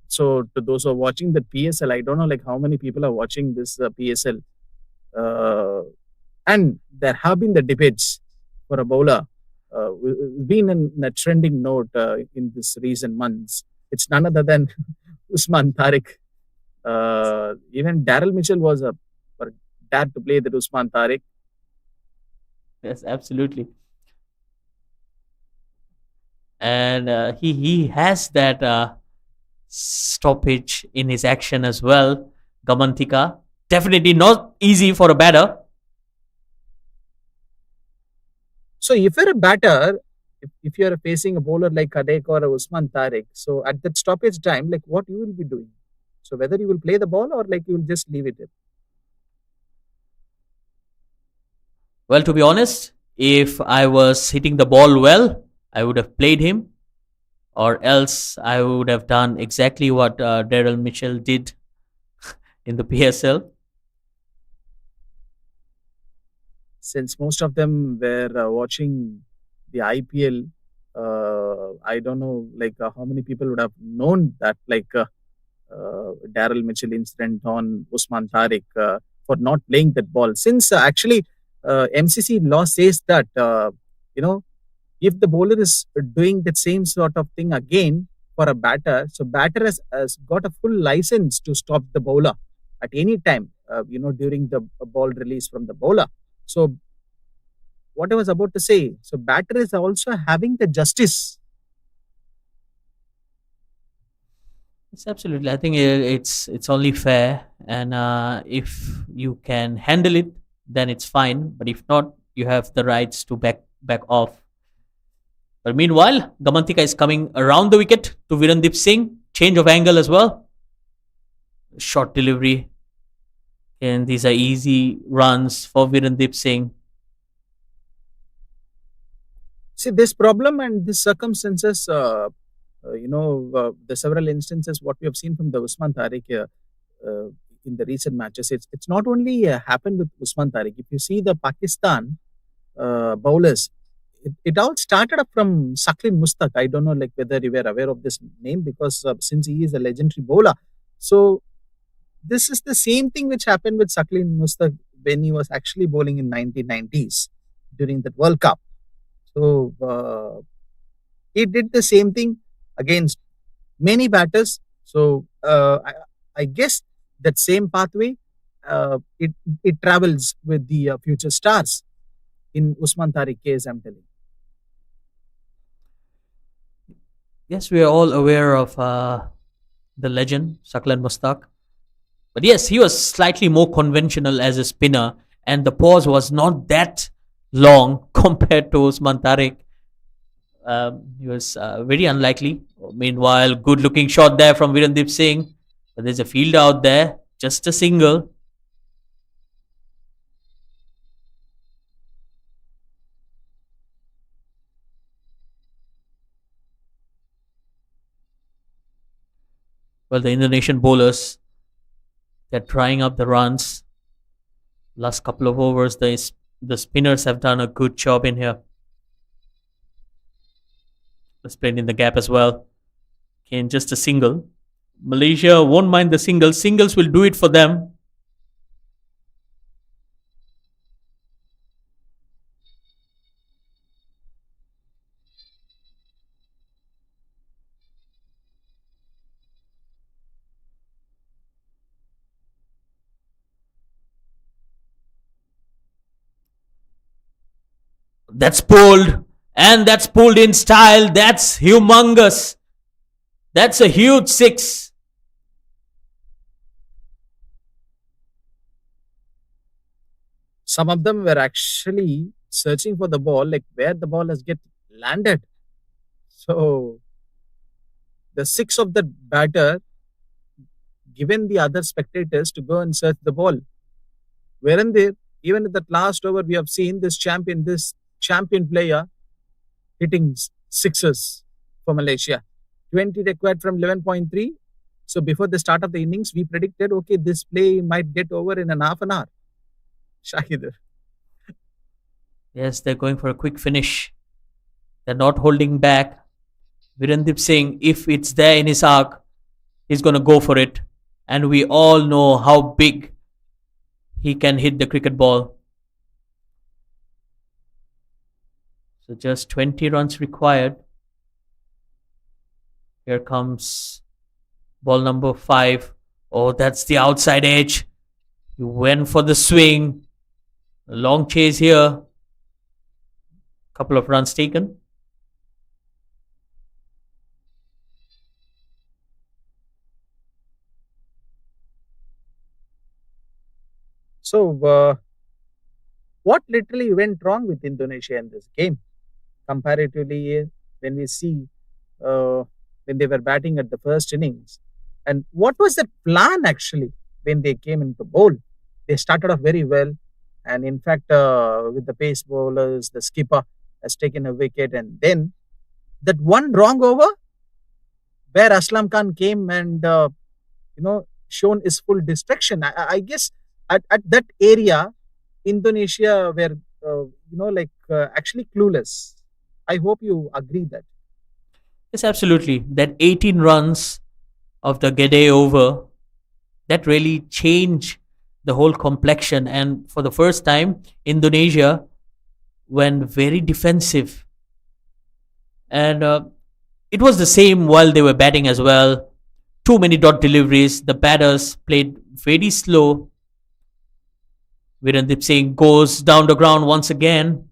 Speaker 1: so to those who are watching the PSL, I don't know like how many people are watching this PSL. And there have been the debates for a bowler. Been in a trending note in this recent months. It's none other than Usman Tariq. Even Daryl Mitchell was a dad to play the Usman Tariq.
Speaker 5: Yes, absolutely. And he has that stoppage in his action as well. Gamantika, definitely not easy for a batter.
Speaker 1: So if you're a batter, if you're facing a bowler like Kadek or Usman Tariq, so at that stoppage time, like what you will be doing? So whether you will play the ball or like you will just leave it.
Speaker 5: Well, to be honest, if I was hitting the ball well, I would have played him, or else I would have done exactly what Daryl Mitchell did in the PSL.
Speaker 1: Since most of them were watching the IPL, I don't know like how many people would have known that like Daryl Mitchell incident on Usman Tariq for not playing that ball. Since actually MCC law says that if the bowler is doing the same sort of thing again for a batter, so batter has got a full license to stop the bowler at any time, during the ball release from the bowler. So what I was about to say, so batter is also having the justice.
Speaker 5: It's absolutely. I think it's only fair, and if you can handle it, then it's fine. But if not, you have the rights to back off. But meanwhile, Gamantika is coming around the wicket to Virendip Singh. Change of angle as well. Short delivery, and these are easy runs for Virendip Singh.
Speaker 1: See, this problem and these circumstances, the several instances what we have seen from the Usman Tariq uh, in the recent matches, it's not only happened with Usman Tariq. If you see the Pakistan bowlers, it all started up from Saklin Mustaq. I don't know like whether you were aware of this name because since he is a legendary bowler. So this is the same thing which happened with Saklin Mustaq when he was actually bowling in 1990s during the World Cup. So he did the same thing against many batters. So I guess that same pathway it travels with the future stars in Usman Tariq case. I'm telling.
Speaker 5: Yes, we are all aware of the legend Saklan Mustaq. But yes, he was slightly more conventional as a spinner, and the pause was not that long compared to Usman Tariq. He was very unlikely. Meanwhile, good looking shot there from Virendip Singh. But there's a field out there, just a single. Well, the Indonesian bowlers, they're trying up the runs. Last couple of overs, the spinners have done a good job in here. Let's play in the gap as well. Okay, just a single. Malaysia won't mind the singles. Singles will do it for them. That's pulled. And that's pulled in style. That's humongous. That's a huge six.
Speaker 1: Some of them were actually searching for the ball, like where the ball has get landed. So the six of the batter given the other spectators to go and search the ball. Weren't there? Even at that last over, we have seen this champion player hitting sixes for Malaysia. 20 required from 11.3. So before the start of the innings, we predicted, okay, this play might get over in an half an hour. Shahid.
Speaker 5: Yes, they're going for a quick finish. They're not holding back. Virendip Singh, if it's there in his arc, he's going to go for it. And we all know how big he can hit the cricket ball. So just 20 runs required. Here comes ball number 5. Oh, that's the outside edge. He went for the swing. A long chase here. Couple of runs taken.
Speaker 1: So, what literally went wrong with Indonesia in this game? Comparatively, when we see when they were batting at the first innings, and what was the plan actually when they came into bowl? They started off very well, and in fact, with the pace bowlers, the skipper has taken a wicket, and then that one wrong over where Aslam Khan came and shown his full destruction. I guess at that area, Indonesia were actually clueless. I hope you agree that.
Speaker 5: Yes, absolutely. That 18 runs of the Gede over, that really changed the whole complexion. And for the first time, Indonesia went very defensive. And it was the same while they were batting as well. Too many dot deliveries. The batters played very slow. Virendip Singh goes down the ground once again.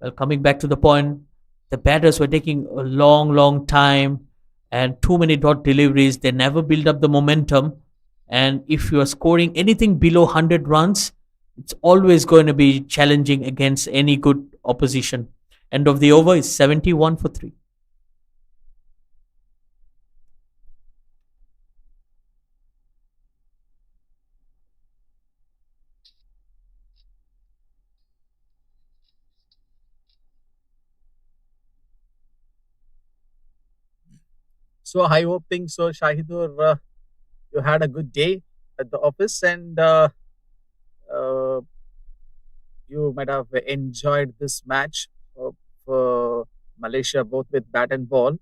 Speaker 5: Well, coming back to the point, the batters were taking a long time and too many dot deliveries. They never build up the momentum. And if you are scoring anything below 100 runs, it's always going to be challenging against any good opposition. End of the over is 71 for 3.
Speaker 1: So I hoping so, Shahidur. You had a good day at the office, and uh, you might have enjoyed this match of Malaysia, both with bat and ball.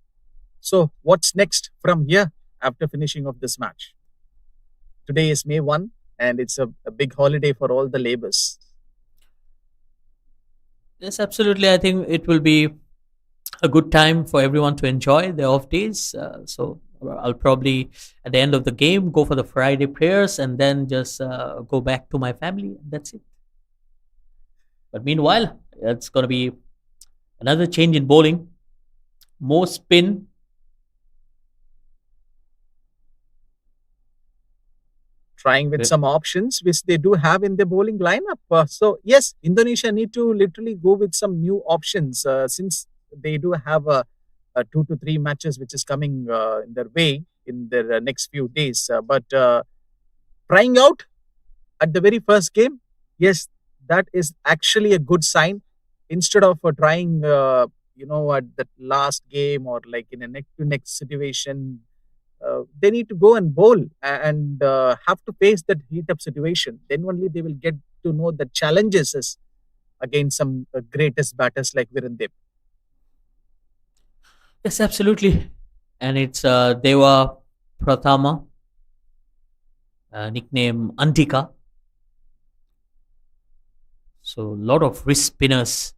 Speaker 1: So, what's next from here after finishing of this match? Today is May 1, and it's a big holiday for all the labours.
Speaker 5: Yes, absolutely. I think it will be a good time for everyone to enjoy their off days. So I'll probably, at the end of the game, go for the Friday prayers and then just go back to my family. That's it. But meanwhile, it's going to be another change in bowling. More spin.
Speaker 1: Trying with some options which they do have in the bowling lineup. So yes, Indonesia need to literally go with some new options since they do have a 2 to 3 matches which is coming in their way in their next few days. But trying out at the very first game, yes, that is actually a good sign. Instead of trying, at the last game or like in a neck to neck situation, they need to go and bowl and have to face that heat up situation. Then only they will get to know the challenges is against some greatest batters like Virendip.
Speaker 5: Yes, absolutely. And it's Dewa Prathama, nickname Antika. So a lot of wrist spinners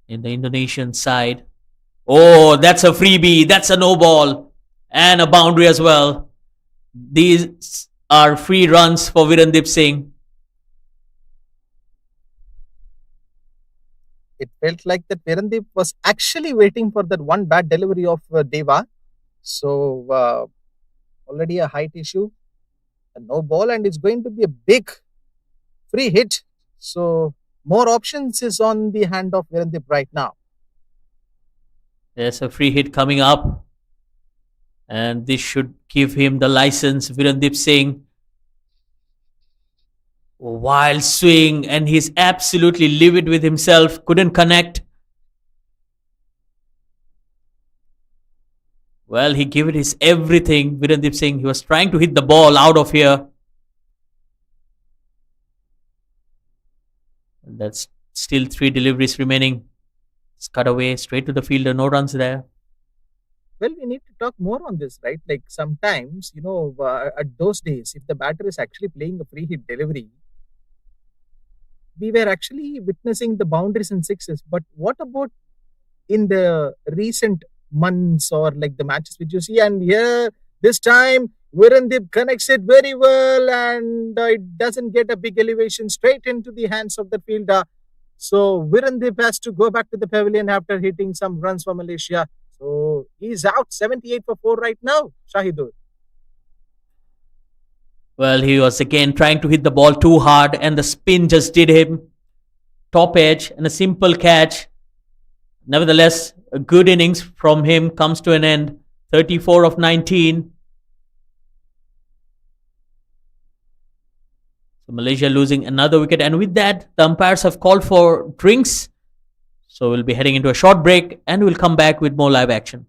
Speaker 5: in the Indonesian side. Oh, that's a freebie. That's a no ball. And a boundary as well. These are free runs for Virendip Singh.
Speaker 1: It felt like that Virendip was actually waiting for that one bad delivery of Deva. So already a height issue, a no ball, and it's going to be a big free hit. So more options is on the hand of Virendip right now.
Speaker 5: There's a free hit coming up. And this should give him the license. Virendip Singh, wild swing, and he's absolutely livid with himself. Couldn't connect. Well, he gave it his everything. Virendip Singh, he was trying to hit the ball out of here. And that's still 3 deliveries remaining. It's cut away straight to the fielder. No runs there.
Speaker 1: Well, we need to talk more on this, right? Like sometimes, at those days, if the batter is actually playing a free hit delivery, we were actually witnessing the boundaries and sixes. But what about in the recent months or like the matches which you see? And here, this time, Virendip connects it very well and it doesn't get a big elevation straight into the hands of the fielder. So Virendip has to go back to the pavilion after hitting some runs for Malaysia. So he's out 78 for 4 right now, Shahidur.
Speaker 5: Well, he was again trying to hit the ball too hard, and the spin just did him. Top edge and a simple catch. Nevertheless, a good innings from him comes to an end. 34 of 19. So Malaysia losing another wicket. And with that, the umpires have called for drinks. So we'll be heading into a short break and we'll come back with more live action.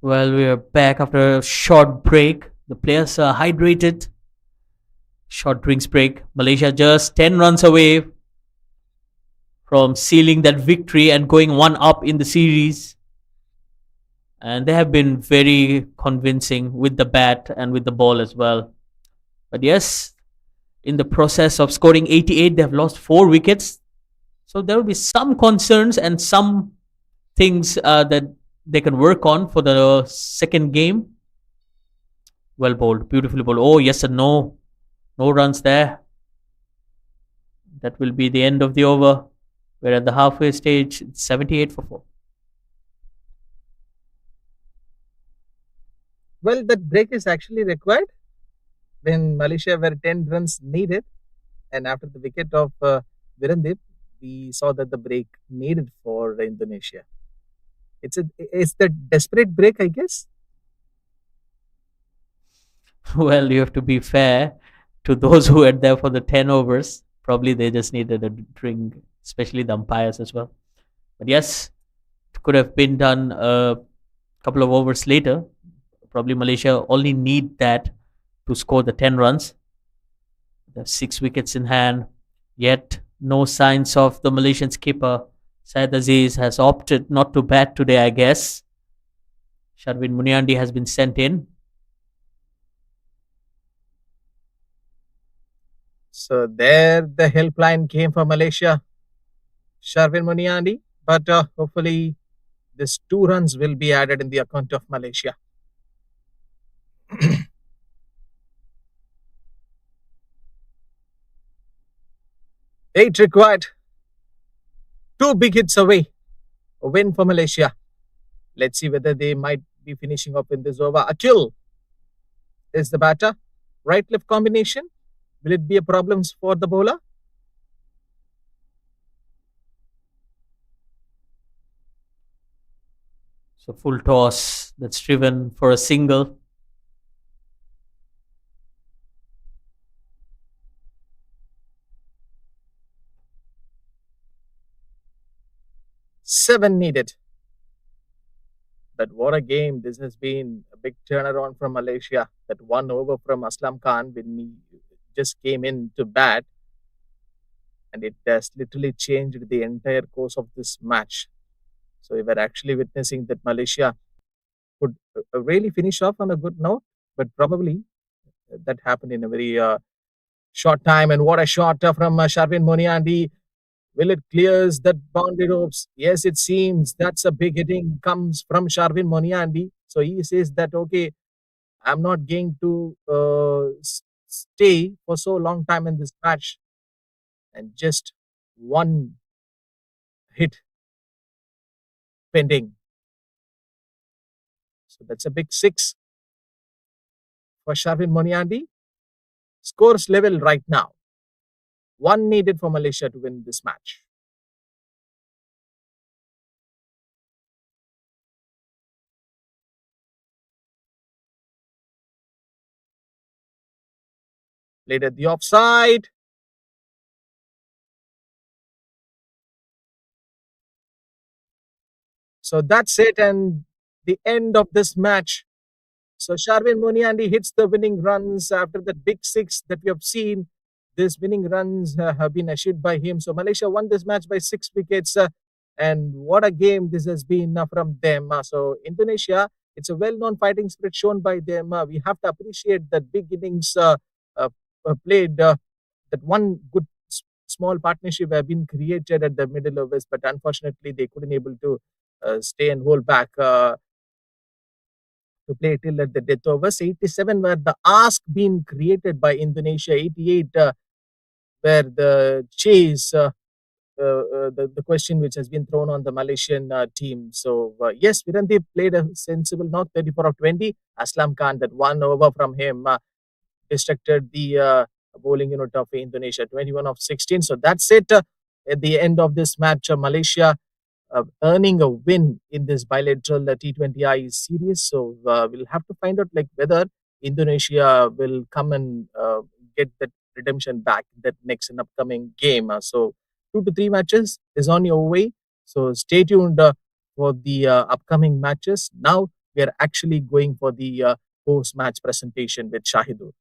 Speaker 5: Well, we are back after a short break. The players are hydrated. Short drinks break. Malaysia just 10 runs away from sealing that victory and going one up in the series. And they have been very convincing with the bat and with the ball as well. But yes, in the process of scoring 88, they have lost 4 wickets. So there will be some concerns and some things that they can work on for the second game. Well bowled, beautifully bowled. Oh, yes and no. No runs there. That will be the end of the over. We're at the halfway stage. It's 78 for 4.
Speaker 1: Well, that break is actually required when Malaysia were 10 runs needed. And after the wicket of Virendip, we saw that the break needed for Indonesia. It's the desperate break, I guess.
Speaker 5: Well, you have to be fair to those who were there for the 10 overs. Probably they just needed a drink, especially the umpires as well. But yes, it could have been done a couple of overs later. Probably Malaysia only need that to score the 10 runs. They have 6 wickets in hand, yet no signs of the Malaysian skipper. Syed Aziz has opted not to bat today, I guess. Sharvin Muniandi has been sent in.
Speaker 1: So there the helpline came for Malaysia. Sharvin Muniandi. But hopefully this 2 runs will be added in the account of Malaysia. 8 required. 2 big hits away. A win for Malaysia. Let's see whether they might be finishing up in this over. Atul is the batter. Right left combination. Will it be a problem for the bowler?
Speaker 5: So full toss that's driven for a single.
Speaker 1: Seven needed. But what a game this has been. A big turnaround from Malaysia. That 1 over from Aslam Khan when he just came in to bat. And it has literally changed the entire course of this match. So we were actually witnessing that Malaysia could really finish off on a good note. But probably that happened in a very short time. And what a shot from Sharvin Moniandi. Will it clears that boundary ropes? Yes, it seems that's a big hitting comes from Sharvin Moniandi. So he says that, okay, I'm not going to stay for so long time in this match. And just one hit pending. So that's a big 6 for Sharvin Moniandi. Scores level right now. 1 needed for Malaysia to win this match. Played at the offside. So that's it, and the end of this match. So Sharvin Moniandi hits the winning runs after that big 6 that we have seen. These winning runs have been achieved by him. So Malaysia won this match by 6 wickets. And what a game this has been from them. So Indonesia, it's a well-known fighting spirit shown by them. We have to appreciate that big innings played. That one good small partnership have been created at the middle overs, but unfortunately they couldn't able to stay and hold back to play till at the death overs. 87 were the ask being created by Indonesia. 88 were the chase. The question which has been thrown on the Malaysian team. So yes, Virendip played a sensible knock, 34 of 20. Aslam Khan, that 1 over from him distracted the bowling unit of Indonesia, 21 of 16. So that's it. At the end of this match, Malaysia earning a win in this bilateral T20I series. So we'll have to find out like whether Indonesia will come and get that redemption back that next and upcoming game. So 2 to 3 matches is on your way. So stay tuned for the upcoming matches. Now we are actually going for the post-match presentation with Shahidur.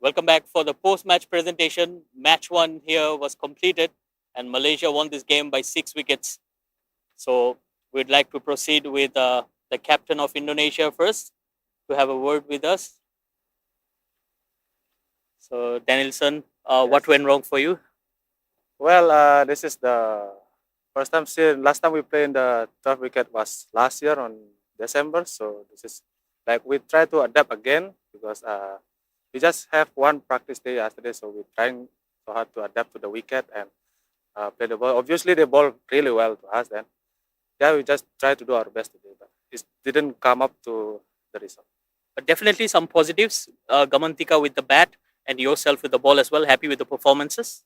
Speaker 2: Welcome back for the post-match presentation. Match 1 here was completed and Malaysia won this game by 6 wickets. So we'd like to proceed with the captain of Indonesia first to have a word with us. So Danielson, what went wrong for you?
Speaker 4: Well, this is the first time since last time we played in the third wicket was last year on December. So this is like we try to adapt again because we just have one practice day yesterday. So we're trying so hard to adapt to the wicket and play the ball. Obviously, they ball really well to us then. Yeah, we just try to do our best today, but it didn't come up to the result.
Speaker 2: But definitely some positives. Gamantika with the bat and yourself with the ball as well. Happy with the performances?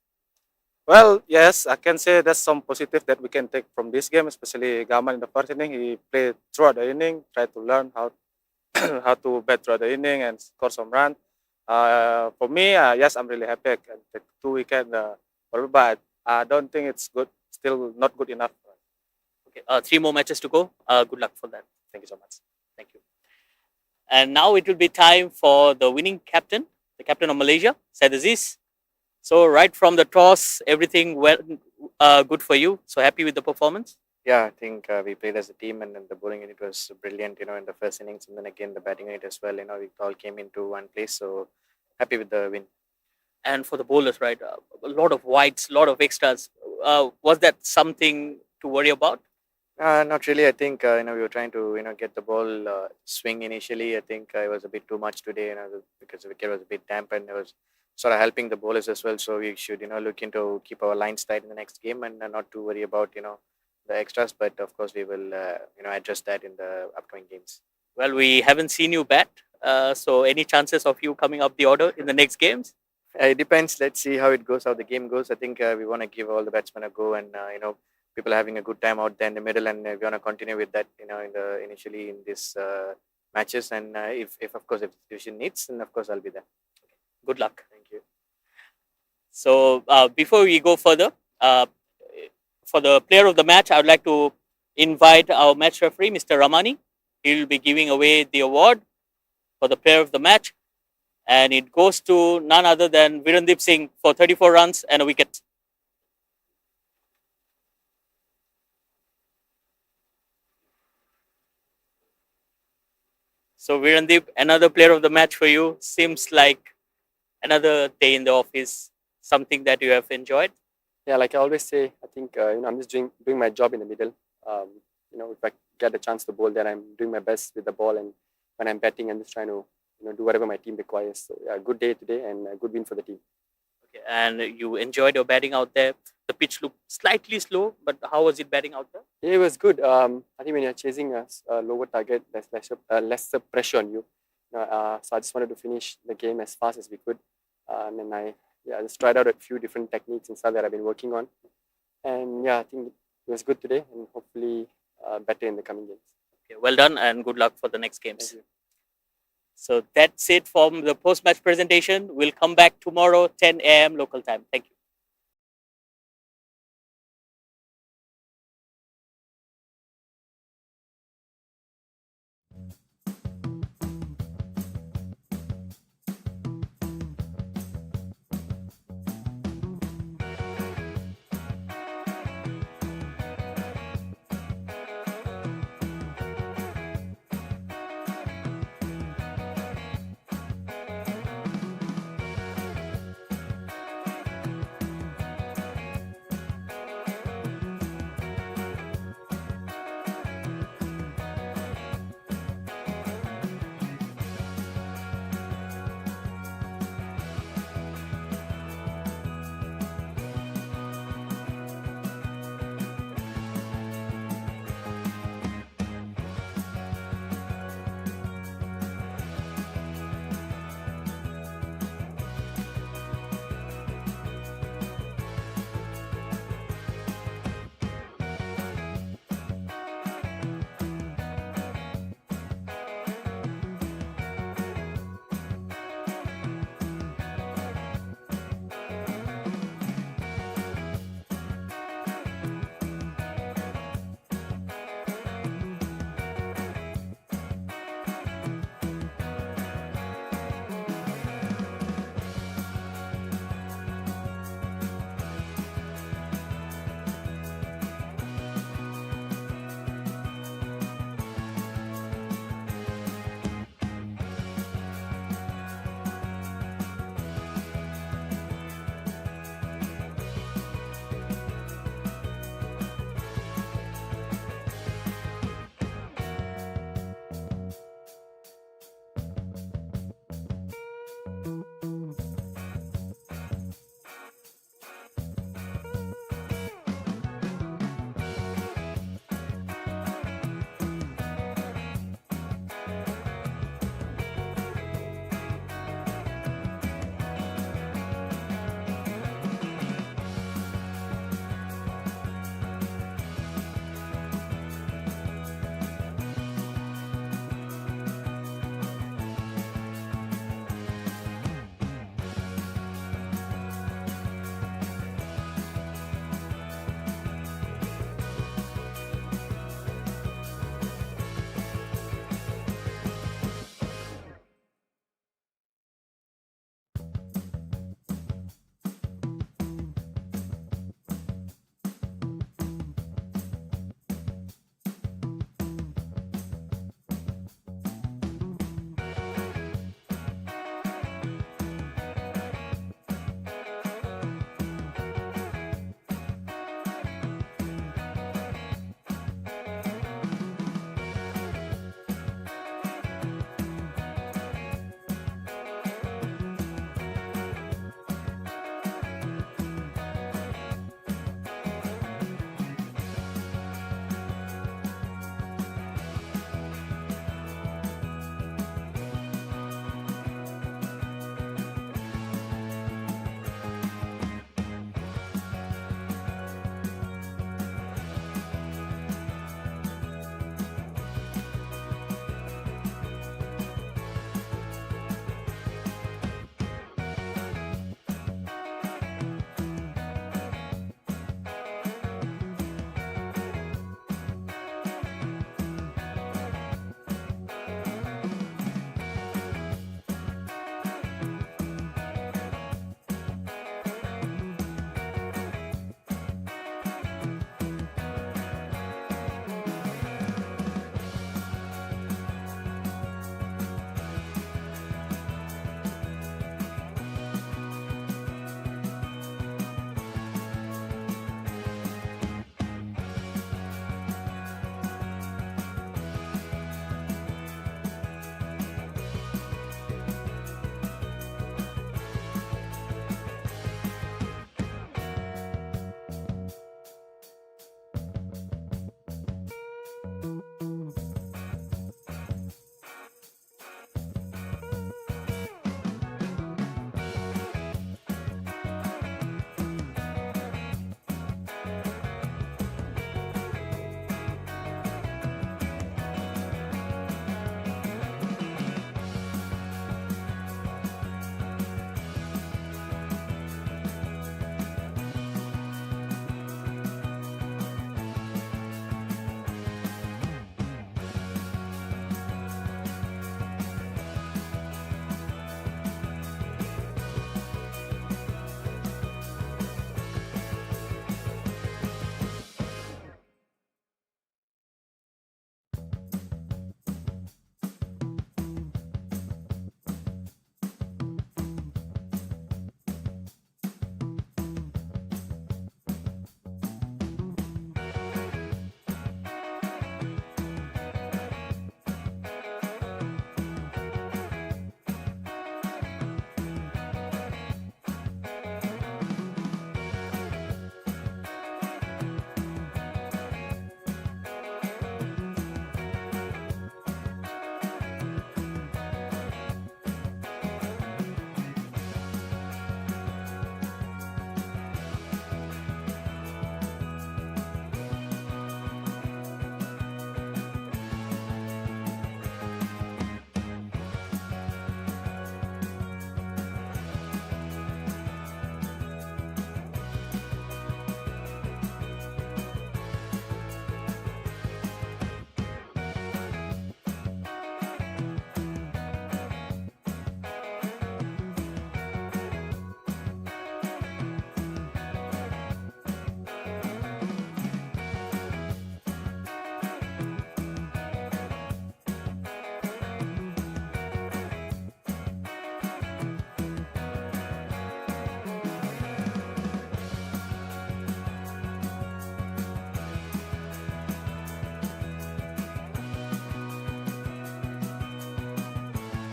Speaker 4: Well, yes, I can say that's some positive that we can take from this game, especially Gaman in the first inning. He played throughout the inning, tried to learn how how to bat throughout the inning and score some run. For me, yes, I'm really happy I can take 2 wickets, but I don't think it's good. Still not good enough.
Speaker 2: Okay, 3 more matches to go. Good luck for that.
Speaker 4: Thank you so much.
Speaker 2: Thank you. And now it will be time for the winning captain, the captain of Malaysia, Syed Aziz. So right from the toss, everything went good for you. So happy with the performance?
Speaker 3: Yeah, I think we played as a team, and then the bowling unit was brilliant, in the first innings, and then again the batting unit as well. We all came into one place, so happy with the win.
Speaker 2: And for the bowlers, right, a lot of wides, a lot of extras. Was that something to worry about?
Speaker 3: Not really. I think we were trying to get the ball swing initially. I think it was a bit too much today, because the wicket was a bit damp and it was sort of helping the bowlers as well. So we should look into keep our lines tight in the next game and not to worry about the extras. But of course we will address that in the upcoming games.
Speaker 2: Well, we haven't seen you bat. So any chances of you coming up the order in the next games?
Speaker 3: It depends. Let's see how it goes, how the game goes. I think we want to give all the batsmen a go, and people are having a good time out there in the middle, and we want to continue with that. Initially in these matches, and if of course if the division needs, then of course I'll be there.
Speaker 2: Good luck.
Speaker 3: Thank you.
Speaker 2: So before we go further, for the player of the match, I would like to invite our match referee, Mr. Ramani. He will be giving away the award for the player of the match. And it goes to none other than Virendip Singh for 34 runs and a wicket. So Virendip, another player of the match for you. Seems like another day in the office, something that you have enjoyed.
Speaker 6: Yeah, like I always say, I think I'm just doing my job in the middle. If I get a chance to bowl, then I'm doing my best with the ball, and when I'm batting, I'm just trying to do whatever my team requires. So yeah, good day today and a good win for the team.
Speaker 2: Okay, and you enjoyed your batting out there. The pitch looked slightly slow, but how was it batting out there?
Speaker 6: Yeah, it was good. I think when you're chasing a lower target, there's lesser pressure on you. So I just wanted to finish the game as fast as we could. And I just tried out a few different techniques and stuff that I've been working on. And yeah, I think it was good today, and hopefully better in the coming games.
Speaker 2: Okay, well done and good luck for the next games.
Speaker 6: Thank you.
Speaker 2: So that's it from the post-match presentation. We'll come back tomorrow, 10 a.m. local time. Thank you.